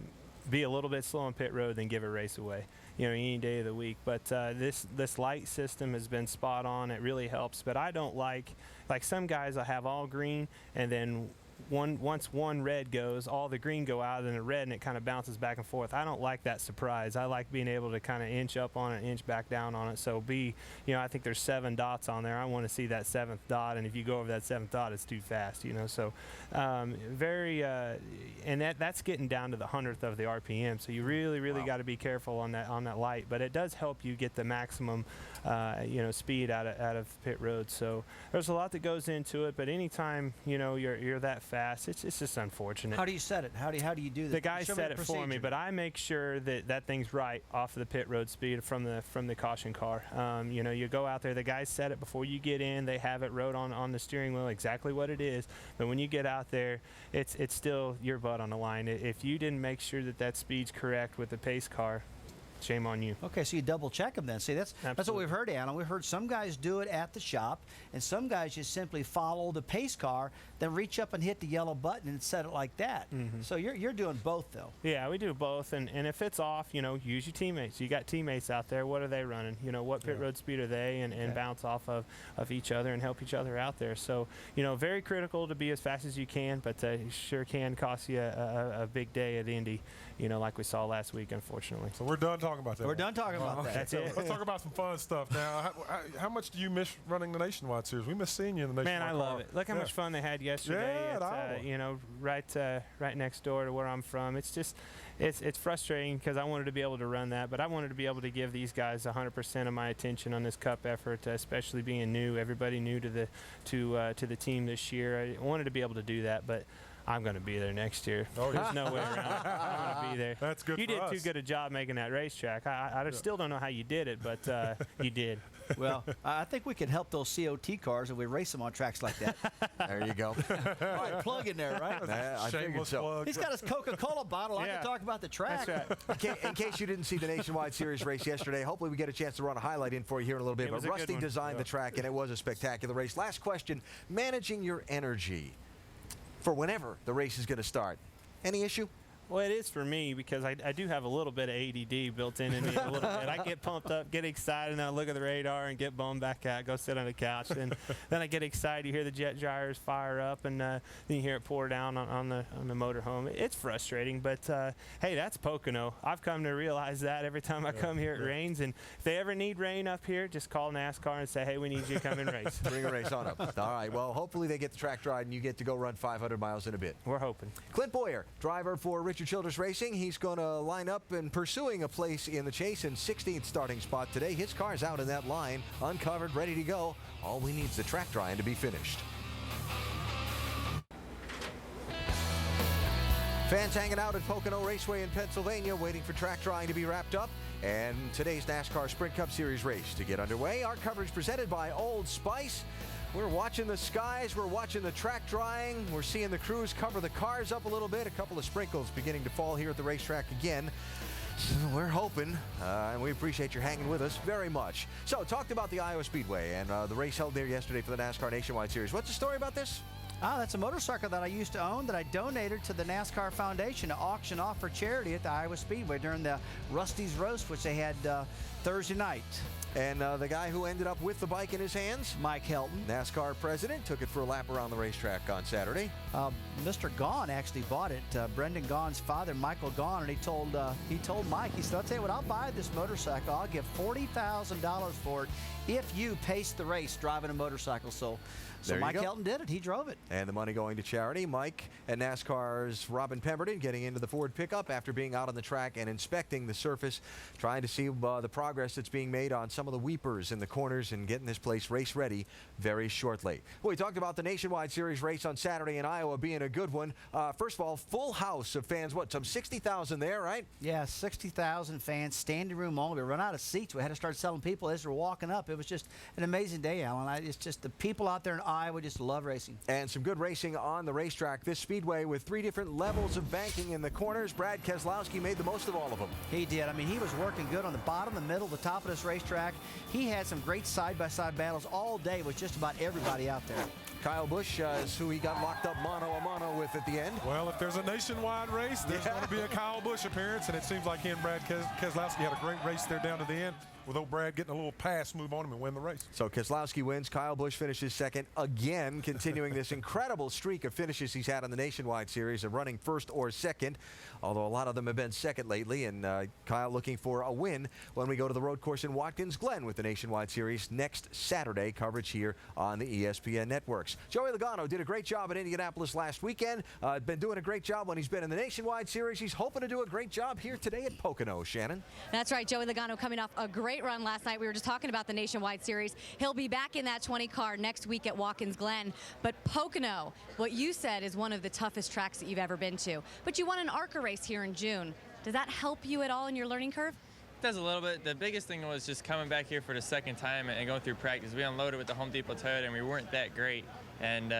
S9: be a little bit slow on pit road than give a race away, any day of the week. But this light system has been spot on. It really helps. But I don't like some guys I have all green, and then once one red goes, all the green go out, and the red, and it kind of bounces back and forth. I don't like that surprise. I like being able to kind of inch up on it, inch back down on it. So I think there's 7 dots on there. I want to see that 7th dot, and if you go over that 7th dot, it's too fast, So and that's getting down to the 100th of the RPM. So you really got to be careful on that light. But it does help you get the maximum, speed out of pit road. So there's a lot that goes into it. But anytime you're that fast, it's just unfortunate.
S3: How do you set it? How do you do that?
S9: The guy set it for me, but I make sure that thing's right off of the pit road speed from the caution car. You go out there, the guys set it before you get in. They have it wrote on the steering wheel exactly what it is. But when you get out there, it's still your butt on the line. If you didn't make sure that speed's correct with the pace car, shame on you.
S3: Okay, so you double check them then. See, that's what we've heard, Alan. We've heard some guys do it at the shop, and some guys just simply follow the pace car, then reach up and hit the yellow button and set it like that. So you're doing both, though.
S9: Yeah, we do both, and if it's off, use your teammates. You got teammates out there. What are they running? What pit road speed are they, and bounce off of each other and help each other out there. So, very critical to be as fast as you can, but it sure can cost you a big day at Indy, like we saw last week, unfortunately.
S4: So we're done talking about that.
S3: We're done talking about that.
S9: That's it.
S4: Let's talk about some fun stuff now. How much do you miss running the Nationwide Series? We miss seeing you in the Nationwide
S9: Man, I love it. Look how much fun they had yesterday. Right next door to where I'm from. It's frustrating because I wanted to be able to run that, but I wanted to be able to give these guys 100% of my attention on this Cup effort, especially being new. Everybody new to the team this year. I wanted to be able to do that, but I'm going to be there next year. There's no way around it. I'm going to be there.
S4: That's good.
S9: You did too good a job making that racetrack. I still don't know how you did it, but you did.
S3: Well, I think we can help those COT cars if we race them on tracks like that.
S1: There you go.
S3: All right, plug in there, right?
S1: I figured so.
S4: Plug.
S3: He's got his Coca-Cola bottle. I can talk about the track.
S9: That's right.
S1: In case you didn't see the Nationwide Series race yesterday, hopefully we get a chance to run a highlight in for you here in a little bit. But Rusty designed the track, and it was a spectacular race. Last question, managing your energy for whenever the race is going to start. Any issue?
S9: Well, it is for me because I do have a little bit of ADD built in me a little bit. I get pumped up, get excited, and then I look at the radar and get bummed back out, go sit on the couch. Then I get excited. You hear the jet gyros fire up, and then you hear it pour down on the motorhome. It's frustrating, but hey, that's Pocono. I've come to realize that every time I come here, it rains. And if they ever need rain up here, just call NASCAR and say, hey, we need you to come and race.
S1: Bring a race on up. All right, well, hopefully they get the track dry and you get to go run 500 miles in a bit.
S9: We're hoping.
S1: Clint Boyer, driver for Richard Childress Racing. He's going to line up and pursuing a place in the chase in 16th starting spot today. His car's out in that line, uncovered, ready to go. All we need is the track drying to be finished. Fans hanging out at Pocono Raceway in Pennsylvania, waiting for track drying to be wrapped up. And today's NASCAR Sprint Cup Series race to get underway. Our coverage presented by Old Spice. We're watching the skies, we're watching the track drying, we're seeing the crews cover the cars up a little bit, a couple of sprinkles beginning to fall here at the racetrack again. We're hoping, and we appreciate your hanging with us very much. So, talked about the Iowa Speedway and the race held there yesterday for the NASCAR Nationwide Series. What's the story about this?
S3: That's a motorcycle that I used to own that I donated to the NASCAR Foundation to auction off for charity at the Iowa Speedway during the Rusty's Roast, which they had Thursday night.
S1: And the guy who ended up with the bike in his hands?
S3: Mike Helton.
S1: NASCAR president, took it for a lap around the racetrack on Saturday.
S3: Mr. Gahn actually bought it. Brendan Gahn's father, Michael Gahn, and he told Mike, he said, I'll tell you what, I'll buy this motorcycle. I'll give $40,000 for it if you pace the race driving a motorcycle. So Mike Helton did it. He drove it.
S1: And the money going to charity. Mike and NASCAR's Robin Pemberton getting into the Ford pickup after being out on the track and inspecting the surface, trying to see the progress that's being made on some of the weepers in the corners and getting this place race ready very shortly. Well, we talked about the Nationwide Series race on Saturday in Iowa being a good one. First of all, full house of fans. What, some 60,000 there, right?
S3: Yeah, 60,000 fans, standing room only. We run out of seats. We had to start selling people as we're walking up. It was just an amazing day, Alan. It's just the people out there in Iowa just love racing.
S1: And some good racing on the racetrack. This speedway with 3 different levels of banking in the corners. Brad Keselowski made the most of all of them.
S3: He did. I mean, he was working good on the bottom, the middle, the top of this racetrack. He had some great side-by-side battles all day with just about everybody out there.
S1: Kyle Busch is who he got locked up mano-a-mano with at the end.
S4: Well, if there's a nationwide race, there's going to be a Kyle Busch appearance, and it seems like he and Brad Keselowski had a great race there down to the end, with old Brad getting a little pass move on him and win the race.
S1: So Keselowski wins. Kyle Busch finishes second again, continuing this incredible streak of finishes he's had in the Nationwide Series of running first or second, although a lot of them have been second lately. And Kyle looking for a win when we go to the road course in Watkins Glen with the Nationwide Series next Saturday. Coverage here on the ESPN networks. Joey Logano did a great job at Indianapolis last weekend. Been doing a great job when he's been in the Nationwide Series. He's hoping to do a great job here today at Pocono. Shannon?
S2: That's right. Joey Logano coming off a great run last night. We were just talking about the Nationwide Series. He'll be back in that 20 car next week at Watkins Glen. But Pocono, what you said, is one of the toughest tracks that you've ever been to. But you won an ARCA race here in June. Does that help you at all in your learning curve?
S10: It does a little bit. The biggest thing was just coming back here for the second time and going through practice. We unloaded with the Home Depot Toyota and we weren't that great. And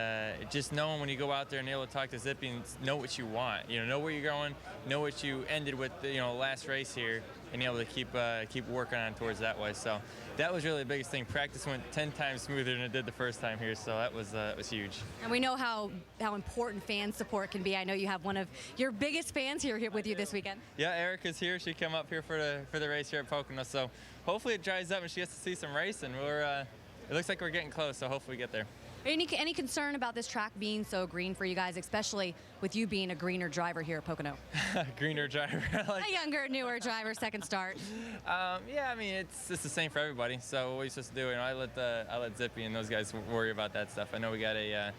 S10: just knowing when you go out there and able to talk to Zippy and know what you want, know where you're going, know what you ended with, the last race here, and able to keep working on towards that way. So that was really the biggest thing. Practice went 10 times smoother than it did the first time here, so that was huge.
S2: And we know how important fan support can be. I know you have one of your biggest fans here with you this weekend.
S10: Yeah, Erica's here. She came up here for the race here at Pocono. So hopefully it dries up and she gets to see some race, and it looks like we're getting close. So hopefully we get there.
S2: Any concern about this track being so green for you guys, especially with you being a greener driver here at Pocono?
S10: Greener driver.
S2: A younger, newer driver, second start.
S10: Yeah, I mean, it's the same for everybody. So what are you supposed to do? I let Zippy and those guys worry about that stuff. I know we got a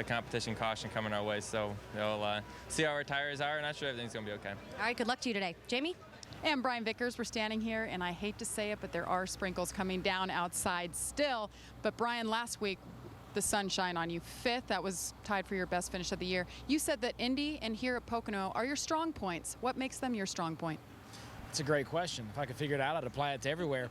S10: competition caution coming our way, so they'll see how our tires are, and I'm sure everything's going to be okay.
S2: All right, good luck to you today. Jamie?
S8: And Brian Vickers, we're standing here, and I hate to say it, but there are sprinkles coming down outside still. But Brian, last week, the sunshine on you. 5th, that was tied for your best finish of the year. You said that Indy and here at Pocono are your strong points. What makes them your strong point?
S12: It's a great question. If I could figure it out, I'd apply it to everywhere.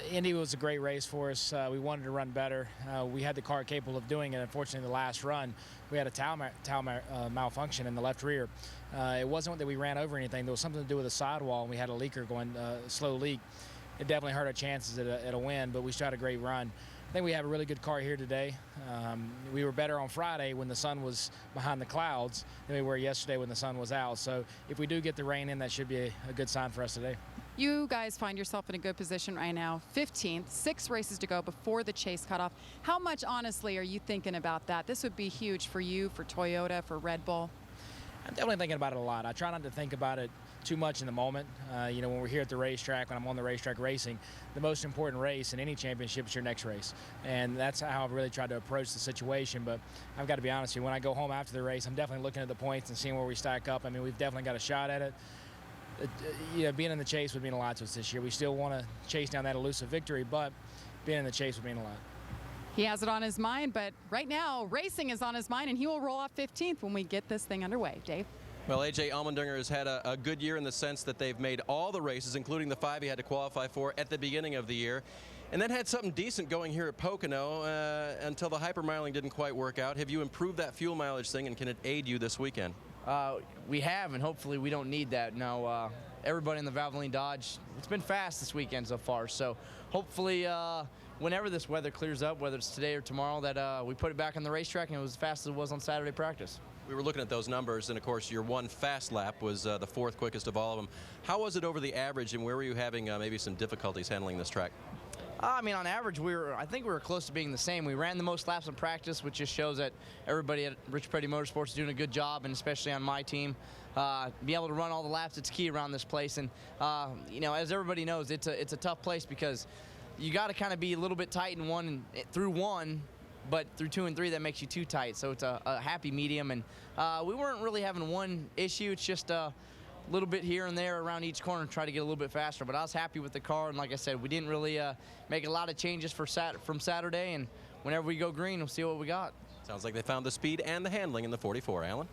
S12: Indy was a great race for us. We wanted to run better. We had the car capable of doing it. Unfortunately, the last run, we had a towel malfunction in the left rear. It wasn't that we ran over anything. There was something to do with the sidewall, and we had a leaker going, slow leak. It definitely hurt our chances at a win, but we still had a great run. I think we have a really good car here today. We were better on Friday when the sun was behind the clouds than we were yesterday when the sun was out. So if we do get the rain in, that should be a good sign for us today.
S8: You guys find yourself in a good position right now. 15th, 6 races to go before the chase cutoff. How much, honestly, are you thinking about that? This would be huge for you, for Toyota, for Red Bull.
S12: I'm definitely thinking about it a lot. I try not to think about it too much in the moment. When we're here at the racetrack, when I'm on the racetrack racing, the most important race in any championship is your next race. And that's how I've really tried to approach the situation. But I've got to be honest with you, when I go home after the race, I'm definitely looking at the points and seeing where we stack up. I mean, we've definitely got a shot at it. Being in the chase would mean a lot to us this year. We still want to chase down that elusive victory, but being in the chase would mean a lot.
S8: He has it on his mind, but right now, racing is on his mind, and he will roll off 15th when we get this thing underway. Dave?
S14: Well, A.J. Allmendinger has had a good year in the sense that they've made all the races, including the 5 he had to qualify for at the beginning of the year, and then had something decent going here at Pocono until the hypermiling didn't quite work out. Have you improved that fuel mileage thing, and can it aid you this weekend?
S21: We have, and hopefully we don't need that. Now,
S22: everybody in the Valvoline Dodge. It's been fast this weekend so far, so hopefully whenever this weather clears up, whether it's today or tomorrow, that we put it back on the racetrack and it was as fast as it was on Saturday practice.
S14: We were looking at those numbers, and of course your one fast lap was the 4th quickest of all of them. How was it over the average, and where were you having maybe some difficulties handling this track?
S22: I mean, on average, I think we were close to being the same. We ran the most laps in practice, which just shows that everybody at Rich Petty Motorsports is doing a good job, and especially on my team. Be able to run all the laps, it's key around this place. And, you know, as everybody knows, it's a tough place because you got to kind of be a little bit tight in through one, but through 2 and 3, that makes you too tight. So it's a happy medium. And we weren't really having one issue. It's just a little bit here and there around each corner and try to get a little bit faster. But I was happy with the car, and like I said, we didn't really make a lot of changes from Saturday, and whenever we go green, we'll see what we got.
S14: Sounds like they found the speed and the handling in the 44, Alan.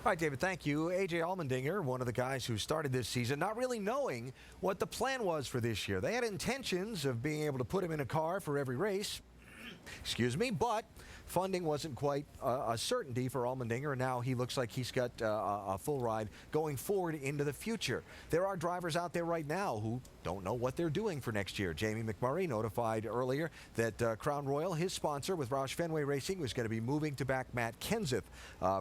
S1: All right, David, thank you. A.J. Allmendinger, one of the guys who started this season, not really knowing what the plan was for this year. They had intentions of being able to put him in a car for every race, excuse me, but funding wasn't quite a certainty for Allmendinger, and now he looks like he's got a full ride going forward into the future. There are drivers out there right now who don't know what they're doing for next year. Jamie McMurray notified earlier that Crown Royal, his sponsor with Roush Fenway Racing, was going to be moving to back Matt Kenseth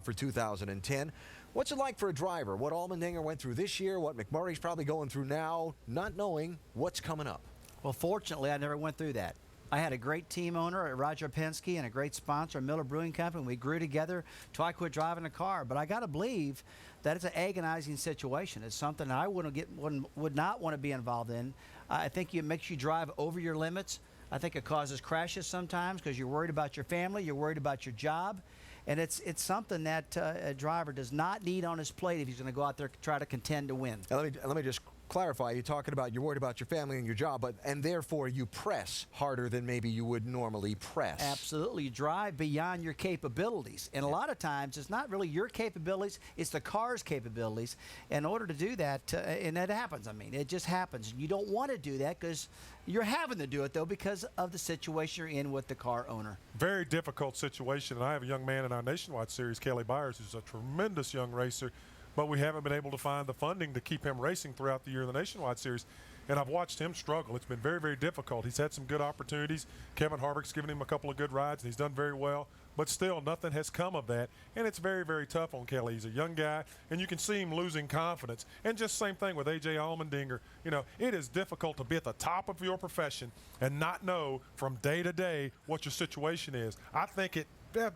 S1: for 2010. What's it like for a driver? What Allmendinger went through this year, what McMurray's probably going through now, not knowing what's coming up?
S3: Well, fortunately, I never went through that. I had a great team owner, Roger Penske, and a great sponsor, Miller Brewing Company. We grew together till I quit driving a car. But I got to believe that it's an agonizing situation. It's something I would not want to be involved in. I think it makes you drive over your limits. I think it causes crashes sometimes because you're worried about your family, you're worried about your job. And it's something that a driver does not need on his plate if he's going to go out there and try to contend to win.
S1: Now, let me just clarify. You're talking about you're worried about your family and your job, and therefore you press harder than maybe you would normally press.
S3: Absolutely. You drive beyond your capabilities. And a lot of times it's not really your capabilities, it's the car's capabilities. In order to do that, and that happens, I mean, it just happens. You don't want to do that because you're having to do it, though, because of the situation you're in with the car owner.
S4: Very difficult situation. And I have a young man in our Nationwide Series, Kelly Byers, who's a tremendous young racer, but we haven't been able to find the funding to keep him racing throughout the year in the Nationwide Series. And I've watched him struggle. It's been very, very difficult. He's had some good opportunities. Kevin Harvick's given him a couple of good rides, and he's done very well. But still, nothing has come of that. And it's very, very tough on Kelly. He's a young guy, and you can see him losing confidence. And just same thing with A.J. Allmendinger. You know, it is difficult to be at the top of your profession and not know from day to day what your situation is. I think it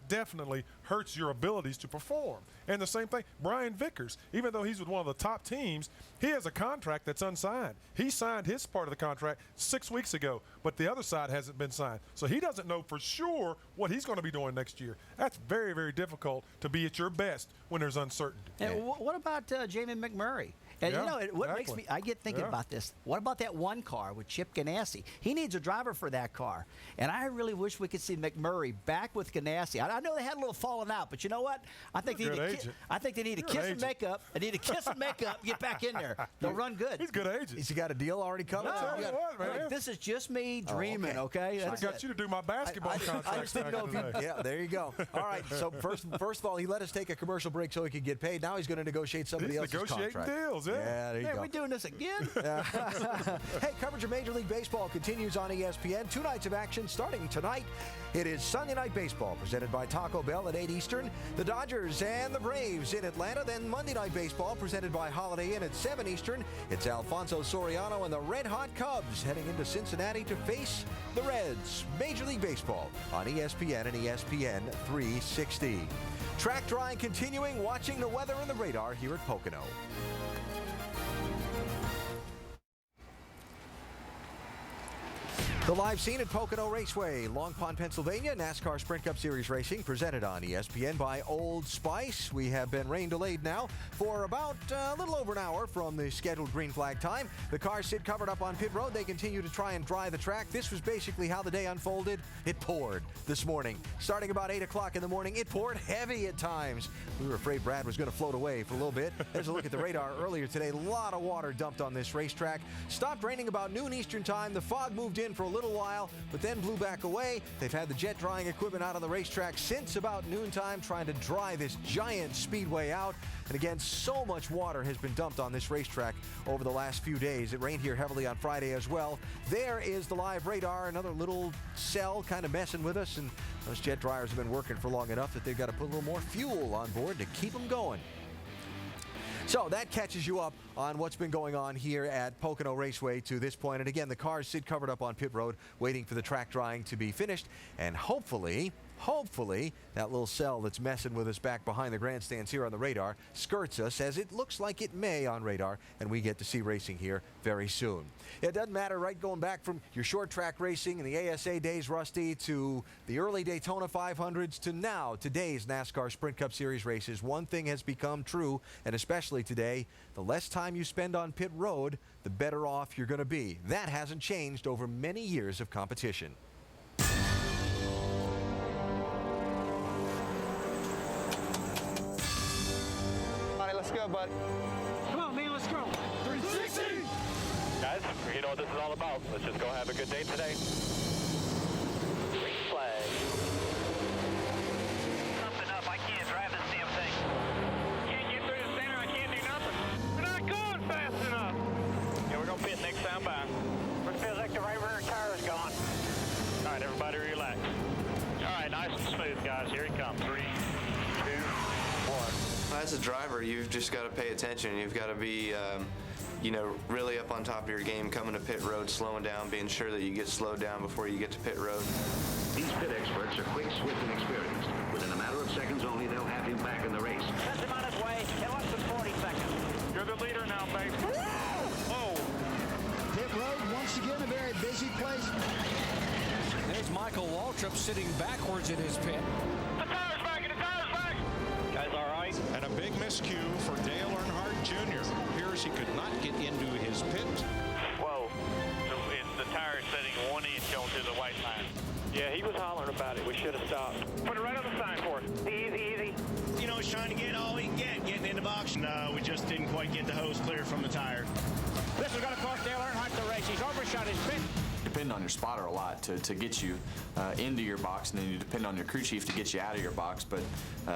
S4: definitely hurts your abilities to perform. And the same thing, Brian Vickers, even though he's with one of the top teams, he has a contract that's unsigned. He signed his part of the contract 6 weeks ago, but the other side hasn't been signed. So he doesn't know for sure what he's going to be doing next year. That's very, very difficult to be at your best when there's uncertainty.
S3: And what about Jamie McMurray? And you know, what makes me, I get thinking about this. What about that one car with Chip Ganassi? He needs a driver for that car. And I really wish we could see McMurray back with Ganassi. I know they had a little falling out, but you know what? I think they need to kiss and make up. They need to kiss and make up, get back in there. They'll run good.
S4: He's a good agent.
S1: Has he got a deal already coming?
S4: No, tell you what, man.
S3: Like, this is just me dreaming, okay?
S4: I got you to do my basketball contract.
S1: I just didn't know if yeah, there you go. All right, so first of all, he let us take a commercial break so he could get paid. Now he's going to negotiate somebody else's contract.
S4: He's negotiating deals,
S1: Yeah, there you go.
S3: Are we doing this again?
S1: Hey, coverage of Major League Baseball continues on ESPN. 2 nights of action starting tonight. It is Sunday Night Baseball presented by Taco Bell at 8 Eastern. The Dodgers and the Braves in Atlanta. Then Monday Night Baseball presented by Holiday Inn at 7 Eastern. It's Alfonso Soriano and the Red Hot Cubs heading into Cincinnati to face the Reds. Major League Baseball on ESPN and ESPN 360. Track drying continuing, watching the weather and the radar here at Pocono. The live scene at Pocono Raceway, Long Pond, Pennsylvania, NASCAR Sprint Cup Series racing presented on ESPN by Old Spice. We have been rain delayed now for about a little over an hour from the scheduled green flag time. The cars sit covered up on pit road. They continue to try and dry the track. This was basically how the day unfolded. It poured this morning. Starting about 8 o'clock in the morning, it poured heavy at times. We were afraid Brad was going to float away for a little bit. There's a look at the radar earlier today. A lot of water dumped on this racetrack. Stopped raining about noon Eastern time. The fog moved in for a little while, but then blew back away. They've had the jet drying equipment out on the racetrack since about noontime, trying to dry this giant speedway out. And again, so much water has been dumped on this racetrack over the last few days. It rained here heavily on Friday as well. There is the live radar, another little cell kind of messing with us, and those jet dryers have been working for long enough that they've got to put a little more fuel on board to keep them going. So that catches you up on what's been going on here at Pocono Raceway to this point. And again, the cars sit covered up on pit road, waiting for the track drying to be finished. And hopefully, that little cell that's messing with us back behind the grandstands here on the radar skirts us, as it looks like it may on radar, and we get to see racing here very soon. It doesn't matter, right? Going back from your short track racing in the ASA days, Rusty, to the early Daytona 500s, to now today's NASCAR Sprint Cup Series races, one thing has become true, and especially today: the less time you spend on pit road, the better off you're going to be. That hasn't changed over many years of competition.
S5: Let's go, bud.
S6: Come on, man, let's go. 360!
S17: Guys, you know what this is all about. Let's just go have a good day today. Green flag. Something up. I can't drive this damn thing. Can't get through the center. I can't do nothing. We're not going fast enough. Yeah, we're going to pit next time by. It feels like the right rear tire is gone. All right, everybody relax. All right, nice and smooth, guys. Here it comes. 3, 2, 1.
S5: As a driver, you've just got to pay attention. You've got to be, you know, really up on top of your game, coming to pit road, slowing down, being sure that you get slowed down before you get to pit road.
S18: These pit experts are quick, swift, and experienced. Within a matter of seconds only, they'll have him back in the race.
S17: Send him on his way in less than 40 seconds. You're the leader now, baby. Oh!
S19: Pit road, once again, a very busy place.
S26: There's Michael Waltrip sitting backwards in his pit.
S17: The tire's back, and the tire's back! Guys, all right?
S27: And a big miscue for Dale Earnhardt Jr. Appears he could not get into his pit.
S17: Whoa. The tire is setting 1 inch onto the white line. Yeah, he was hollering about it. We should have stopped. Put it right on the sign for us. Easy, easy.
S28: You know, he's trying to get all he can get, getting in the box. No, we just didn't quite get the hose clear from the tire.
S17: This is going to cost Dale Earnhardt the race. He's overshot his pit.
S29: Depend on your spotter a lot to get you into your box, and then you depend on your crew chief to get you out of your box, but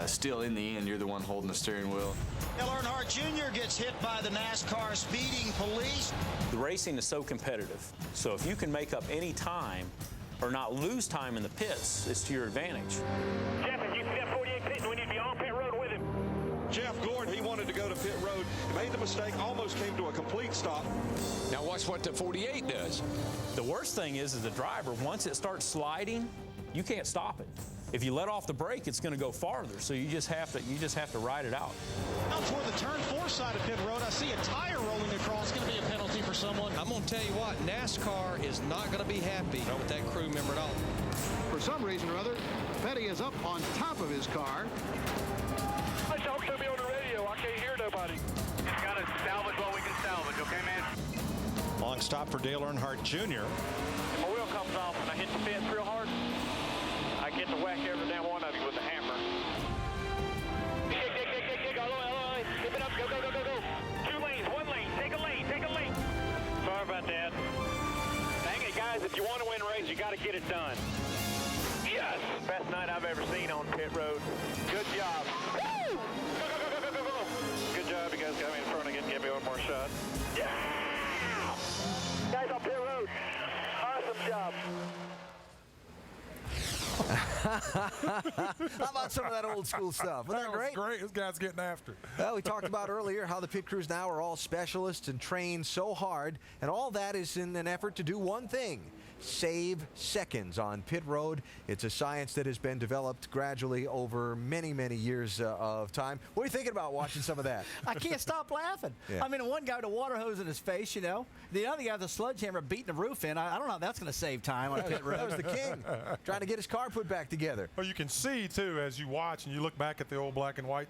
S29: still in the end you're the one holding the steering wheel.
S18: Dale Earnhardt Jr. gets hit by the NASCAR speeding police.
S30: The racing is so competitive, so if you can make up any time or not lose time in the pits, it's to your advantage.
S17: Jeff, if you see that 48 pit, we need to be on pit road with him.
S27: Jeff Gordon, he wanted to go to pit road, made the mistake, almost came to a complete stop.
S30: Now watch what the 48 does. The worst thing is, as a driver, once it starts sliding, you can't stop it. If you let off the brake, it's going to go farther, so you just have to ride it out.
S18: Out toward the turn 4 side of pit road, I see a tire rolling across. It's going to be a penalty for someone.
S27: I'm going to tell you what, NASCAR is not going to be happy with that crew member at all.
S19: For some reason or other, Petty is up on top of his car.
S17: I talked to me on the radio. I can't hear nobody. Just got to salvage what we can salvage, okay, man?
S27: Long stop for Dale Earnhardt Jr.
S17: If my wheel comes off and I hit the fence real hard, I get to whack every damn one of you with a hammer. Dig, all the way. Give it up, go. 2 lanes, 1 lane, take a lane. Sorry about that. Dang it, guys, if you want to win a race, you got to get it done. Yes! Best night I've ever seen on pit road. Good job. Woo! Go. Good job, you guys got me in front again. Give me one more shot. Yeah! Guys on pit road. Awesome job.
S1: How about some of that old school stuff? Wasn't that great?
S4: Great. This guy's getting after it.
S1: Well, we talked about earlier how the pit crews now are all specialists and trained so hard, and all that is in an effort to do one thing: save seconds on pit road. It's a science that has been developed gradually over many, many years of time. What are you thinking about watching some of that?
S3: I can't stop laughing.
S1: Yeah.
S3: I mean, one guy with a water hose in his face, you know. The other guy with a sledgehammer beating the roof in. I don't know if that's going to save time on pit road.
S1: That was the king, trying to get his car put back together.
S4: Well, you can see, too, as you watch and you look back at the old black and white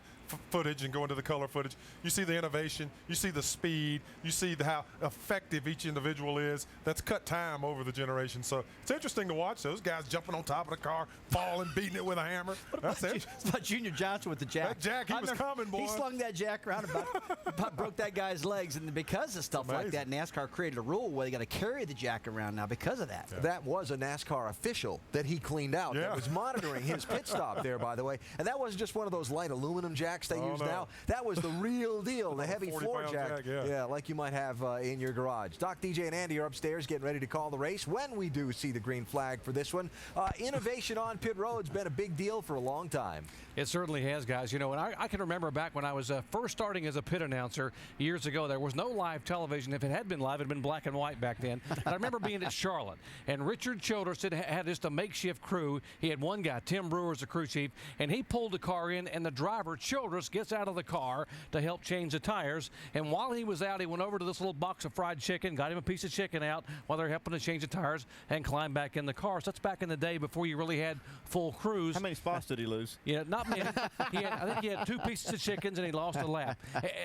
S4: footage and go into the color footage, you see the innovation, you see the speed, you see how effective each individual is. That's cut time over the generation. So it's interesting to watch those guys jumping on top of the car, falling, beating it with a hammer. That's it.
S3: What about Junior Johnson with the jack?
S4: That jack, he was coming, boy.
S3: He slung that jack around and about broke that guy's legs. And because of stuff like that, NASCAR created a rule where they got to carry the jack around now because of that.
S1: Yeah. That was a NASCAR official that he cleaned out that was monitoring his pit stop there, by the way. And that wasn't just one of those light aluminum jacks they use now. That was the real deal, the heavy floor jack. Yeah, like you might have in your garage. Doc, DJ, and Andy are upstairs getting ready to call the race when we do see the green flag for this one. Innovation on pit road's been a big deal for a long time.
S26: It certainly has, guys. You know, and I can remember back when I was first starting as a pit announcer years ago, there was no live television. If it had been live, it had been black and white back then. And I remember being at Charlotte, and Richard Childress had just a makeshift crew. He had one guy, Tim Brewer, as the crew chief, and he pulled the car in, and the driver, Childress, gets out of the car to help change the tires. And while he was out, he went over to this little box of fried chicken, got him a piece of chicken out while they're helping to change the tires, and climbed back in the car. So that's back in the day before you really had full crews.
S7: How many spots did he lose?
S26: Yeah, not many. I think he had 2 pieces of chickens, and he lost a lap.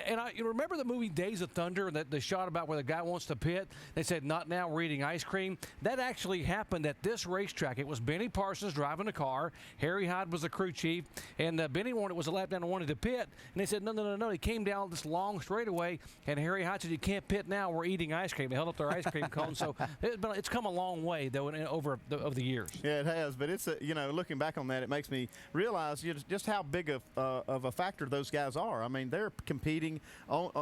S26: And you remember the movie Days of Thunder, that the shot about where the guy wants to pit? They said, "Not now, we're eating ice cream." That actually happened at this racetrack. It was Benny Parsons driving the car. Harry Hyde was the crew chief, and Benny was a lap down and wanted to pit. And they said, no. He came down this long straightaway, and Harry Hyde said, "You can't pit now. We're eating ice cream." They held up their ice cream cone. So it's come a long way, though, over the years.
S7: Yeah, it has. But it's looking back on that, it makes me realize just how big of a factor those guys are. I mean, they're competing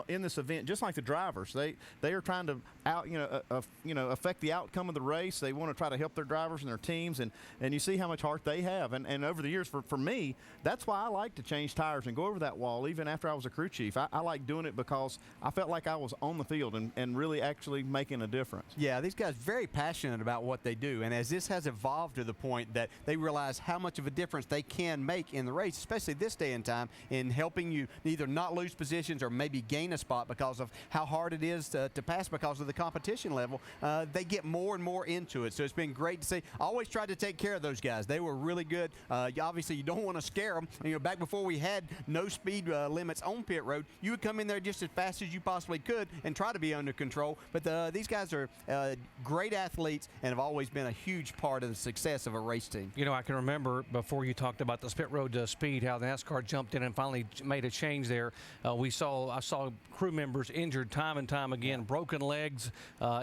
S7: in this event just like the drivers. They are trying to affect the outcome of the race. They want to try to help their drivers and their teams, and you see how much heart they have. And over the years, for me, that's why I like to change tires and go over that wall even after I was a crew chief. I like doing it because I felt like I was on the field and really actually making a difference.
S9: Yeah, these guys are very passionate about what they do, and as this has evolved to the point that they realize how much of a difference they can make in the race, especially this day and time, in helping you either not lose positions or maybe gain a spot because of how hard it is to pass because of the competition level, they get more and more into it. So it's been great to see. I always tried to take care of those guys. They were really good. Obviously, you don't want to scare them. Back before we had no speed limits on pit road, you would come in there just as fast as you possibly could and try to be under control. But these guys are great athletes and have always been a huge part of the success of a race team.
S26: You know, I can remember before you talked about the pit road speed, how NASCAR jumped in and finally made a change there. I saw crew members injured time and time again, broken legs,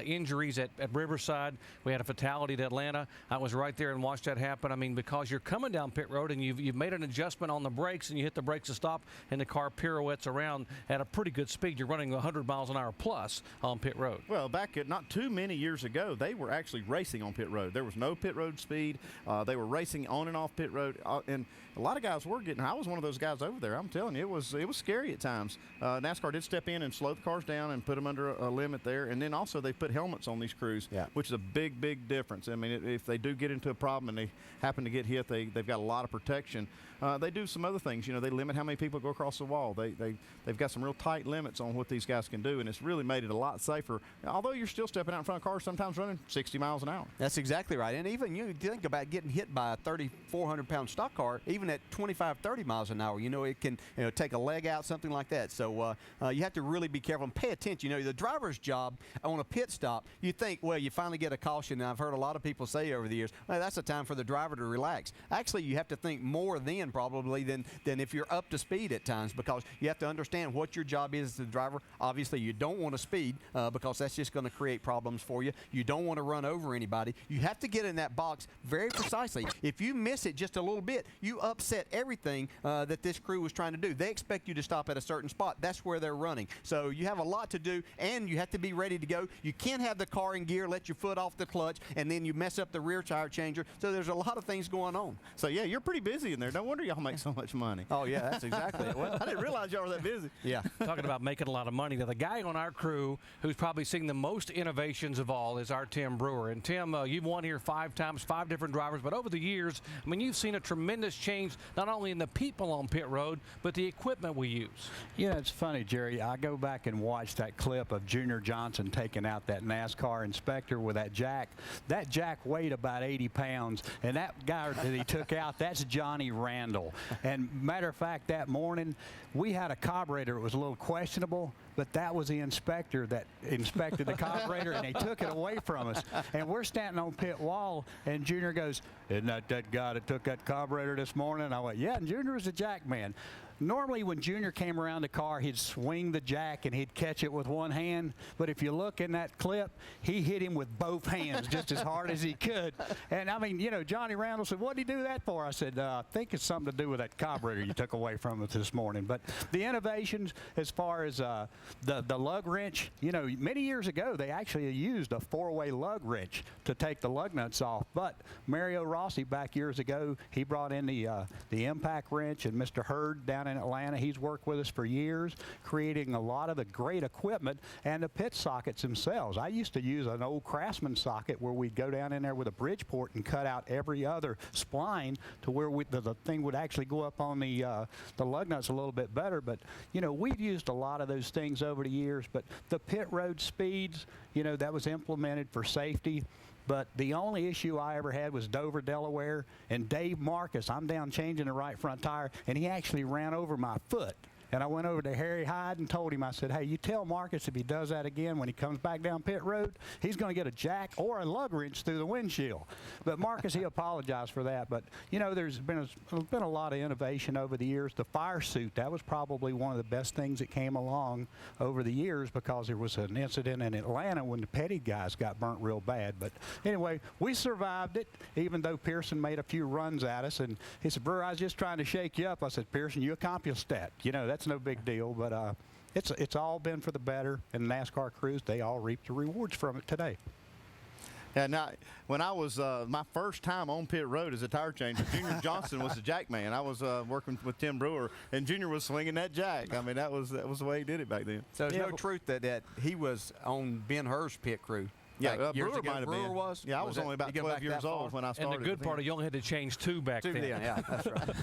S26: injuries at Riverside. We had a fatality at Atlanta. I was right there and watched that happen. I mean, because you're coming down pit road and you've made an adjustment on the brakes and you hit the brakes to stop and the car pirouettes around at a pretty good speed. You're running 100 miles an hour plus on pit road.
S7: Well, back at not too many years ago, they were actually racing on pit road. There was no pit road speed. They were racing on and off pit road, and a lot of guys were getting. I was one of those guys over there. I'm telling you, it was scary at times. NASCAR did step in and slow the cars down and put them under a limit there, and then also they put helmets on these crews, which is a big difference. I mean, if they do get into a problem and they happen to get hit, they've got a lot of protection. They do some other things. You know, they limit how many people go across the wall. They've got some real tight limits on what these guys can do, and it's really made it a lot safer. Although you're still stepping out in front of cars, sometimes running 60 miles an hour.
S9: That's exactly right. And even you think about getting hit by a 3,400-pound stock car, even at 25, 30 miles an hour, it can take a leg out, something like that. So you have to really be careful and pay attention. The driver's job on a pit stop, you think, well, you finally get a caution, and I've heard a lot of people say over the years, well, that's a time for the driver to relax. Actually, you have to think more then probably than if you're up to speed at times, because you have to understand what your job is as the driver. Obviously, you don't want to speed because that's just going to create problems for you. You don't want to run over anybody. You have to get in that box very precisely. If you miss it just a little bit, you upset everything that this crew was trying to do. They expect you to stop at a certain spot. That's where they're running. So you have a lot to do, and you have to be ready to go. You can't have the car in gear, let your foot off the clutch, and then you mess up the rear tire changer. So there's a lot of things going on.
S7: So, yeah, you're pretty busy in there. No wonder y'all make so much money.
S9: Oh, yeah, that's exactly it.
S7: Well, I didn't realize y'all were that busy.
S26: Yeah. Talking about making a lot of money. Now, the guy on our crew who's probably seen the most innovations of all is our Tim Brewer. And, Tim, you've won here 5 times, 5 different drivers. But over the years, I mean, you've seen a tremendous change, not only in the people on pit road, but the equipment we use.
S11: Yeah, it's funny, Jerry. I go back and watch that clip of Junior Johnson taking out that NASCAR inspector with that jack. That jack weighed about 80 pounds, and that guy that he took out, that's Johnny Randall. And matter of fact, that morning, we had a carburetor that was a little questionable, but that was the inspector that inspected the carburetor, and they took it away from us. And we're standing on pit wall, and Junior goes, "Isn't that guy that took that carburetor this morning?" And I went, "Yeah," and Junior was a jack man. Normally, when Junior came around the car, he'd swing the jack and he'd catch it with one hand. But if you look in that clip, he hit him with both hands just as hard as he could. And, I mean, you know, Johnny Randall said, "What did he do that for?" I said, "I think it's something to do with that carburetor you took away from us this morning." But the innovations as far as the lug wrench, you know, many years ago, they actually used a four-way lug wrench to take the lug nuts off. But Mario Rossi, back years ago, he brought in the impact wrench, and Mr. Hurd down in Atlanta, he's worked with us for years, creating a lot of the great equipment and the pit sockets themselves. I used to use an old Craftsman socket where we'd go down in there with a Bridgeport and cut out every other spline to where the thing would actually go up on the lug nuts a little bit better. But, you know, we've used a lot of those things over the years. But the pit road speeds, you know, that was implemented for safety. But the only issue I ever had was Dover, Delaware, and Dave Marcus. I'm down changing the right front tire, and he actually ran over my foot. And I went over to Harry Hyde and told him, I said, "Hey, you tell Marcus if he does that again when he comes back down pit road, he's going to get a jack or a lug wrench through the windshield." But Marcus, he apologized for that. But, you know, there's been a lot of innovation over the years. The fire suit, that was probably one of the best things that came along over the years, because there was an incident in Atlanta when the Petty guys got burnt real bad. But anyway, we survived it, even though Pearson made a few runs at us. And he said, "Brewer, I was just trying to shake you up." I said, "Pearson, you accomplished that. You know, that's no big deal." But it's all been for the better, and NASCAR crews, they all reap the rewards from it today.
S7: Yeah, now, when I was my first time on pit road as a tire changer, Junior Johnson was the jack man. I was working with Tim Brewer, and Junior was swinging that jack. I mean, that was the way he did it back then.
S9: So there's no truth that he was on Ben Hur's pit crew.
S7: Yeah,
S9: like
S7: Brewer might have
S9: Brewer
S7: been.
S9: was?
S7: Yeah, I was only about 12 years old when I started.
S26: And the good part, you only had to change two back then.
S9: Yeah, that's right.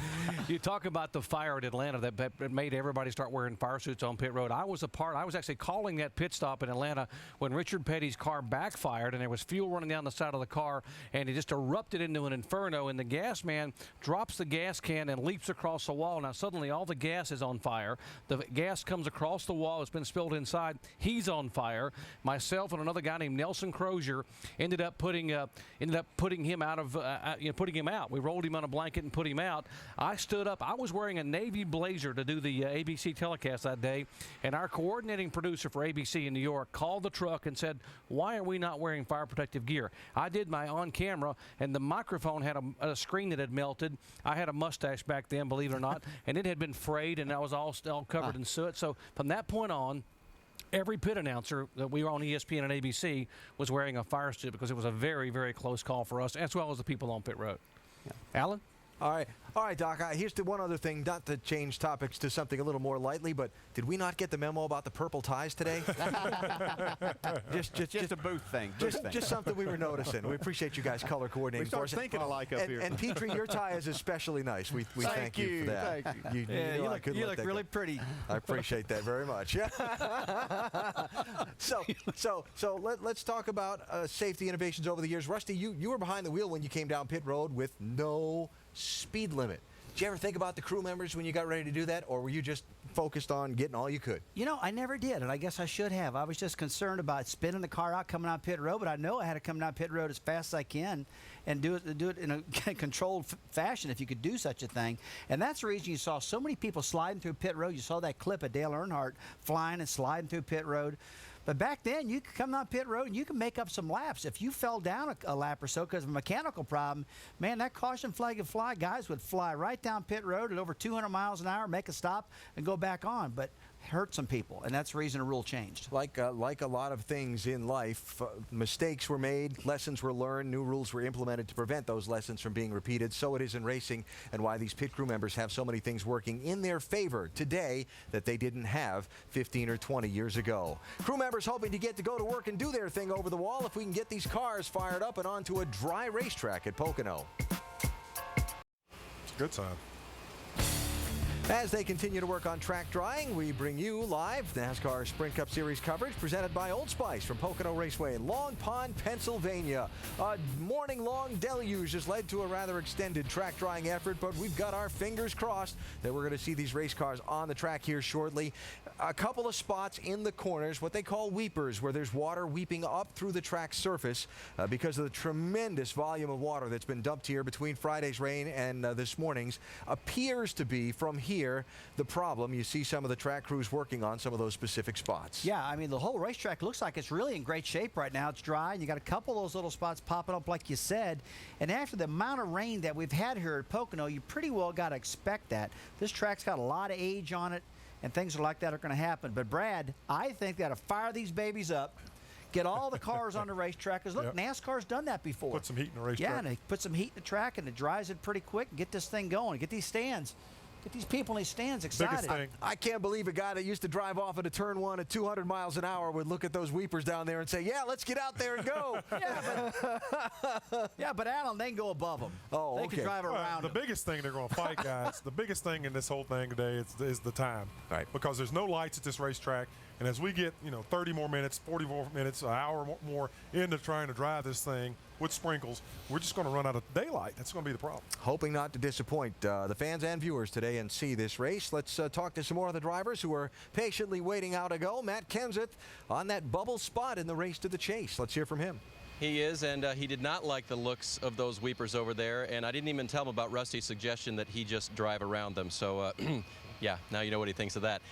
S26: You talk about the fire at Atlanta that made everybody start wearing fire suits on pit road. I was actually calling that pit stop in Atlanta when Richard Petty's car backfired, and there was fuel running down the side of the car, and it just erupted into an inferno, and the gas man drops the gas can and leaps across the wall. Now suddenly all the gas is on fire. The gas comes across the wall. It's been spilled inside. He's on fire. Myself and another guy named Nelson Crozier ended up putting him out of putting him out. We rolled him on a blanket and put him out. I stood up. I was wearing a navy blazer to do the ABC telecast that day, and our coordinating producer for ABC in New York called the truck and said, "Why are we not wearing fire protective gear?" I did my on camera, and the microphone had a screen that had melted. I had a mustache back then, believe it or not, and it had been frayed, and I was all covered in soot. So from that point on, every pit announcer that we were on ESPN and ABC was wearing a fire suit, because it was a very, very close call for us, as well as the people on pit road. Yeah. Alan?
S1: All right, Doc. Here's the one other thing, not to change topics to something a little more lightly, but did we not get the memo about the purple ties today? just a booth thing. Just something we were noticing. We appreciate you guys color coordinating.
S7: We start thinking alike up here.
S1: And Petrie, your tie is especially nice. We thank you for that.
S7: Thank you.
S1: You
S3: look really pretty.
S1: I appreciate that very much. So let's talk about safety innovations over the years. Rusty, you were behind the wheel when you came down pit road with no speed limit. Did you ever think about the crew members when you got ready to do that, or were you just focused on getting all you could?
S3: You know, I never did, and I guess I should have. I was just concerned about spinning the car out coming out pit road, but I know I had to come down pit road as fast as I can and do it in a controlled fashion, if you could do such a thing. And that's the reason you saw so many people sliding through pit road. You saw that clip of Dale Earnhardt flying and sliding through pit road. But back then, you could come down pit road and you could make up some laps. If you fell down a lap or so because of a mechanical problem, man, that caution flag would fly. Guys would fly right down pit road at over 200 miles an hour, make a stop, and go back on. But hurt some people, and that's the reason the rule changed.
S1: Like a lot of things in life, mistakes were made, lessons were learned, new rules were implemented to prevent those lessons from being repeated. So it is in racing, and why these pit crew members have so many things working in their favor today that they didn't have 15 or 20 years ago. Crew members hoping to get to go to work and do their thing over the wall if we can get these cars fired up and onto a dry racetrack at Pocono.
S4: It's a good time.
S1: As they continue to work on track drying, we bring you live NASCAR Sprint Cup Series coverage presented by Old Spice from Pocono Raceway in Long Pond, Pennsylvania. A morning-long deluge has led to a rather extended track drying effort, but we've got our fingers crossed that we're going to see these race cars on the track here shortly. A couple of spots in the corners, what they call weepers, where there's water weeping up through the track surface because of the tremendous volume of water that's been dumped here between Friday's rain and this morning's, appears to be from here the problem. You see some of the track crews working on some of those specific spots.
S3: Yeah, I mean, the whole racetrack looks like it's really in great shape right now. It's dry, and you got a couple of those little spots popping up like you said. And after the amount of rain that we've had here at Pocono, you pretty well got to expect that. This track's got a lot of age on it, and things like that are going to happen. But, Brad, I think they got to fire these babies up, get all the cars on the racetrack. Because, look, NASCAR's done that before.
S4: Put some heat in the racetrack.
S3: Yeah, and they put some heat in the track, and it dries it pretty quick, and get this thing going, get these stands. Get these people in these stands excited.
S1: I can't believe a guy that used to drive off into turn one at 200 miles an hour would look at those weepers down there and say, yeah, let's get out there and go.
S3: Yeah, but Alan, they can go above them.
S1: Oh,
S3: they can drive around
S4: The biggest thing they're going to fight, guys, the biggest thing in this whole thing today is the time. Right. Because there's no lights at this racetrack. And as we get, 30 more minutes, 40 more minutes, an hour more into trying to drive this thing with sprinkles, we're just going to run out of daylight. That's going to be the problem.
S1: Hoping not to disappoint the fans and viewers today and see this race. Let's talk to some more of the drivers who are patiently waiting out a go. Matt Kenseth on that bubble spot in the race to the chase. Let's hear from him.
S14: He is, and he did not like the looks of those weepers over there, and I didn't even tell him about Rusty's suggestion that he just drive around them. So, yeah, now you know what he thinks of that.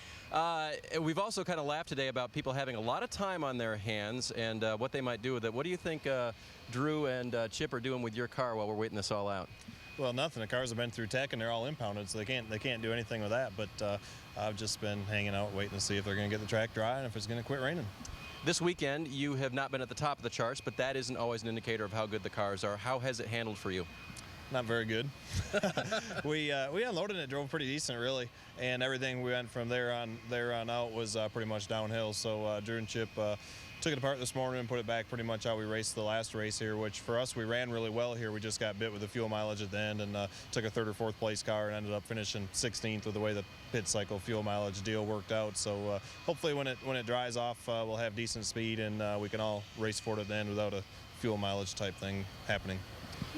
S14: We've also kind of laughed today about people having a lot of time on their hands and what they might do with it. What do you think Drew and Chip are doing with your car while we're waiting this all out?
S2: Well, nothing. The cars have been through tech and they're all impounded, so they can't do anything with that. But I've just been hanging out waiting to see if they're going to get the track dry and if it's going to quit raining.
S14: This weekend, you have not been at the top of the charts, but that isn't always an indicator of how good the cars are. How has it handled for you?
S2: Not very good. we unloaded and it drove pretty decent, really, and everything we went from there on out was pretty much downhill. So Drew and Chip took it apart this morning and put it back pretty much how we raced the last race here, which for us we ran really well here. We just got bit with the fuel mileage at the end and took a third or fourth place car and ended up finishing 16th with the way the pit cycle fuel mileage deal worked out. So hopefully when it dries off, we'll have decent speed and we can all race for it at the end without a fuel mileage type thing happening.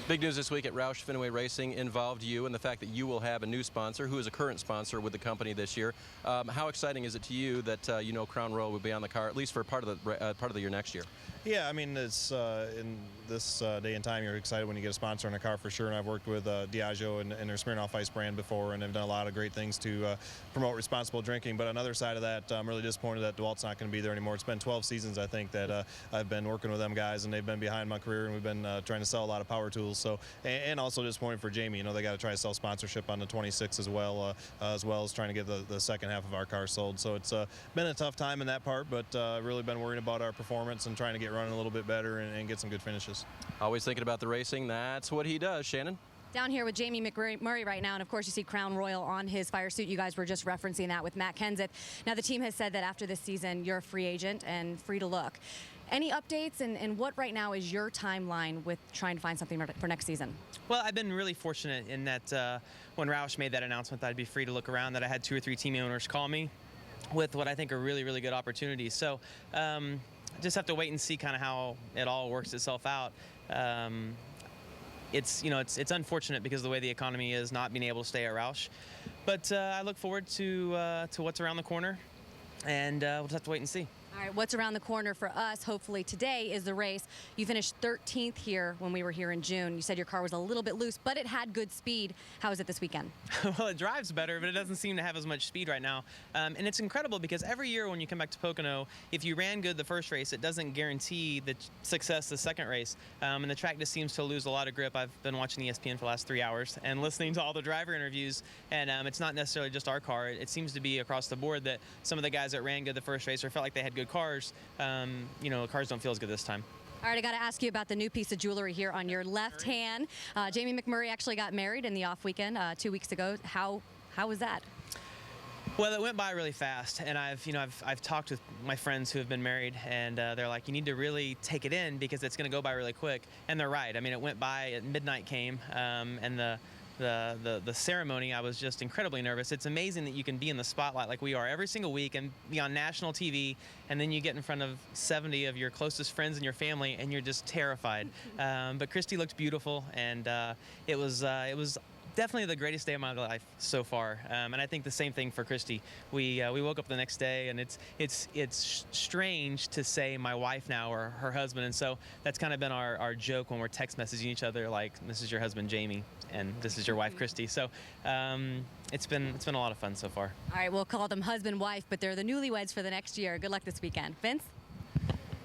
S14: Big news this week at Roush Fenway Racing involved you and the fact that you will have a new sponsor who is a current sponsor with the company this year. How exciting is it to you that Crown Royal will be on the car at least for part of the year next year?
S2: Yeah, I mean, it's in this day and time, you're excited when you get a sponsor in a car for sure. And I've worked with Diageo and their Smirnoff Ice brand before, and they've done a lot of great things to promote responsible drinking. But on the other side of that, I'm really disappointed that DeWalt's not going to be there anymore. It's been 12 seasons, I think, that I've been working with them guys, and they've been behind my career, and we've been trying to sell a lot of power tools. So, and also disappointed for Jamie. They got to try to sell sponsorship on the 26 as well as trying to get the second half of our car sold. So it's been a tough time in that part, but really been worrying about our performance and trying to get running a little bit better and get some good finishes.
S14: Always thinking about the racing. That's what he does. Shannon?
S10: Down here with Jamie McMurray right now, and of course you see Crown Royal on his fire suit. You guys were just referencing that with Matt Kenseth. Now the team has said that after this season you're a free agent and free to look. Any updates and what right now is your timeline with trying to find something for next season?
S12: Well, I've been really fortunate in that when Roush made that announcement that I'd be free to look around, that I had 2 or 3 team owners call me with what I think are really, really good opportunities. So just have to wait and see kind of how it all works itself out. It's unfortunate because of the way the economy is, not being able to stay at Roush. But I look forward to what's around the corner, and we'll just have to wait and see.
S10: All right, what's around the corner for us, hopefully today, is the race. You finished 13th here when we were here in June. You said your car was a little bit loose, but it had good speed. How is it this weekend?
S12: Well, it drives better, but it doesn't seem to have as much speed right now. And it's incredible because every year when you come back to Pocono, if you ran good the first race, it doesn't guarantee the success the second race. And the track just seems to lose a lot of grip. I've been watching ESPN for the last 3 hours and listening to all the driver interviews, and it's not necessarily just our car. It seems to be across the board that some of the guys that ran good the first race or felt like they had good cars, cars don't feel as good this time.
S10: All right, I got to ask you about the new piece of jewelry here on your left hand. Jamie McMurray actually got married in the off weekend 2 weeks ago. How was that?
S12: Well, it went by really fast, and I've talked with my friends who have been married, and they're like, you need to really take it in because it's going to go by really quick, and they're right. I mean, it went by at midnight came, and the ceremony, I was just incredibly nervous. It's amazing that you can be in the spotlight like we are every single week and be on national TV, and then you get in front of 70 of your closest friends and your family, and you're just terrified. But Christy looked beautiful, and it was definitely the greatest day of my life so far, and I think the same thing for Christy. We woke up the next day, and it's strange to say my wife now or her husband, and so that's kind of been our joke when we're text messaging each other, like, this is your husband Jamie and this is your wife Christy. So it's been a lot of fun so far.
S10: All right, we'll call them husband wife, but they're the newlyweds for the next year. Good luck this weekend. Vince?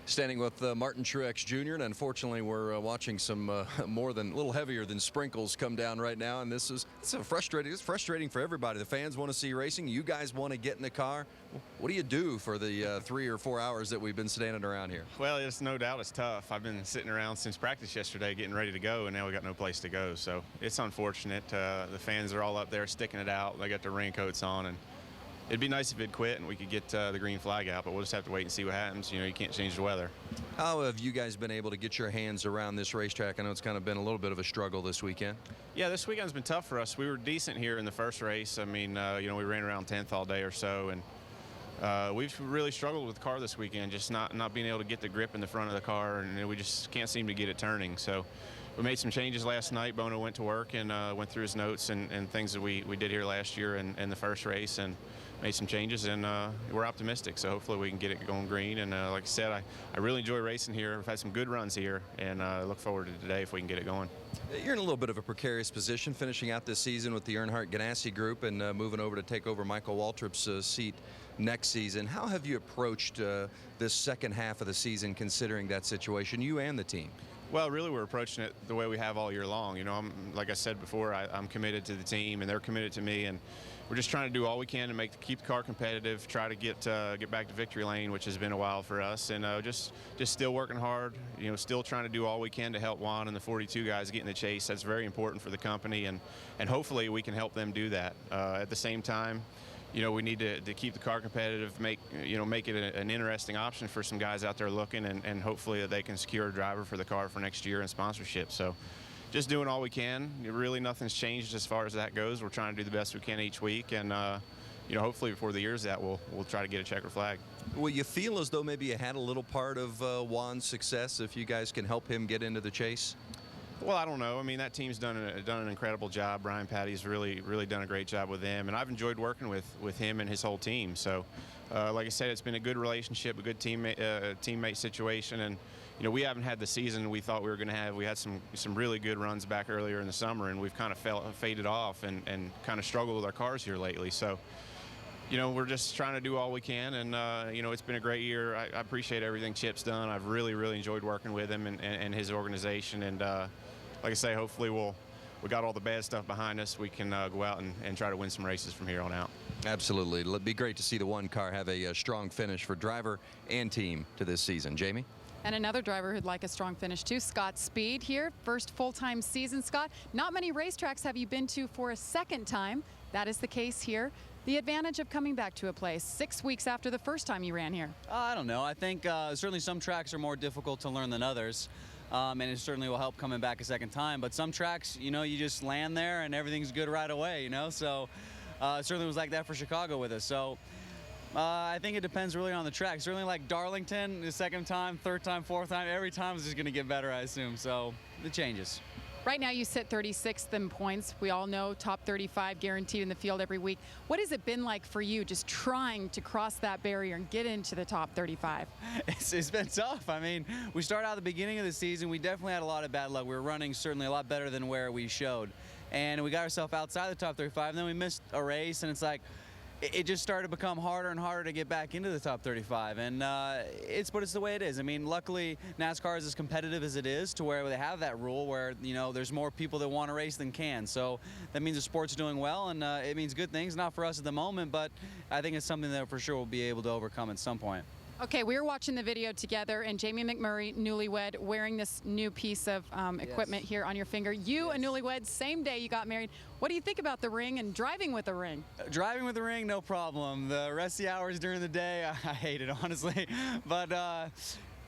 S8: Standing with Martin Truex Jr., and unfortunately we're watching some a little heavier than sprinkles come down right now, and it's frustrating for everybody. The fans want to see racing. You guys want to get in the car. What do you do for the 3 or 4 hours that we've been standing around here?
S13: Well, it's no doubt it's tough. I've been sitting around since practice yesterday getting ready to go, and now we got no place to go. So it's unfortunate. The fans are all up there sticking it out. They got their raincoats on, and it'd be nice if it quit and we could get the green flag out, but we'll just have to wait and see what happens. You know, you can't change the weather.
S8: How have you guys been able to get your hands around this racetrack? I know it's kind of been a little bit of a struggle this weekend.
S13: Yeah, this weekend's been tough for us. We were decent here in the first race. I mean, you know, we ran around 10th all day or so, and we've really struggled with the car this weekend, just not being able to get the grip in the front of the car, and we just can't seem to get it turning. So we made some changes last night. Bono went to work and went through his notes and things that we did here last year in the first race, and made some changes, and we're optimistic. So hopefully we can get it going green. And like I said, I really enjoy racing here. We've had some good runs here, and I look forward to today if we can get it going.
S8: You're in a little bit of a precarious position, finishing out this season with the Earnhardt Ganassi group and moving over to take over Michael Waltrip's seat next season. How have you approached this second half of the season, considering that situation, you and the team?
S13: Well, really, we're approaching it the way we have all year long. You know, like I said before, I'm committed to the team, and they're committed to me, and we're just trying to do all we can to keep the car competitive, try to get back to victory lane, which has been a while for us, and just still working hard. You know, still trying to do all we can to help Juan and the 42 guys get in the chase. That's very important for the company, and hopefully we can help them do that. At the same time, you know, we need to keep the car competitive, make it an interesting option for some guys out there looking, and hopefully that they can secure a driver for the car for next year and sponsorship. So just doing all we can. Really nothing's changed as far as that goes. We're trying to do the best we can each week, and you know, hopefully before the year's out, we'll try to get a checker flag.
S8: Well, you feel as though maybe you had a little part of Juan's success if you guys can help him get into the chase?
S13: Well, I don't know. I mean, that team's done an incredible job. Brian Patty's really done a great job with them, and I've enjoyed working with him and his whole team. So, like I said, it's been a good relationship, a good teammate situation, and you know, we haven't had the season we thought we were going to have. We had some really good runs back earlier in the summer, and we've kind of faded off and kind of struggled with our cars here lately. So, you know, we're just trying to do all we can, and you know, it's been a great year. I appreciate everything Chip's done. I've really enjoyed working with him and his organization, and like I say, hopefully we got all the bad stuff behind us. We can go out and try to win some races from here on out.
S8: Absolutely. It'd be great to see the one car have a strong finish for driver and team to this season. Jamie?
S15: And another driver who'd like a strong finish too, Scott Speed here. First full-time season, Scott. Not many racetracks have you been to for a second time. That is the case here. The advantage of coming back to a place 6 weeks after the first time you ran here.
S16: I don't know. I think certainly some tracks are more difficult to learn than others. And it certainly will help coming back a second time. But some tracks, you know, you just land there and everything's good right away, you know. So it certainly was like that for Chicago with us. So I think it depends really on the track. Certainly like Darlington, the second time, third time, fourth time, every time is just going to get better, I assume. So it changes.
S15: Right now you sit 36th in points. We all know top 35 guaranteed in the field every week. What has it been like for you just trying to cross that barrier and get into the top 35?
S16: It's been tough. I mean, we started out at the beginning of the season. We definitely had a lot of bad luck. We were running certainly a lot better than where we showed. And we got ourselves outside the top 35, and then we missed a race, and it's like, it just started to become harder and harder to get back into the top 35, and it's the way it is. I mean, luckily NASCAR is as competitive as it is, to where they have that rule where, you know, there's more people that want to race than can. So that means the sport's doing well, and it means good things. Not for us at the moment, but I think it's something that for sure we'll be able to overcome at some point.
S15: Okay, we were watching the video together, and Jamie McMurray, newlywed, wearing this new piece of equipment here on your finger. You, a newlywed, same day you got married. What do you think about the ring and driving with a ring?
S16: Driving with a ring, no problem. The rest of the hours during the day, I hate it, honestly. But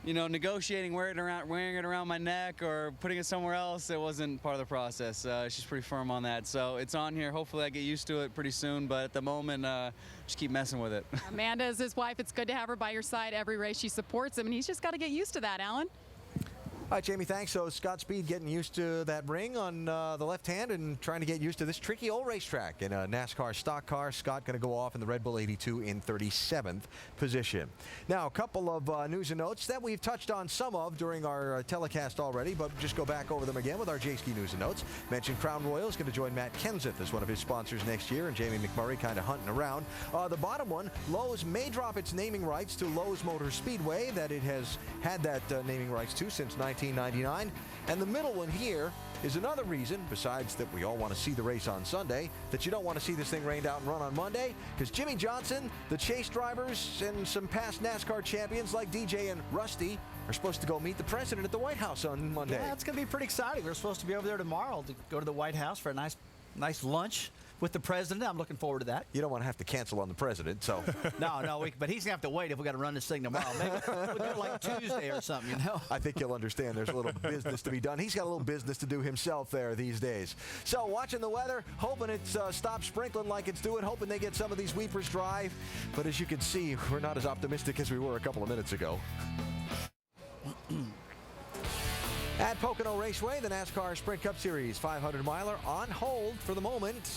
S16: negotiating wearing it around my neck or putting it somewhere else. It wasn't part of the process. She's pretty firm on that. So it's on here. Hopefully I get used to it pretty soon. But at the moment, just keep messing with it.
S15: Amanda is his wife. It's good to have her by your side every race. She supports him, and he's just got to get used to that, Alan.
S1: All right, Jamie, thanks. So Scott Speed getting used to that ring on the left hand and trying to get used to this tricky old racetrack in a NASCAR stock car. Scott going to go off in the Red Bull 82 in 37th position. Now, a couple of news and notes that we've touched on some of during our telecast already, but just go back over them again with our J-Ski news and notes. Mentioned Crown Royal is going to join Matt Kenseth as one of his sponsors next year, and Jamie McMurray kind of hunting around. The bottom one, Lowe's may drop its naming rights to Lowe's Motor Speedway that it has had that naming rights to since 1999. And the middle one here is another reason, besides that we all want to see the race on Sunday, that you don't want to see this thing rained out and run on Monday, because Jimmy Johnson, the chase drivers, and some past NASCAR champions like DJ and Rusty are supposed to go meet the president at the White House on Monday.
S3: Yeah, it's going to be pretty exciting. We're supposed to be over there tomorrow to go to the White House for a nice lunch with the president. I'm looking forward to that.
S1: You don't want to have to cancel on the president, so.
S3: No, but he's going to have to wait if we got to run this thing tomorrow. Maybe we'll do it like Tuesday or something, you know.
S1: I think he'll understand there's a little business to be done. He's got a little business to do himself there these days. So watching the weather, hoping it stops sprinkling like it's doing, hoping they get some of these weepers dry. But as you can see, we're not as optimistic as we were a couple of minutes ago. At Pocono Raceway, the NASCAR Sprint Cup Series 500-miler on hold for the moment.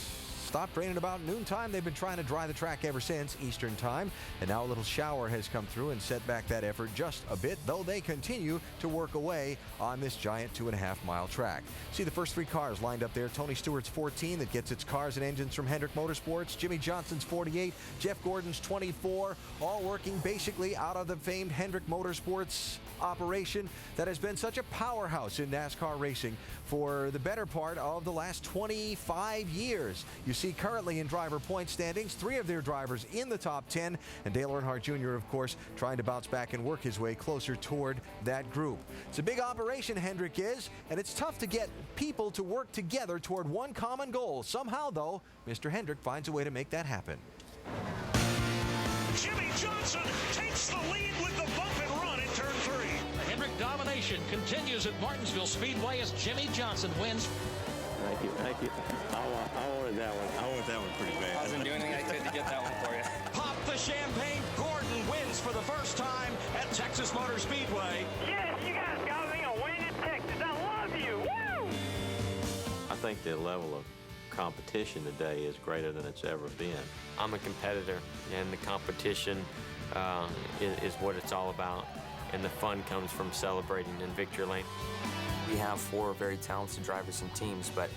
S1: Stopped raining about noontime. They've been trying to dry the track ever since Eastern time, and now a little shower has come through and set back that effort just a bit, though they continue to work away on this giant 2.5-mile track. See the first three cars lined up there. Tony Stewart's 14 that gets its cars and engines from Hendrick Motorsports. Jimmy Johnson's 48. Jeff Gordon's 24, all working basically out of the famed Hendrick Motorsports operation that has been such a powerhouse in NASCAR racing for the better part of the last 25 years. You see currently in driver point standings, 3 of their drivers in the top 10, and Dale Earnhardt Jr., of course, trying to bounce back and work his way closer toward that group. It's a big operation, Hendrick is, and it's tough to get people to work together toward one common goal. Somehow, though, Mr. Hendrick finds a way to make that happen.
S5: Jimmy Johnson takes the lead with the bump and run in turn 3.
S6: The Hendrick domination continues at Martinsville Speedway as Jimmy Johnson wins.
S20: Thank you. I wanted that one. I want that one pretty bad.
S21: I wasn't doing anything I could to get that one for you.
S5: Pop the champagne. Gordon wins for the first time at Texas Motor Speedway.
S17: Yes, you guys got me a win in Texas. I love you. Woo!
S20: I think the level of competition today is greater than it's ever been.
S22: I'm a competitor, and the competition is what it's all about, and the fun comes from celebrating in victory lane. We have 4 very talented drivers and teams, but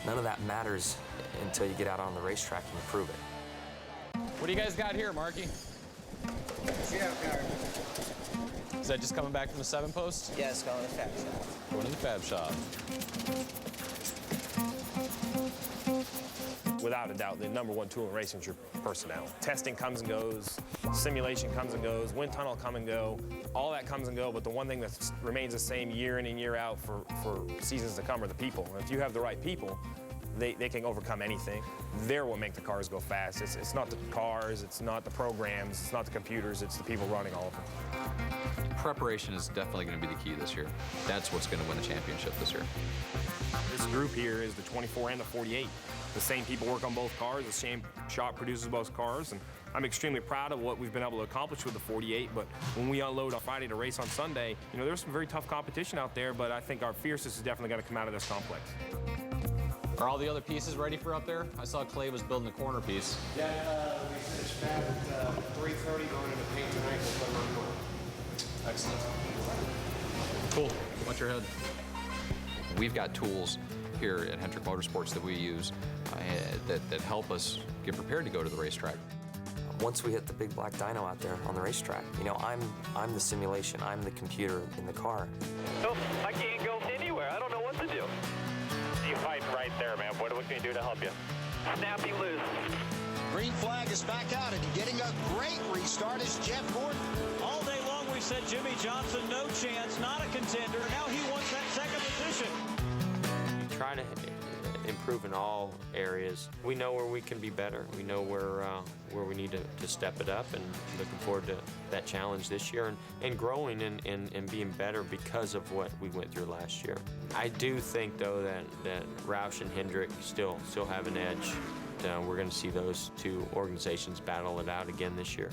S22: none of that matters until you get out on the racetrack and you prove it.
S21: What do you guys got here, Marky? Is that just coming back from the 7-post?
S26: Yeah, it's going to the fab shop.
S21: Going to the fab shop.
S27: Without a doubt, the #1 tool in racing is your personnel. Testing comes and goes, simulation comes and goes, wind tunnel come and go, all that comes and go, but the one thing that remains the same year in and year out for seasons to come are the people. And if you have the right people, they can overcome anything. They're what make the cars go fast. It's not the cars, it's not the programs, it's not the computers, it's the people running all of them.
S23: Preparation is definitely going to be the key this year. That's what's going to win the championship this year.
S27: This group here is the 24 and the 48. The same people work on both cars, the same shop produces both cars, and I'm extremely proud of what we've been able to accomplish with the 48, but when we unload on Friday to race on Sunday, there's some very tough competition out there, but I think our fiercest is definitely going to come out of this complex.
S21: Are all the other pieces ready for up there? I saw Clay was building the corner piece.
S24: Yeah, we finished fab at 3:30, going into paint tonight. We'll put them on corner.
S21: Excellent. Cool. Watch your head.
S23: We've got tools here at Hendrick Motorsports that we use that help us get prepared to go to the racetrack.
S22: Once we hit the big black dyno out there on the racetrack, I'm the simulation, I'm the computer in the car.
S17: Oh, I can't go anywhere. I don't know what to do. You fight right there, man. What can you do to help you? Snappy loose.
S5: Green flag is back out, and getting a great restart is Jeff Gordon.
S6: All day long we said Jimmy Johnson, no chance, not a contender. Now he wants that second position.
S22: You try to improve in all areas. We know where we can be better. We know where we need to step it up, and looking forward to that challenge this year and growing and being better because of what we went through last year. I do think, though, that Roush and Hendrick still have an edge. We're going to see those two organizations battle it out again this year.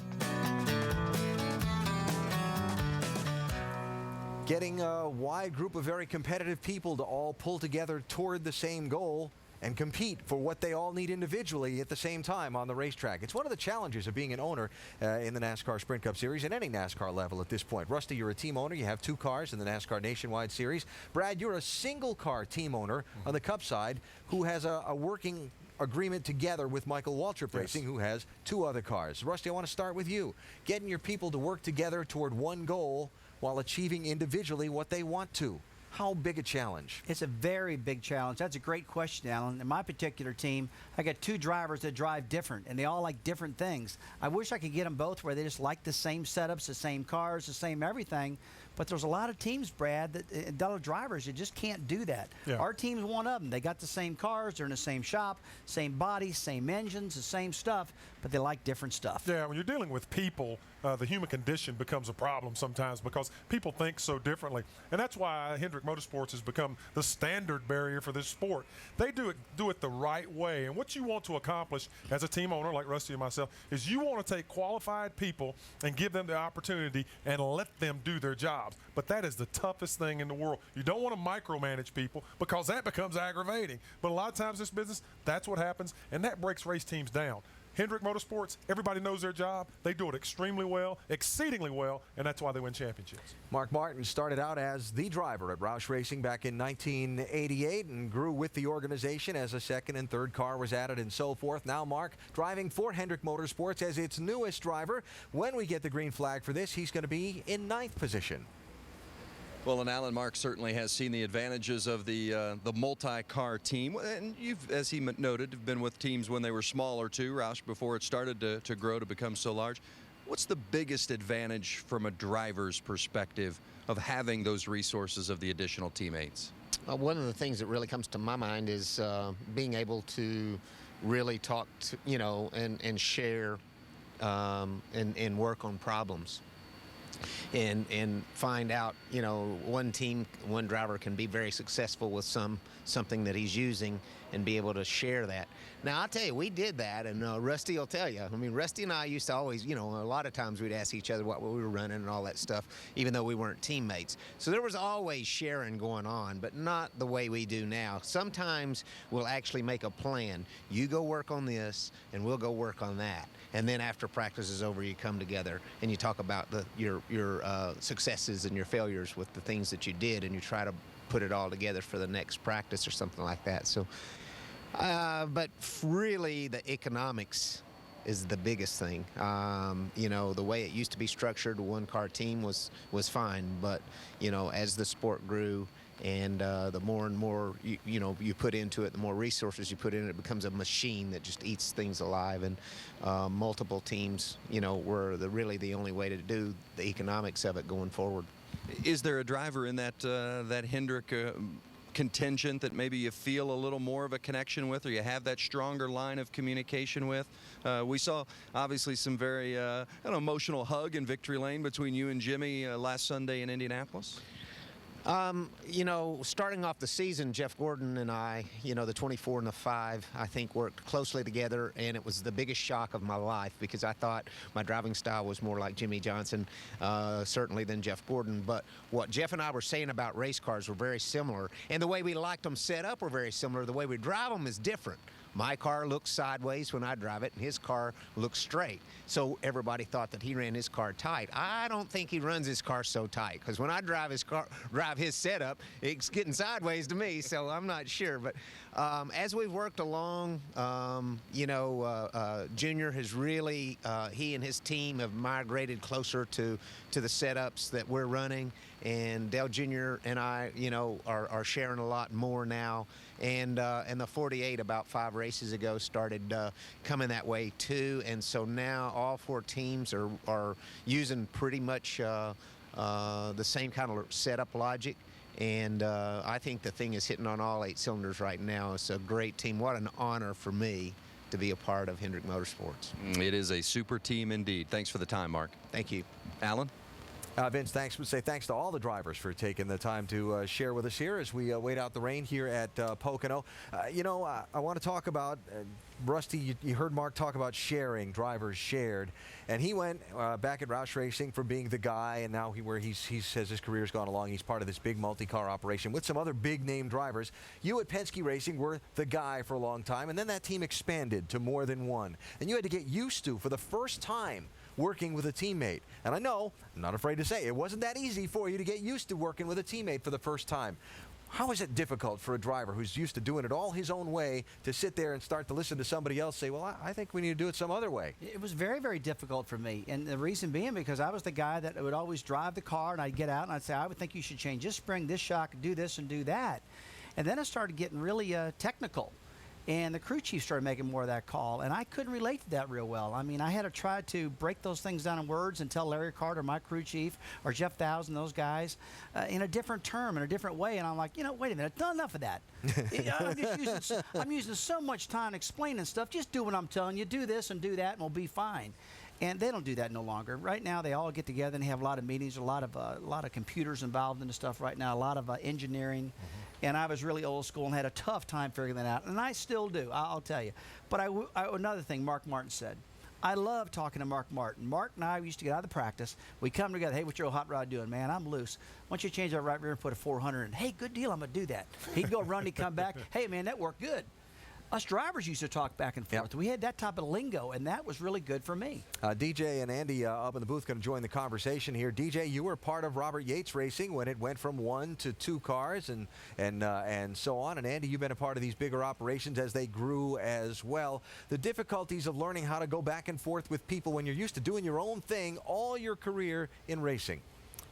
S1: Getting a wide group of very competitive people to all pull together toward the same goal and compete for what they all need individually at the same time on the racetrack. It's one of the challenges of being an owner in the NASCAR Sprint Cup Series and any NASCAR level at this point. Rusty, you're a team owner. You have 2 cars in the NASCAR Nationwide Series. Brad, you're a single car team owner on the Cup side who has a working agreement together with Michael Waltrip Racing, who has 2 other cars. Rusty, I want to start with you. Getting your people to work together toward one goal while achieving individually what they want to. How big a challenge?
S3: It's a very big challenge. That's a great question, Alan. In my particular team, I got 2 drivers that drive different, and they all like different things. I wish I could get them both where they just like the same setups, the same cars, the same everything. But there's a lot of teams, Brad, that other drivers, you just can't do that.
S4: Yeah.
S3: Our team's one of them. They got the same cars, they're in the same shop, same bodies, same engines, the same stuff, but they like different stuff.
S4: Yeah, when you're dealing with people, the human condition becomes a problem sometimes because people think so differently. And that's why Hendrick Motorsports has become the standard barrier for this sport. They do it the right way. And what you want to accomplish as a team owner like Rusty and myself is you want to take qualified people and give them the opportunity and let them do their jobs. But that is the toughest thing in the world. You don't want to micromanage people because that becomes aggravating. But a lot of times in this business, that's what happens, and that breaks race teams down. Hendrick Motorsports, everybody knows their job. They do it extremely well, exceedingly well, and that's why they win championships.
S1: Mark Martin started out as the driver at Roush Racing back in 1988 and grew with the organization as a 2nd and 3rd car was added and so forth. Now Mark driving for Hendrick Motorsports as its newest driver. When we get the green flag for this, he's going to be in 9th position.
S8: Well, and Alan, Mark certainly has seen the advantages of the multi-car team. And you've, as he noted, have been with teams when they were smaller too, Roush, before it started to grow to become so large. What's the biggest advantage from a driver's perspective of having those resources of the additional teammates?
S7: One of the things that really comes to my mind is being able to really talk to, and share and work on problems. And find out, one driver can be very successful with something that he's using and be able to share that. Now, I'll tell you, we did that, and Rusty will tell you. I mean, Rusty and I used to always, a lot of times we'd ask each other what we were running and all that stuff, even though we weren't teammates. So there was always sharing going on, but not the way we do now. Sometimes we'll actually make a plan. You go work on this, and we'll go work on that. And then after practice is over, you come together and you talk about your successes and your failures with the things that you did, and you try to put it all together for the next practice or something like that. So, but really the economics is the biggest thing. The way it used to be structured, a one-car team was fine, but as the sport grew and the more and more you put into it, the more resources you put in it, it becomes a machine that just eats things alive. And multiple teams, were really the only way to do the economics of it going forward.
S8: Is there a driver in that Hendrick contingent that maybe you feel a little more of a connection with, or you have that stronger line of communication with? We saw obviously some very emotional hug in victory lane between you and Jimmy last Sunday in Indianapolis.
S7: Starting off the season, Jeff Gordon and I, the 24 and the 5, I think worked closely together, and it was the biggest shock of my life because I thought my driving style was more like Jimmy Johnson, certainly than Jeff Gordon. But what Jeff and I were saying about race cars were very similar, and the way we liked them set up were very similar. The way we drive them is different. My car looks sideways when I drive it, and his car looks straight. So everybody thought that he ran his car tight. I don't think he runs his car so tight, because when I drive his setup, it's getting sideways to me, so I'm not sure. But as we've worked along, Junior has really, he and his team have migrated closer to the setups that we're running. And Dale Jr. and I, are sharing a lot more now. And the 48 about 5 races ago started coming that way too. And so now all 4 teams are using pretty much the same kind of setup logic. And I think the thing is hitting on all 8 cylinders right now. It's a great team. What an honor for me to be a part of Hendrick Motorsports.
S8: It is a super team indeed. Thanks for the time, Mark.
S7: Thank you.
S8: Alan?
S1: Vince, thanks. We'll say thanks to all the drivers for taking the time to share with us here as we wait out the rain here at Pocono. I want to talk about, Rusty, you heard Mark talk about sharing, drivers shared, and he went back at Roush Racing for being the guy, and now he says his career's gone along. He's part of this big multi-car operation with some other big-name drivers. You at Penske Racing were the guy for a long time, and then that team expanded to more than one, and you had to get used to, for the first time, working with a teammate. And I know, I'm not afraid to say, it wasn't that easy for you to get used to working with a teammate for the first time. How is it difficult for a driver who's used to doing it all his own way to sit there and start to listen to somebody else say, well, I think we need to do it some other way?
S3: It was very, very difficult for me. And the reason being because I was the guy that would always drive the car, and I'd get out and I'd say, I would think you should change this spring, this shock, do this and do that. And then I started getting really technical. And the crew chief started making more of that call, and I couldn't relate to that real well. I mean, I had to try to break those things down in words and tell Larry Carter, my crew chief, or Jeff Thousand, those guys, in a different term, in a different way. And I'm like, wait a minute, done enough of that. I'm using so much time explaining stuff. Just do what I'm telling you. Do this and do that, and we'll be fine. And they don't do that no longer. Right now, they all get together and have a lot of meetings, a lot of computers involved in the stuff right now, a lot of engineering. And I was really old school and had a tough time figuring that out. And I still do, I'll tell you. But another thing Mark Martin said. I love talking to Mark Martin. Mark and I used to get out of the practice. We come together. Hey, what's your old hot rod doing, man? I'm loose. Why don't you change that right rear and put a 400 in? Hey, good deal. I'm going to do that. He'd go run. He'd come back. Hey, man, that worked good. Us drivers used to talk back and forth. Yep. We had that type of lingo, and that was really good for me.
S1: DJ and Andy up in the booth going to join the conversation here. DJ, you were part of Robert Yates Racing when it went from 1 to 2 cars and so on. And Andy, you've been a part of these bigger operations as they grew as well. The difficulties of learning how to go back and forth with people when you're used to doing your own thing all your career in racing.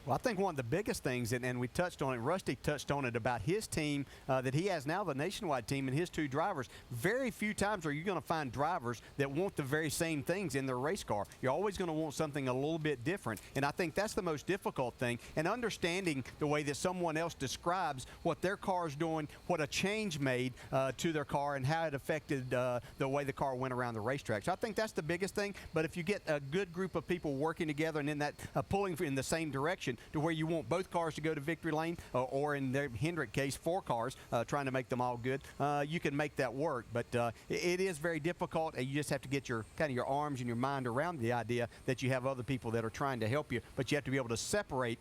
S2: Well, I think one of the biggest things, and we touched on it, Rusty touched on it about his team that he has now, the nationwide team, and his 2 drivers. Very few times are you going to find drivers that want the very same things in their race car. You're always going to want something a little bit different, and I think that's the most difficult thing, and understanding the way that someone else describes what their car is doing, what a change made to their car, and how it affected the way the car went around the racetrack. So I think that's the biggest thing, but if you get a good group of people working together and in that pulling in the same direction, to where you want both cars to go to victory lane, or in the Hendrick case, 4 cars, trying to make them all good, you can make that work. But it is very difficult, and you just have to get your arms and your mind around the idea that you have other people that are trying to help you, but you have to be able to separate,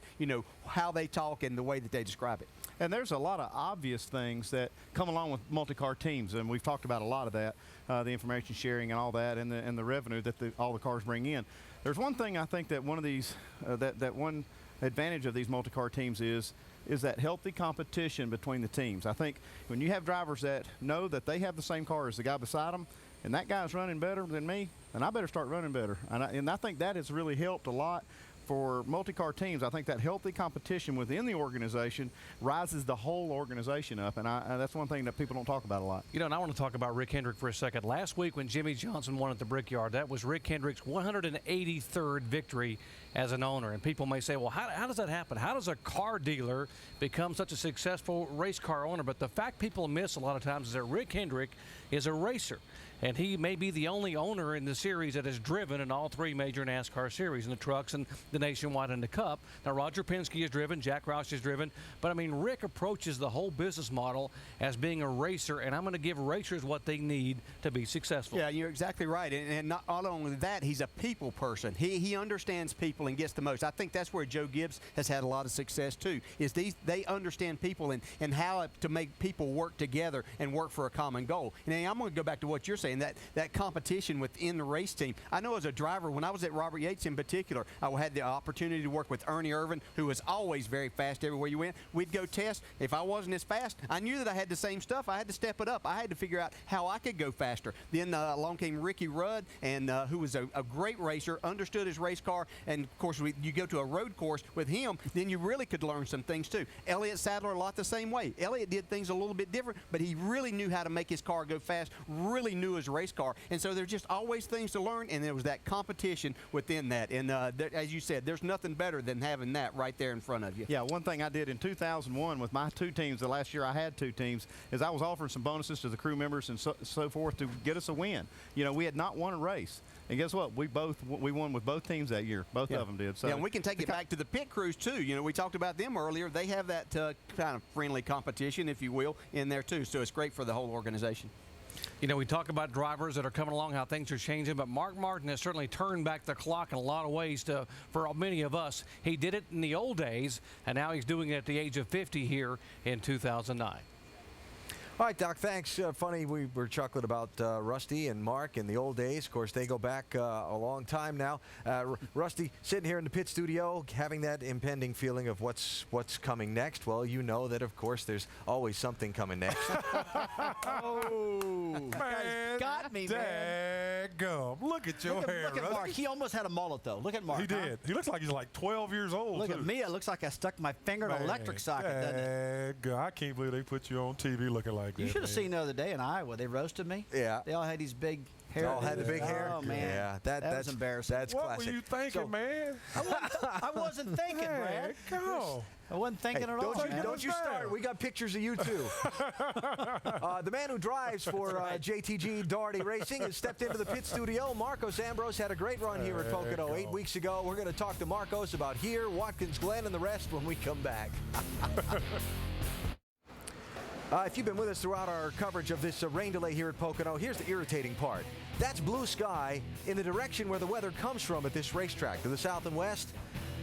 S2: how they talk and the way that they describe it.
S9: And there's a lot of obvious things that come along with multi-car teams, and we've talked about a lot of that, the information sharing and all that, and the revenue that all the cars bring in. There's one thing I think that one of these, that one advantage of these multi-car teams is that healthy competition between the teams. I think when you have drivers that know that they have the same car as the guy beside them, and that guy's running better than me, then I better start running better. And I think that has really helped a lot for multi-car teams. I think that healthy competition within the organization rises the whole organization up, and that's one thing that people don't talk about a lot.
S26: And I want to talk about Rick Hendrick for a second. Last week when Jimmy Johnson won at the Brickyard, that was Rick Hendrick's 183rd victory as an owner. And people may say, well, how does that happen? How does a car dealer become such a successful race car owner? But the fact people miss a lot of times is that Rick Hendrick is a racer. And he may be the only owner in the series that has driven in all 3 major NASCAR series, in the trucks and the Nationwide and the Cup. Now, Roger Penske has driven, Jack Roush has driven, but I mean, Rick approaches the whole business model as being a racer, and I'm going to give racers what they need to be successful.
S2: Yeah, you're exactly right. And not only that, he's a people person. He understands people and gets the most. I think that's where Joe Gibbs has had a lot of success too, is they understand people and how to make people work together and work for a common goal. And I'm going to go back to what you're saying, that competition within the race team. I know as a driver, when I was at Robert Yates in particular, I had the opportunity to work with Ernie Irvin, who was always very fast everywhere you went. We'd go test. If I wasn't as fast, I knew that I had the same stuff. I had to step it up. I had to figure out how I could go faster. Then along came Ricky Rudd, and who was a great racer, understood his race car, and of course you go to a road course with him, then you really could learn some things too. Elliott Sadler, a lot the same way. Elliott did things a little bit different, but he really knew how to make his car go fast, really knew his as a race car. And so there's just always things to learn, and there was that competition within that. And as you said, there's nothing better than having that right there in front of you.
S9: Yeah, one thing I did in 2001 with my 2 teams, the last year I had 2 teams, is I was offering some bonuses to the crew members and so forth to get us a win. You know, we had not won a race. And guess what? We won with both teams that year. Both of them did. So
S2: yeah, and we can take it back to the pit crews, too. You know, we talked about them earlier. They have that kind of friendly competition, if you will, in there, too. So it's great for the whole organization.
S26: You know, we talk about drivers that are coming along, how things are changing, but Mark Martin has certainly turned back the clock in a lot of ways for many of us. He did it in the old days, and now he's doing it at the age of 50 here in 2009.
S1: All right, Doc, thanks. Funny, we were chuckling about Rusty and Mark in the old days. Of course, they go back a long time now. Rusty sitting here in the pit studio, having that impending feeling of what's coming next. Well, you know that, of course, there's always something coming next.
S3: Oh, man, got me, man.
S4: Daggum. Look at your hair,
S3: Look at
S4: Rusty.
S3: Mark. He almost had a mullet, though. Look at Mark.
S4: He did. He looks like he's like 12 years old,
S3: Look
S4: too.
S3: at me. It looks like I stuck my finger in an electric socket, doesn't it?
S4: Daggum. I can't believe they put you on TV looking like that.
S3: You should have seen the other day in Iowa. They roasted me.
S1: Yeah.
S3: They all had these big hair.
S1: They all had the big hair?
S3: Oh, man.
S1: Yeah,
S3: that was
S1: that's
S3: embarrassing.
S1: That's
S4: What
S1: classic.
S4: were you thinking, man?
S3: I wasn't thinking, Brad.
S4: Go.
S3: I wasn't thinking at all.
S1: Don't you start. We got pictures of you, too. The man who drives for JTG Daugherty Racing has stepped into the pit studio. Marcos Ambrose had a great run here at Pocono 8 weeks ago. We're going to talk to Marcos about here, Watkins Glen, and the rest when we come back. If you've been with us throughout our coverage of this rain delay here at Pocono, here's the irritating part. That's blue sky in the direction where the weather comes from at this racetrack, to the south and west.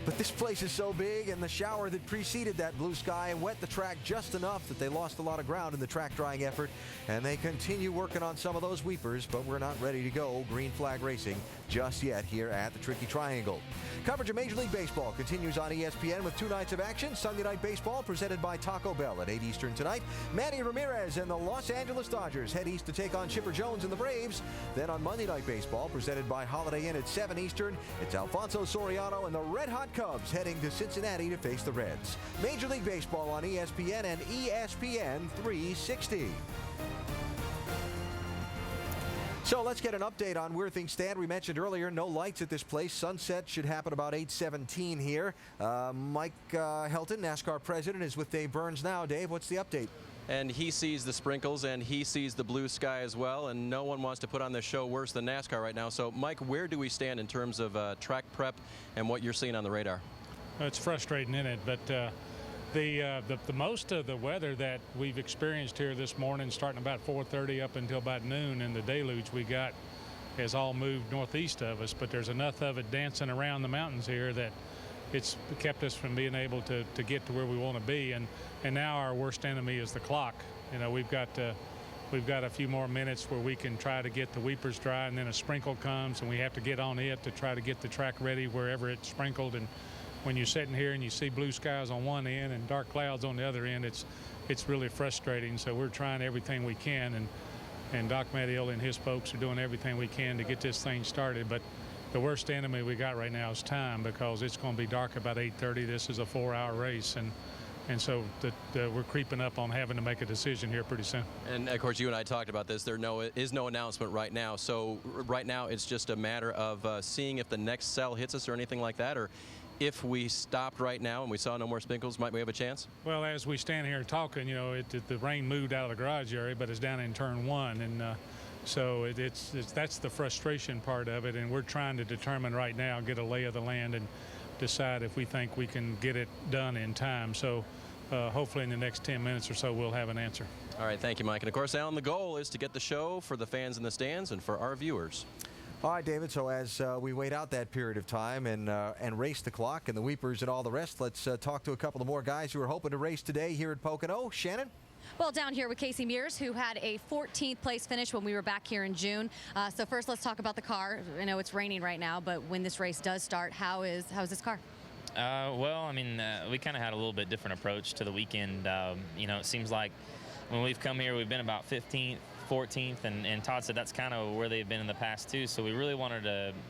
S1: But this place is so big, and the shower that preceded that blue sky wet the track just enough that they lost a lot of ground in the track drying effort, and they continue working on some of those weepers, but we're not ready to go green flag racing just yet here at the Tricky Triangle. Coverage of Major League Baseball continues on ESPN with 2 nights of action. Sunday Night Baseball presented by Taco Bell at 8 Eastern tonight. Manny Ramirez and the Los Angeles Dodgers head east to take on Chipper Jones and the Braves. Then on Monday Night Baseball presented by Holiday Inn at 7 Eastern, it's Alfonso Soriano and the Red Hot Cubs heading to Cincinnati to face the Reds. Major League Baseball on ESPN and ESPN 360. So let's get an update on where things stand. We mentioned earlier, no lights at this place. Sunset should happen about 8:17 here. Mike Helton, NASCAR president, is with Dave Burns now. Dave, what's the update?
S8: And he sees the sprinkles and he sees the blue sky as well, and no one wants to put on the show worse than NASCAR right now. So Mike, where do we stand in terms of track prep and what you're seeing on the radar?
S10: It's frustrating, isn't it? But the most of the weather that we've experienced here this morning, starting about 4:30 up until about noon, and the deluge we got has all moved northeast of us. But there's enough of it dancing around the mountains here that it's kept us from being able to get to where we want to be. And now our worst enemy is the clock. You know, we've got a few more minutes where we can try to get the weepers dry, and then a sprinkle comes, and we have to get on it to try to get the track ready wherever it's sprinkled. And when you're sitting here and you see blue skies on one end and dark clouds on the other end, it's really frustrating. So we're trying everything we can, and Doc Medill and his folks are doing everything we can to get this thing started. But the worst enemy we got right now is time, because it's going to be dark about 8:30. This is a 4-hour race, and so we're creeping up on having to make a decision here pretty soon.
S8: And of course, you and I talked about this. There is no announcement right now. So right now, it's just a matter of seeing if the next cell hits us or anything like that, or if we stopped right now and we saw no more sprinkles, might we have a chance?
S10: Well, as we stand here talking, you know, the rain moved out of the garage area, but it's down in turn 1, and so that's the frustration part of it. And we're trying to determine right now, get a lay of the land, and decide if we think we can get it done in time. So hopefully in the next 10 minutes or so, we'll have an answer.
S8: All right, thank you, Mike. And of course, Alan, the goal is to get the show for the fans in the stands and for our viewers.
S1: All right, David, so as we wait out that period of time and race the clock and the weepers and all the rest, let's talk to a couple of more guys who are hoping to race today here at Pocono. Shannon?
S11: Well, down here with Casey Mears, who had a 14th place finish when we were back here in June. So first, let's talk about the car. I know it's raining right now, but when this race does start, how is this car?
S12: Well, I mean, we kind of had a little bit different approach to the weekend. You know, it seems like when we've come here, we've been about 15th, 14th, and Todd said that's kind of where they've been in the past too. So we really wanted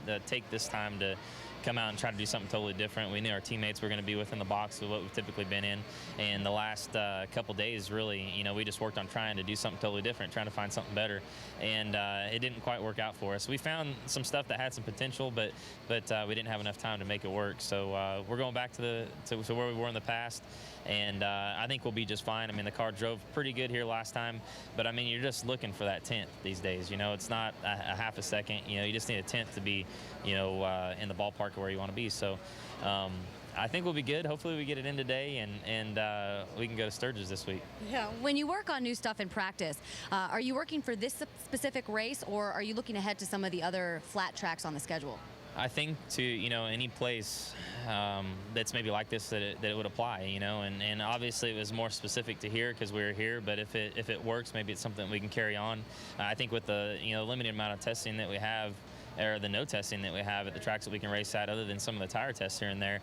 S12: to take this time to come out and try to do something totally different. We knew our teammates were going to be within the box of what we've typically been in. And the last couple days, really, we just worked on trying to do something totally different, trying to find something better. And it didn't quite work out for us. We found some stuff that had some potential, but we didn't have enough time to make it work. So we're going back to where we were in the past. And I think we'll be just fine. I mean, the car drove pretty good here last time, but I mean, you're just looking for that 10th these days. It's not a half a second. You just need a 10th to be, in the ballpark of where you want to be. So I think we'll be good. Hopefully we get it in today, and we can go to Sturgis this week.
S11: Yeah. When you work on new stuff in practice, are you working for this specific race, or are you looking ahead to some of the other flat tracks on the schedule?
S12: I think to any place that's maybe like this that it would apply, and obviously it was more specific to here because we were here. But if it works, maybe it's something we can carry on. I think with the limited amount of testing that we have, or the no testing that we have at the tracks that we can race at, other than some of the tire tests here and there,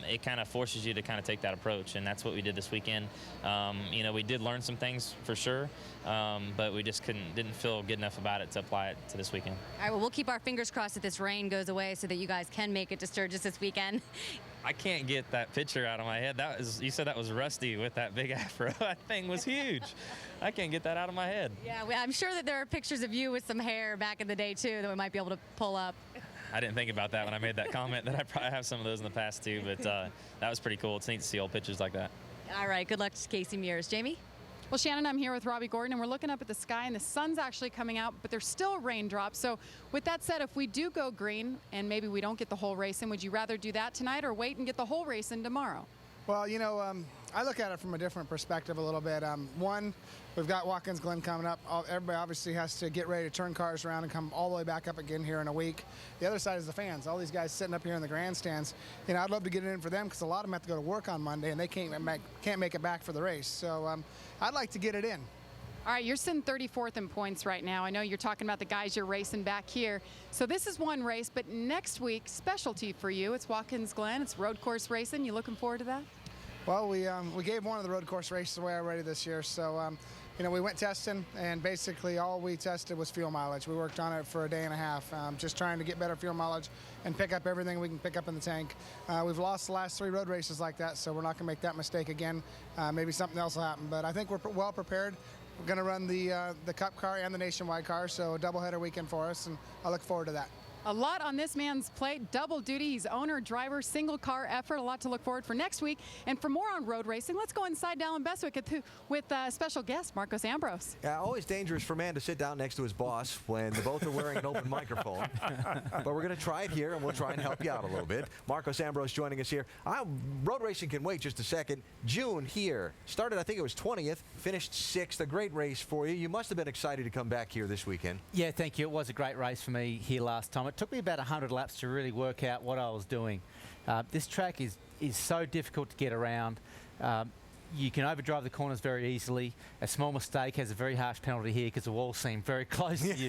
S12: it kind of forces you to kind of take that approach, and that's what we did this weekend. We did learn some things for sure, but we just didn't feel good enough about it to apply it to this weekend.
S11: All right, well, we'll keep our fingers crossed that this rain goes away so that you guys can make it to Sturgis this weekend.
S12: I can't get that picture out of my head. You said that was Rusty with that big afro. That thing was huge. I can't get that out of my head.
S11: Yeah, I'm sure that there are pictures of you with some hair back in the day, too, that we might be able to pull up.
S12: I didn't think about that when I made that comment, that I probably have some of those in the past, too, but that was pretty cool. It's neat to see old pictures like that.
S11: All right, good luck to Kasey Mears. Jamie?
S13: Well, Shannon, I'm here with Robbie Gordon, and we're looking up at the sky, and the sun's actually coming out, but there's still raindrops. So with that said, if we do go green and maybe we don't get the whole race in, would you rather do that tonight or wait and get the whole race in tomorrow?
S14: Well, I look at it from a different perspective a little bit. One, we've got Watkins Glen coming up. Everybody obviously has to get ready to turn cars around and come all the way back up again here in a week. The other side is the fans. All these guys sitting up here in the grandstands. I'd love to get it in for them because a lot of them have to go to work on Monday and they can't make it back for the race. So I'd like to get it in.
S13: All right, you're sitting 34th in points right now. I know you're talking about the guys you're racing back here. So this is one race, but next week, specialty for you. It's Watkins Glen. It's road course racing. You looking forward to that?
S14: Well, we gave one of the road course races away already this year. So, we went testing, and basically all we tested was fuel mileage. We worked on it for a day and a half, just trying to get better fuel mileage and pick up everything we can pick up in the tank. We've lost the last 3 road races like that, so we're not going to make that mistake again. Maybe something else will happen, but I think we're well prepared. We're going to run the Cup car and the Nationwide car, so a doubleheader weekend for us, and I look forward to that.
S13: A lot on this man's plate, double duty. He's owner, driver, single car effort. A lot to look forward for next week. And for more on road racing, let's go inside Dallin Bestwick with special guest Marcos Ambrose.
S1: Yeah, always dangerous for a man to sit down next to his boss when the both are wearing an open microphone. But we're going to try it here, and we'll try and help you out a little bit. Marcos Ambrose joining us here. Road racing can wait just a second. June here. Started, I think it was 20th, finished 6th. A great race for you. You must have been excited to come back here this weekend.
S15: Yeah, thank you. It was a great race for me here last time. It took me about 100 laps to really work out what I was doing. This track is so difficult to get around. You can overdrive the corners very easily. A small mistake has a very harsh penalty here because the walls seem very close to you.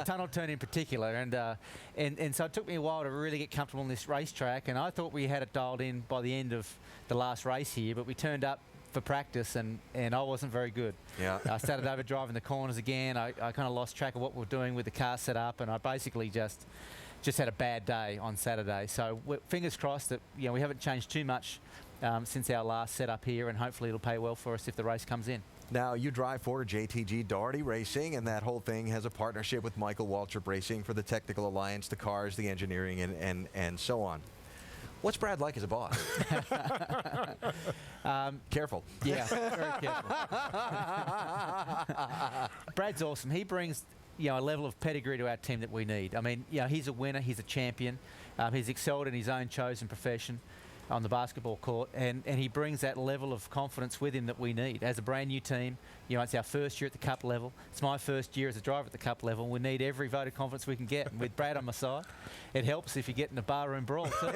S15: Tunnel turn in particular. And so it took me a while to really get comfortable on this racetrack, and I thought we had it dialed in by the end of the last race here, but we turned up for practice and I wasn't very good.
S1: Yeah.
S15: I started overdriving the corners again. I kind of lost track of what we were doing with the car set up, and I basically just had a bad day on Saturday. So fingers crossed that we haven't changed too much since our last setup here, and hopefully it'll pay well for us if the race comes in.
S1: Now, you drive for JTG Daugherty Racing, and that whole thing has a partnership with Michael Waltrip Racing for the technical alliance, the cars, the engineering, and so on. What's Brad like as a boss? Careful.
S15: Yeah, very careful. Brad's awesome. He brings a level of pedigree to our team that we need. I mean, he's a winner. He's a champion. He's excelled in his own chosen profession on the basketball court, and he brings that level of confidence with him that we need. As a brand new team, it's our first year at the Cup level. It's my first year as a driver at the Cup level. We need every vote of confidence we can get. And with Brad on my side, it helps if you get in a barroom brawl too.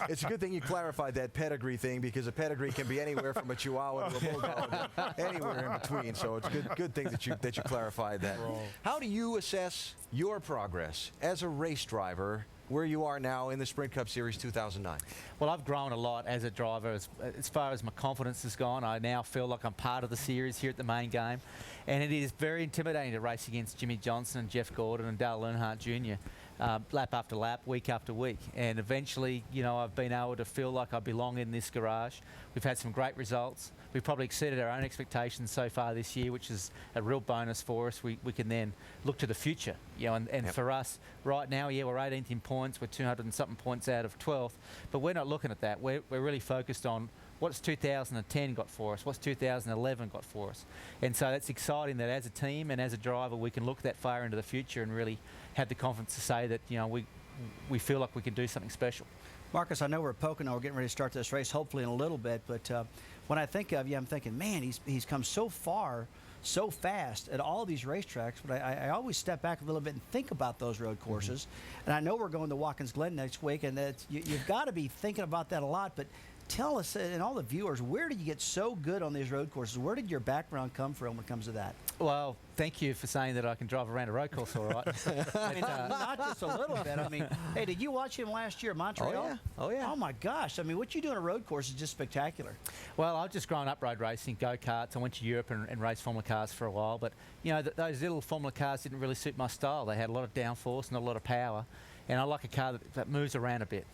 S1: It's a good thing you clarified that pedigree thing, because a pedigree can be anywhere from a Chihuahua to a Bulldog, anywhere in between. So it's good thing that you clarified that. How do you assess your progress as a race driver where you are now in the Sprint Cup Series 2009?
S15: Well, I've grown a lot as a driver. As far as my confidence has gone, I now feel like I'm part of the series here at the main game. And it is very intimidating to race against Jimmy Johnson and Jeff Gordon and Dale Earnhardt Jr. lap after lap, week after week. And eventually, you know, I've been able to feel like I belong in this garage. We've had some great results. We've probably exceeded our own expectations so far this year, which is a real bonus for us. We can then look to the future, you know, and for us right now, yeah, we're 18th in points. We're 200 and something points out of 12th, but we're not looking at that. We're really focused on what's 2010 got for us, what's 2011 got for us. And so that's exciting that as a team and as a driver, we can look that far into the future and really have the confidence to say that, you know, we feel like we can do something special.
S3: Marcus, I know we're at Pocono. We're getting ready to start this race, hopefully in a little bit. But when I think of you, I'm thinking, man, he's come so far, so fast at all these racetracks. But I always step back a little bit and think about those road courses. And I know we're going to Watkins Glen next week, and you've got to be thinking about that a lot. But tell us, and all the viewers, where did you get so good on these road courses? Where did your background come from when it comes to that?
S15: Well, thank you for saying that I can drive around a road course all right.
S3: I mean, not just a little bit. I mean, hey, did you watch him last year at Montreal?
S15: Oh, yeah. Oh, yeah.
S3: Oh, my gosh. I mean, what you do on a road course is just spectacular.
S15: Well, I've just grown up road racing, go-karts. I went to Europe and raced Formula cars for a while. But, you know, those little Formula cars didn't really suit my style. They had a lot of downforce, not a lot of power. And I like a car that moves around a bit.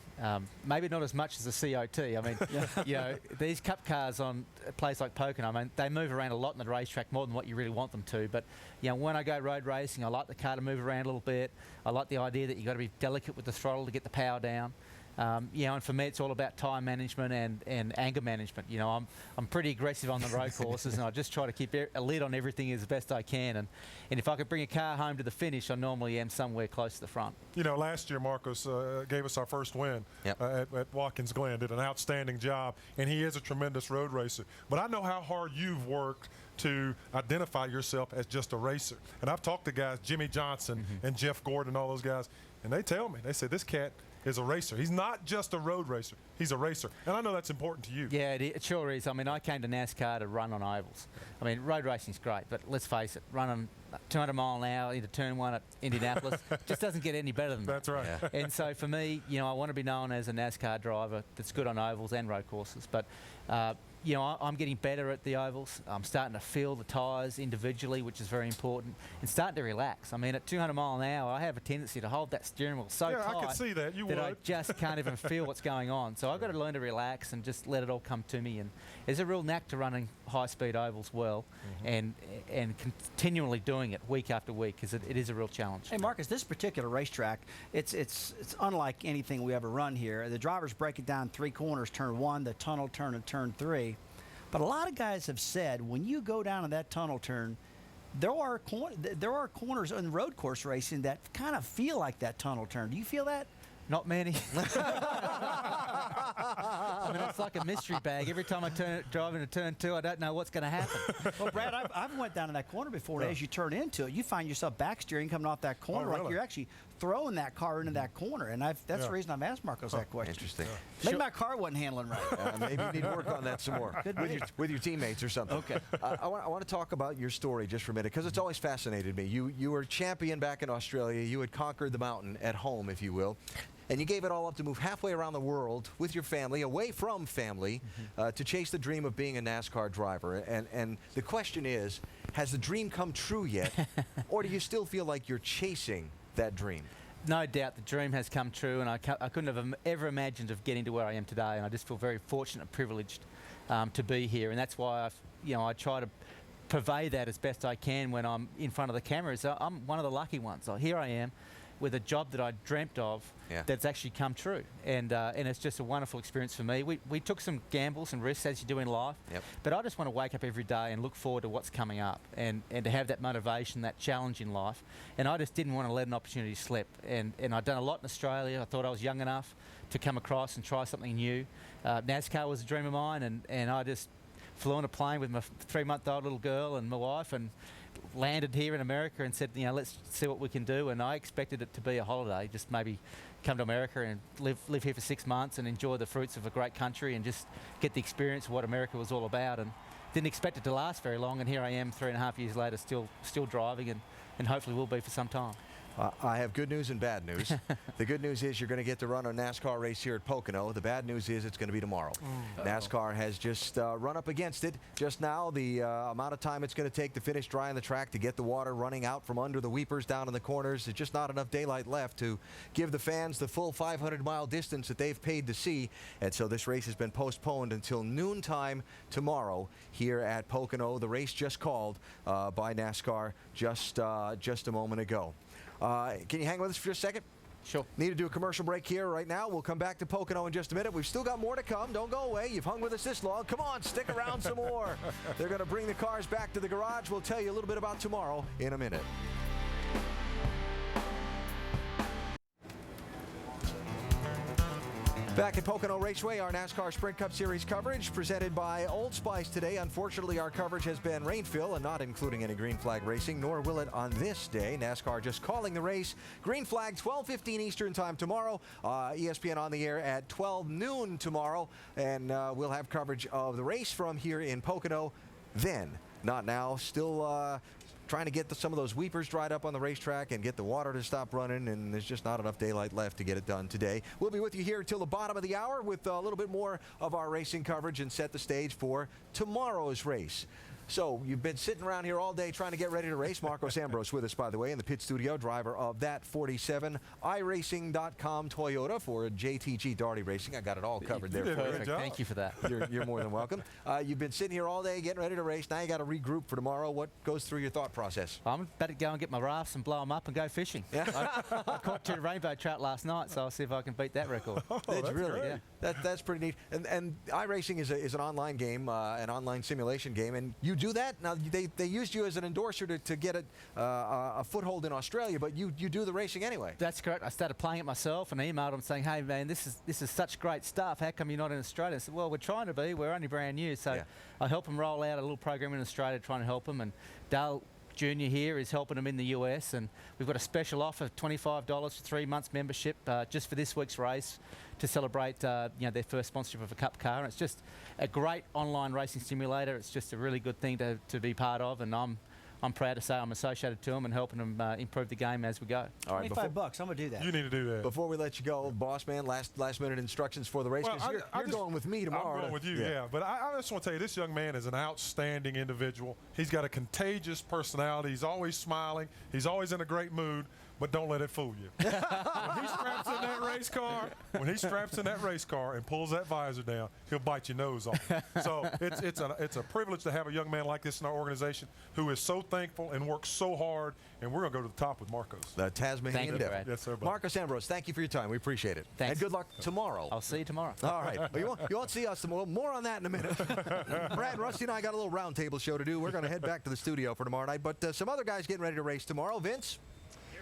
S15: Maybe not as much as a COT. I mean, you know, these cup cars on a place like Pocono, I mean, they move around a lot in the racetrack, more than what you really want them to. But, you know, when I go road racing, I like the car to move around a little bit. I like the idea that you've got to be delicate with the throttle to get the power down. You know, and for me, it's all about time management and anger management. You know, I'm pretty aggressive on the road courses, and I just try to keep a lid on everything as best I can. And if I could bring a car home to the finish, I normally am somewhere close to the front.
S4: You know, last year Marcos gave us our first win at Watkins Glen. Did an outstanding job, and he is a tremendous road racer. But I know how hard you've worked to identify yourself as just a racer. And I've talked to guys, Jimmy Johnson and Jeff Gordon and all those guys, and they tell me, they say, this cat is a racer. He's not just a road racer. He's a racer. And I know that's important to you.
S15: Yeah, it sure is. I mean, I came to NASCAR to run on ovals. I mean, road racing's great, but let's face it, running 200 mile an hour into turn one at Indianapolis just doesn't get any better than that.
S4: That's right.
S15: Yeah. And so for me, you know, I want to be known as a NASCAR driver that's good on ovals and road courses. But you know, I'm getting better at the ovals. I'm starting to feel the tyres individually, which is very important, and starting to relax. I mean, at 200 mile an hour, I have a tendency to hold that steering wheel so tight
S4: I can see that. You would.
S15: I just can't even feel what's going on. So I've got to learn to relax and just let it all come to me. And there's a real knack to running high-speed ovals well, and continually doing it week after week, because it is a real challenge.
S3: Hey, Marcus, this particular racetrack, it's unlike anything we ever run here. The drivers break it down 3 corners, turn 1, the tunnel turn, and turn 3. But a lot of guys have said when you go down to that tunnel turn, there are corners in road course racing that kind of feel like that tunnel turn. Do you feel that?
S15: Not many. I mean, it's like a mystery bag. Every time I drive into turn 2, I don't know what's going to happen.
S3: Well, Brad, I've went down to that corner before, and as you turn into it, you find yourself backsteering coming off that corner, like you're actually throwing that car into that corner. And that's the reason I've asked Marcos that question.
S1: Interesting.
S3: Maybe my car wasn't handling right.
S1: Maybe you need to work on that some more with your teammates or something.
S3: Okay.
S1: I want to talk about your story just for a minute, because it's always fascinated me. You were champion back in Australia. You had conquered the mountain at home, if you will. And you gave it all up to move halfway around the world with your family, away from family, to chase the dream of being a NASCAR driver. And the question is, has the dream come true yet? Or do you still feel like you're chasing that dream?
S15: No doubt the dream has come true, and I couldn't have ever imagined of getting to where I am today. And I just feel very fortunate and privileged to be here. And that's why I try to purvey that as best I can when I'm in front of the cameras. I'm one of the lucky ones. So here I am, with a job that I dreamt of that's actually come true. And it's just a wonderful experience for me. We took some gambles and risks, as you do in life, but I just want to wake up every day and look forward to what's coming up, and to have that motivation, that challenge in life. And I just didn't want to let an opportunity slip. And I'd done a lot in Australia. I thought I was young enough to come across and try something new. NASCAR was a dream of mine, and I just flew on a plane with my 3-month-old little girl and my wife, and landed here in America and said, let's see what we can do. And I expected it to be a holiday, just maybe come to America and live here for 6 months and enjoy the fruits of a great country and just get the experience of what America was all about. And didn't expect it to last very long, and here I am 3.5 years later, still driving, and hopefully will be for some time.
S1: I have good news and bad news. The good news is you're going to get to run a NASCAR race here at Pocono. The bad news is it's going to be tomorrow. NASCAR has just run up against it just now. The amount of time it's going to take to finish drying the track, to get the water running out from under the weepers down in the corners, there's just not enough daylight left to give the fans the full 500-mile distance that they've paid to see. And so this race has been postponed until noontime tomorrow here at Pocono. The race just called by NASCAR just a moment ago. Can you hang with us for just a second?
S15: Sure.
S1: Need to do a commercial break here right now. We'll come back to Pocono in just a minute. We've still got more to come. Don't go away. You've hung with us this long. Come on, stick around some more. They're going to bring the cars back to the garage. We'll tell you a little bit about tomorrow in a minute. Back at Pocono Raceway, our NASCAR Sprint Cup Series coverage presented by Old Spice today. Unfortunately, our coverage has been rainfill and not including any green flag racing, nor will it on this day. NASCAR just calling the race. Green flag, 12:15 Eastern time tomorrow. ESPN on the air at 12 noon tomorrow. And we'll have coverage of the race from here in Pocono then. Not now. Still trying to get some of those weepers dried up on the racetrack and get the water to stop running, and there's just not enough daylight left to get it done today. We'll be with you here till the bottom of the hour with a little bit more of our racing coverage and set the stage for tomorrow's race. So you've been sitting around here all day trying to get ready to race. Marcos Ambrose with us, by the way, in the pit studio, driver of that 47 iRacing.com Toyota for JTG Daugherty Racing. I got it all covered there for you.
S15: Thank you for that.
S1: You're more than welcome. You've been sitting here all day getting ready to race. Now you got to regroup for tomorrow. What goes through your thought process?
S15: I'm about to go and get my rafts and blow them up and go fishing. Yeah. I caught 2 rainbow trout last night, so I'll see if I can beat that record.
S1: That's really
S15: great.
S1: Yeah. That's pretty neat. And iRacing is an online game, an online simulation game, and you do that. Now they used you as an endorser to get a foothold in Australia, but you do the racing anyway.
S15: That's correct. I started playing it myself and emailed them saying, "Hey man, this is such great stuff. How come you're not in Australia?" I said, "Well, we're trying to be. We're only brand new." So I help them roll out a little program in Australia, trying to help them. And Dale Jr. here is helping them in the US, and we've got a special offer, $25 for 3 months membership just for this week's race to celebrate their first sponsorship of a Cup car. And it's just a great online racing simulator. It's just a really good thing to be part of, and I'm proud to say I'm associated to them and helping them improve the game as we go.
S1: All right,
S3: $25 bucks. I'm gonna do that.
S4: You need to do that.
S1: Before we let you go, boss man, last minute instructions for the race.
S4: Well,
S1: you're going with me tomorrow.
S4: I'm going with you, yeah. But I just want to tell you, this young man is an outstanding individual. He's got a contagious personality. He's always smiling. He's always in a great mood. But don't let it fool you. When he straps in that race car, and pulls that visor down, he'll bite your nose off. So it's a privilege to have a young man like this in our organization who is so thankful and works so hard. And we're going to go to the top with Marcos.
S1: The Tasmanian Devil.
S4: Yes, sir, buddy.
S1: Marcos Ambrose, thank you for your time. We appreciate it.
S15: Thanks.
S1: And good luck tomorrow.
S15: I'll see you tomorrow.
S1: All right. Well, you won't see us tomorrow. More on that in a minute. Brad, Rusty, and I got a little roundtable show to do. We're going to head back to the studio for tomorrow night. But some other guys getting ready to race tomorrow. Vince?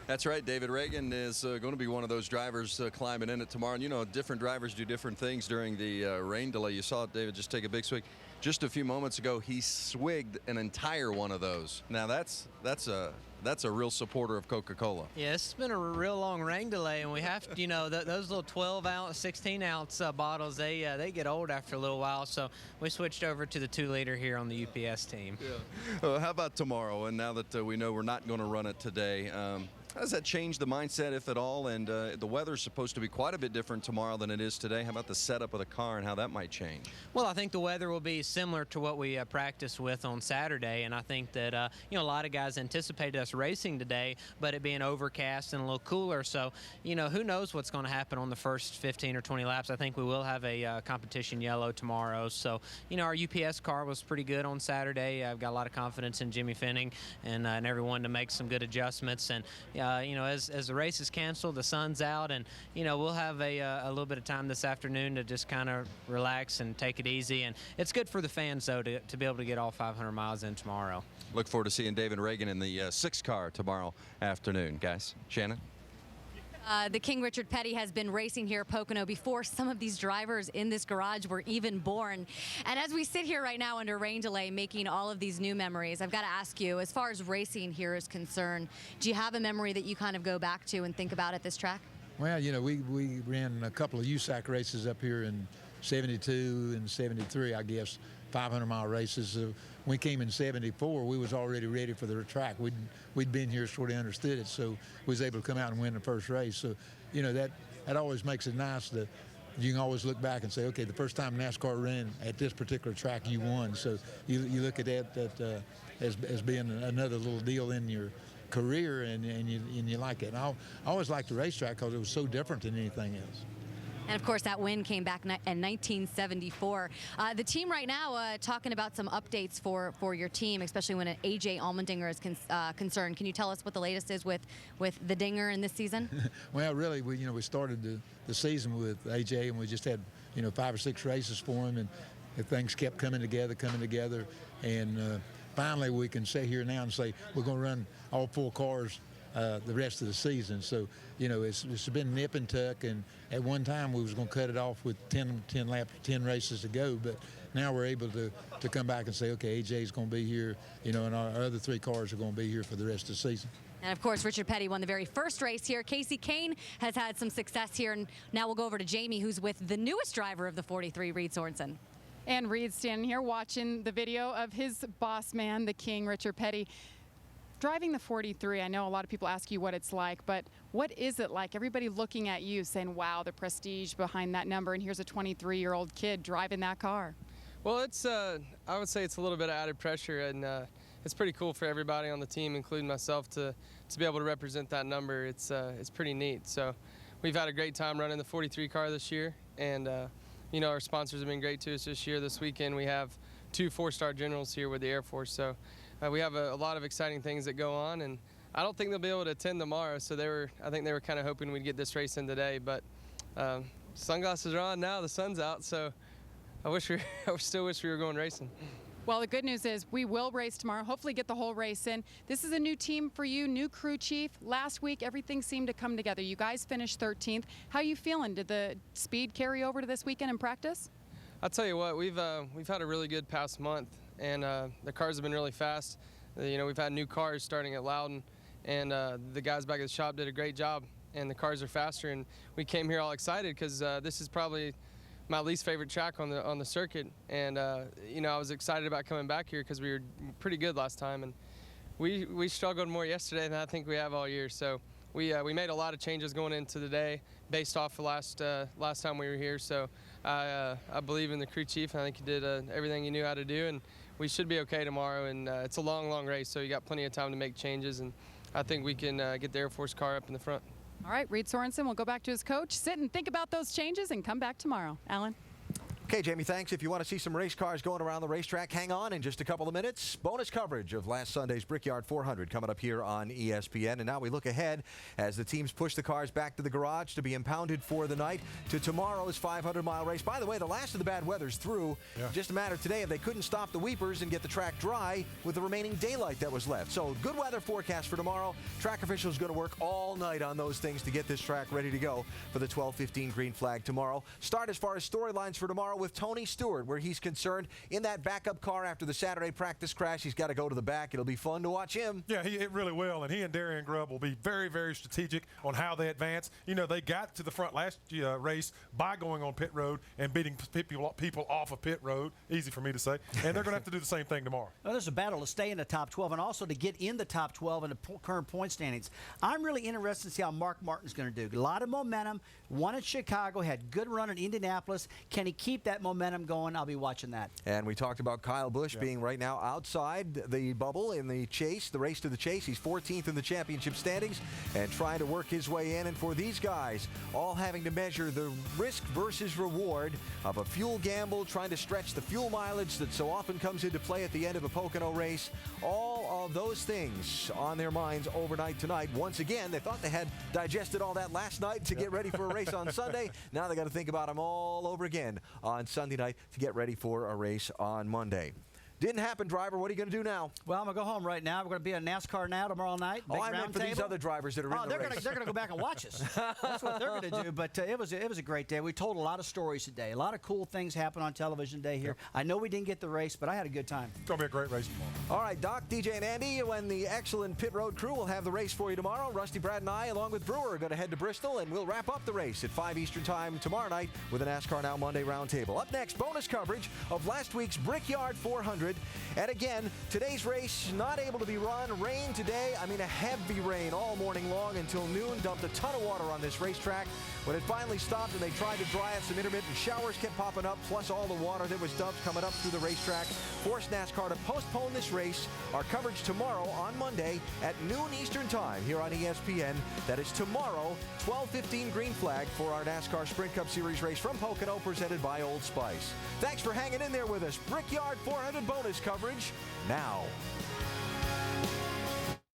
S8: That's right. David Reagan is going to be one of those drivers climbing in it tomorrow. And, you know, different drivers do different things during the rain delay. You saw David just take a big swig. Just a few moments ago, he swigged an entire one of those. Now, that's a real supporter of Coca-Cola.
S16: Yeah, it's been a real long rain delay, and we have to, those little 12-ounce, 16-ounce bottles, they get old after a little while, so we switched over to the 2-liter here on the UPS team.
S8: Yeah. How about tomorrow? And now that we know we're not going to run it today, how does that change the mindset, if at all? And the weather's supposed to be quite a bit different tomorrow than it is today. How about the setup of the car and how that might change?
S16: Well, I think the weather will be similar to what we practiced with on Saturday, and I think that a lot of guys anticipated us racing today, but it being overcast and a little cooler. So, who knows what's going to happen on the first 15 or 20 laps. I think we will have a competition yellow tomorrow. So, our UPS car was pretty good on Saturday. I've got a lot of confidence in Jimmy Finning and everyone to make some good adjustments. And as the race is canceled, the sun's out, and we'll have a little bit of time this afternoon to just kind of relax and take it easy. And it's good for the fans, though, to be able to get all 500 miles in tomorrow.
S8: Look forward to seeing David Reagan in the 6 car tomorrow afternoon, guys. Shannon?
S11: The King Richard Petty has been racing here at Pocono before some of these drivers in this garage were even born. And as we sit here right now under rain delay making all of these new memories, I've got to ask you, as far as racing here is concerned, do you have a memory that you kind of go back to and think about at this track?
S18: Well, we ran a couple of USAC races up here in 72 and 73, I guess. 500-mile races. We came in '74. We was already ready for the track. We'd been here, sort of understood it, so we was able to come out and win the first race. So, you know, that always makes it nice that you can always look back and say, okay, the first time NASCAR ran at this particular track, you won. So you look at that as being another little deal in your career, and you like it. And I always liked the racetrack because it was so different than anything else.
S11: And of course, that win came back in 1974. The team right now talking about some updates for your team, especially when an A.J. Allmendinger is concerned. Can you tell us what the latest is with the Dinger in this season?
S18: Well, really, we started the season with A.J. and we just had 5 or 6 races for him, and things kept coming together, and finally we can sit here now and say we're going to run all 4 cars the rest of the season. So, it's been nip and tuck, and at one time we was going to cut it off with 10 races to go, but now we're able to come back and say, okay, AJ's going to be here, and our other 3 cars are going to be here for the rest of the season.
S11: And of course, Richard Petty won the very first race here. Kasey Kahne has had some success here, and now we'll go over to Jamie, who's with the newest driver of the 43, Reed Sorensen.
S13: And Reed standing here watching the video of his boss man, the King, Richard Petty. Driving the 43, I know a lot of people ask you what it's like, but what is it like? Everybody looking at you saying, wow, the prestige behind that number, and here's a 23-year-old kid driving that car.
S19: Well, it's I would say it's a little bit of added pressure, and it's pretty cool for everybody on the team, including myself, to be able to represent that number. It's pretty neat. So we've had a great time running the 43 car this year, and our sponsors have been great to us this year. This weekend we have 2 4-star generals here with the Air Force, so we have a lot of exciting things that go on, and I don't think they'll be able to attend tomorrow, so I think they were kind of hoping we'd get this race in today, but sunglasses are on now, the sun's out, so I still wish we were going racing.
S13: Well, the good news is we will race tomorrow, hopefully get the whole race in. This is a new team for you, new crew chief. Last week, everything seemed to come together. You guys finished 13th. How are you feeling? Did the speed carry over to this weekend in practice?
S19: I'll tell you what, we've had a really good past month, and the cars have been really fast. We've had new cars starting at Loudon, and the guys back at the shop did a great job, and the cars are faster. And we came here all excited because this is probably my least favorite track on the circuit, and I was excited about coming back here because we were pretty good last time, and we struggled more yesterday than I think we have all year. So we made a lot of changes going into the day based off of last time we were here. So I believe in the crew chief, and I think he did everything he knew how to do, and we should be okay tomorrow. And it's a long race, so you got plenty of time to make changes, and I think we can get the Air Force car up in the front.
S13: All right, Reed Sorensen will go back to his coach, sit and think about those changes, and come back tomorrow. Alan?
S1: Okay, Jamie, thanks. If you want to see some race cars going around the racetrack, hang on in just a couple of minutes. Bonus coverage of last Sunday's Brickyard 400 coming up here on ESPN. And now we look ahead as the teams push the cars back to the garage to be impounded for the night to tomorrow's 500-mile race. By the way, the last of the bad weather's through. Yeah. Just a matter today if they couldn't stop the weepers and get the track dry with the remaining daylight that was left. So good weather forecast for tomorrow. Track officials going to work all night on those things to get this track ready to go for the 12:15 green flag tomorrow. Start as far as storylines for tomorrow with Tony Stewart, where he's concerned in that backup car after the Saturday practice crash. He's got to go to the back. It'll be fun to watch him.
S4: Yeah, it really will, and he and Darian Grubb will be very, very strategic on how they advance. They got to the front last race by going on pit road and beating people off of pit road. Easy for me to say. And they're going to have to do the same thing tomorrow.
S3: Well, there's a battle to stay in the top 12 and also to get in the top 12 in the current point standings. I'm really interested to see how Mark Martin's going to do. A lot of momentum. Won at Chicago, had good run at Indianapolis. Can he keep that momentum going? I'll be watching that.
S1: And we talked about Kyle Busch being right now outside the bubble in the chase, the race to the chase. He's 14th in the championship standings and trying to work his way in. And for these guys, all having to measure the risk versus reward of a fuel gamble, trying to stretch the fuel mileage that so often comes into play at the end of a Pocono race. All of those things on their minds overnight tonight. Once again, they thought they had digested all that last night to get ready for a race on Sunday. Now they got to think about them all over again on Sunday night to get ready for a race on Monday. Didn't happen, driver. What are you going to do now?
S3: Well, I'm going to go home right now. We're going to be on NASCAR Now tomorrow night.
S1: Oh, I meant for these other drivers that are in the race.
S3: They're going to go back and watch us. That's what they're going to do. But it was a great day. We told a lot of stories today. A lot of cool things happened on television day here. Yep. I know we didn't get the race, but I had a good time.
S4: It's going to be a great race tomorrow.
S1: All right, Doc, DJ, and Andy, and the excellent pit road crew will have the race for you tomorrow. Rusty, Brad, and I, along with Brewer, are going to head to Bristol, and we'll wrap up the race at 5 Eastern Time tomorrow night with a NASCAR Now Monday Roundtable. Up next, bonus coverage of last week's Brickyard 400. And again, today's race not able to be run. Rain today, I mean a heavy rain all morning long until noon. Dumped a ton of water on this racetrack. When it finally stopped and they tried to dry it, some intermittent showers kept popping up, plus all the water that was dumped coming up through the racetrack forced NASCAR to postpone this race. Our coverage tomorrow on Monday at noon Eastern Time here on ESPN. That is tomorrow, 12:15 green flag for our NASCAR Sprint Cup Series race from Pocono, presented by Old Spice. Thanks for hanging in there with us. Brickyard 400 bonus coverage now.